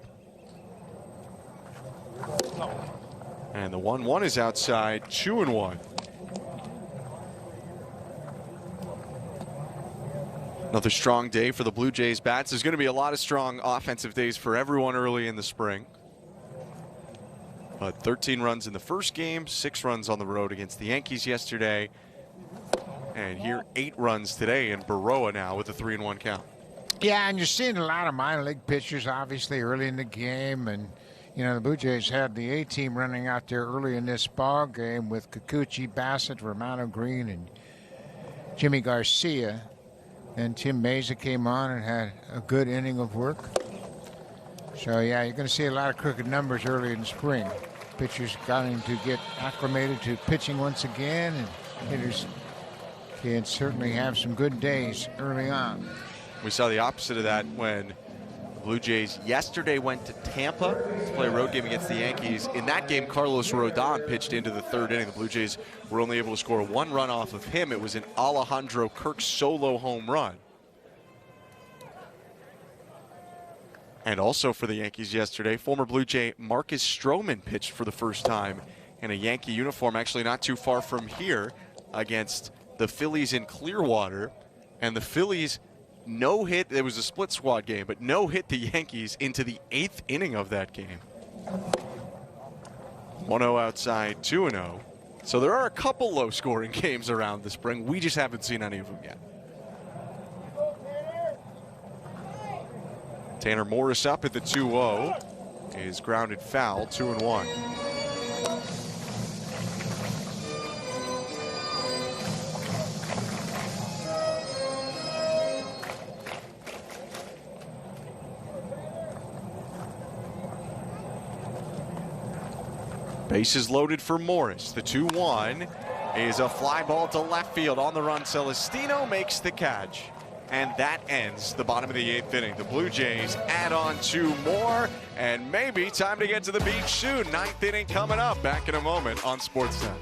And the 1-1 is outside, 2-1. Another strong day for the Blue Jays bats. There's going to be a lot of strong offensive days for everyone early in the spring. But 13 runs in the first game, 6 runs on the road against the Yankees yesterday. And here 8 runs today, and Baroa now with a 3-1 count. Yeah, and you're seeing a lot of minor league pitchers obviously early in the game, and you know the Blue Jays had the A-team running out there early in this ball game with Kikuchi, Bassett, Romano Green, and Jimmy Garcia. And Tim Meza came on and had a good inning of work. So yeah, you're going to see a lot of crooked numbers early in the spring. Pitchers going to get acclimated to pitching once again, and hitters can certainly have some good days early on. We saw the opposite of that when the Blue Jays yesterday went to Tampa to play a road game against the Yankees. In that game, Carlos Rodon pitched into the third inning. The Blue Jays were only able to score 1 run off of him. It was an Alejandro Kirk solo home run. And also for the Yankees yesterday, former Blue Jay Marcus Stroman pitched for the first time in a Yankee uniform, actually not too far from here, against the Phillies in Clearwater. And the Phillies no-hit. It was a split squad game, but no-hit the Yankees into the 8th inning of that game. 1-0 outside, 2-0. So there are a couple low-scoring games around the spring. We just haven't seen any of them yet. Tanner Morris up at the 2-0 is grounded foul, 2-1. Bases loaded for Morris. The 2-1 is a fly ball to left field. On the run, Celestino makes the catch. And that ends the bottom of the 8th inning. The Blue Jays add on 2 more, and maybe time to get to the beach soon. 9th inning coming up. Back in a moment on SportsCenter.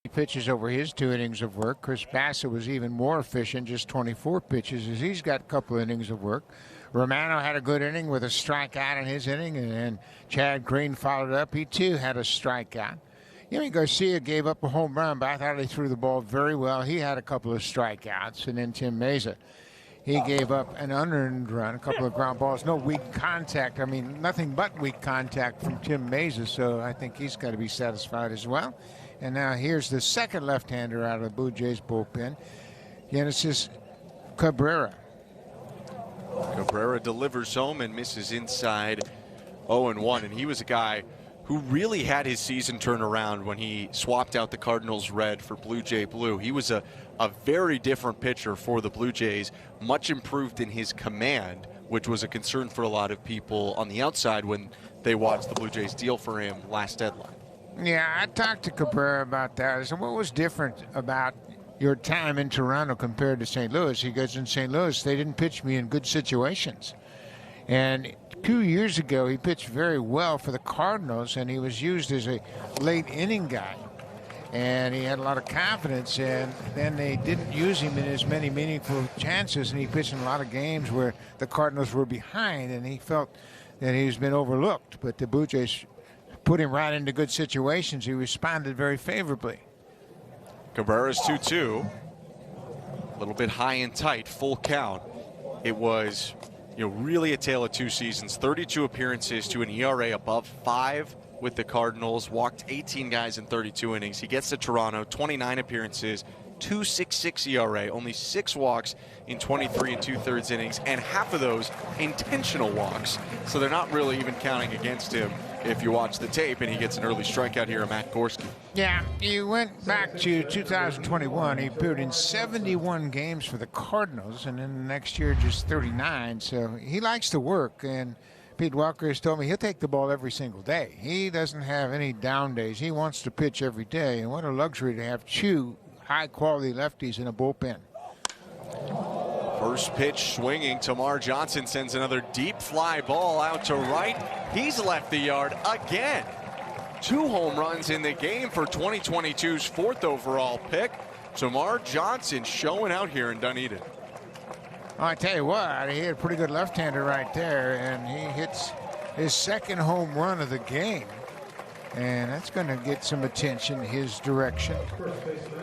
He pitches over his 2 innings of work. Chris Bassett was even more efficient, just 24 pitches, as he's got a couple innings of work. Romano had a good inning with a strikeout in his inning, and then Chad Green followed up. He, too, had a strikeout. Yimi Garcia gave up a home run, but I thought he threw the ball very well. He had a couple of strikeouts. And then Tim Meza, he gave up an unearned run, a couple of ground balls. No weak contact. I mean, nothing but weak contact from Tim Meza, so I think he's got to be satisfied as well. And now here's the second left-hander out of the Blue Jays bullpen, Genesis Cabrera. Cabrera delivers home and misses inside 0-1, and he was a guy who really had his season turn around when he swapped out the Cardinals red for Blue Jay blue. He was a very different pitcher for the Blue Jays, much improved in his command, which was a concern for a lot of people on the outside when they watched the Blue Jays deal for him last deadline. Yeah, I talked to Cabrera about that. I said, what was different about your time in Toronto compared to St. Louis? He goes, in St. Louis, they didn't pitch me in good situations. And 2 years ago, he pitched very well for the Cardinals, and he was used as a late inning guy. And he had a lot of confidence, and then they didn't use him in as many meaningful chances, and he pitched in a lot of games where the Cardinals were behind, and he felt that he's been overlooked. But the Blue Jays put him right into good situations. He responded very favorably. Cabrera's 2-2. A little bit high and tight, full count. It was, really a tale of 2 seasons. 32 appearances to an ERA above 5 with the Cardinals. Walked 18 guys in 32 innings. He gets to Toronto, 29 appearances, 2.66 ERA, only 6 walks in 23 2/3 innings, and half of those intentional walks. So they're not really even counting against him if you watch the tape, and he gets an early strikeout here of Matt Gorski. Yeah, you went back to 2021. He appeared in 71 games for the Cardinals, and then the next year just 39. So he likes to work, and Pete Walker has told me he'll take the ball every single day. He doesn't have any down days. He wants to pitch every day, and what a luxury to have 2 high-quality lefties in a bullpen. First pitch swinging. Tamar Johnson sends another deep fly ball out to right. He's left the yard again. 2 home runs in the game for 2022's 4th overall pick. Tamar Johnson showing out here in Dunedin. I tell you what, he had a pretty good left-hander right there, and he hits his 2nd home run of the game. And that's going to get some attention his direction.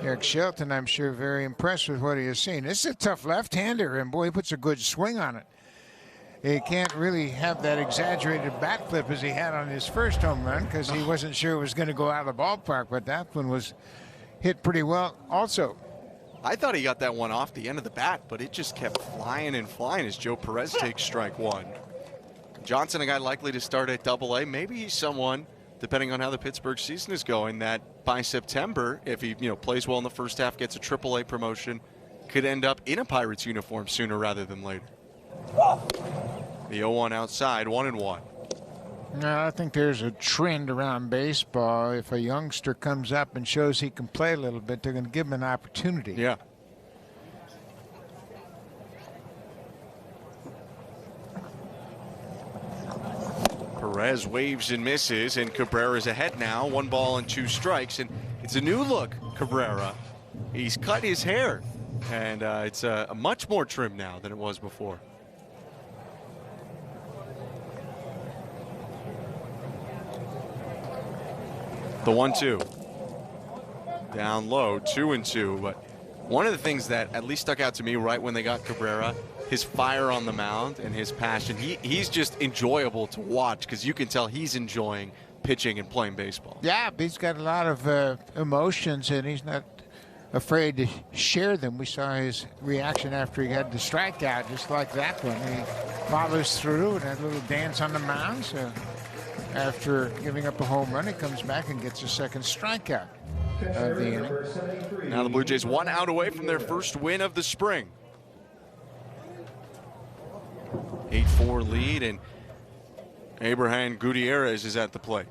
Eric Shelton, I'm sure, very impressed with what he has seen. This is a tough left-hander, and boy, he puts a good swing on it. He can't really have that exaggerated bat flip as he had on his first home run because he wasn't sure it was going to go out of the ballpark, but that one was hit pretty well also. I thought he got that one off the end of the bat, but it just kept flying and flying as Joe Perez takes strike 1. Johnson, a guy likely to start at Double-A. Maybe he's someone, depending on how the Pittsburgh season is going, that by September, if he plays well in the first half, gets a Triple-A promotion, could end up in a Pirates uniform sooner rather than later. The 0-1 outside, 1-1. No, I think there's a trend around baseball. If a youngster comes up and shows he can play a little bit, they're going to give him an opportunity. Yeah. Perez waves and misses, and Cabrera's ahead now. 1 ball and 2 strikes, and it's a new look, Cabrera. He's cut his hair, and it's a much more trim now than it was before. The 1-2. Down low, 2-2. But one of the things that at least stuck out to me right when they got Cabrera, his fire on the mound and his passion. He's just enjoyable to watch because you can tell he's enjoying pitching and playing baseball. Yeah, he's got a lot of emotions, and he's not afraid to share them. We saw his reaction after he had the strikeout, just like that one. He follows through and that little dance on the mound. So after giving up a home run, he comes back and gets a 2nd strikeout of the inning. Now the Blue Jays 1 out away from their first win of the spring. 8-4 lead, and Abraham Gutierrez is at the plate.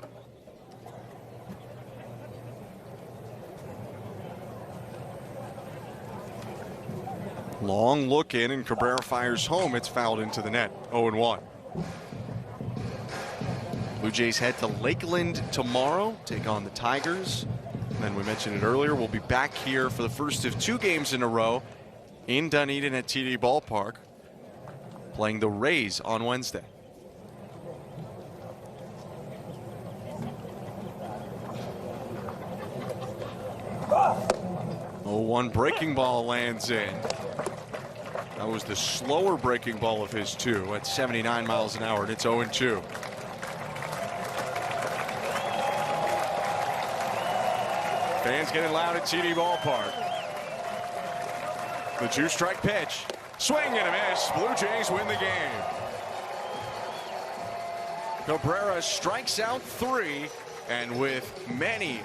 Long look in, and Cabrera fires home. It's fouled into the net. 0-1. Blue Jays head to Lakeland tomorrow, take on the Tigers. And then we mentioned it earlier, we'll be back here for the first of 2 games in a row in Dunedin at TD Ballpark, playing the Rays on Wednesday. One breaking ball lands in. That was the slower breaking ball of his too, at 79 miles an hour, and it's 0-2. Fans getting loud at TD Ballpark. The 2-strike pitch. Swing and a miss. Blue Jays win the game. Cabrera strikes out 3, and with many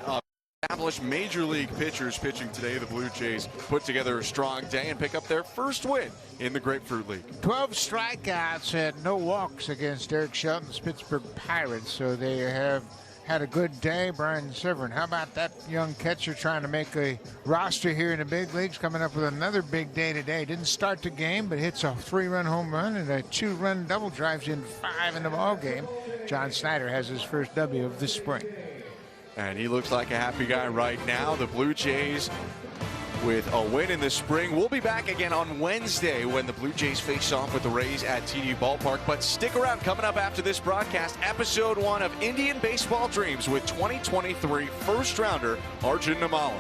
established major league pitchers pitching today, the Blue Jays put together a strong day and pick up their first win in the Grapefruit League. 12 strikeouts and no walks against Eric Shelton's Pittsburgh Pirates, so they have had a good day. Brian Severin, how about that young catcher trying to make a roster here in the big leagues, coming up with another big day today. Didn't start the game, but hits a 3-run home run and a 2-run double, drives in 5 in the ball game. John Snyder has his first W of the spring. And he looks like a happy guy right now. The Blue Jays with a win in the spring. We'll be back again on Wednesday when the Blue Jays face off with the Rays at TD Ballpark. But stick around. Coming up after this broadcast, episode 1 of Indian Baseball Dreams with 2023 first rounder Arjun Namalan.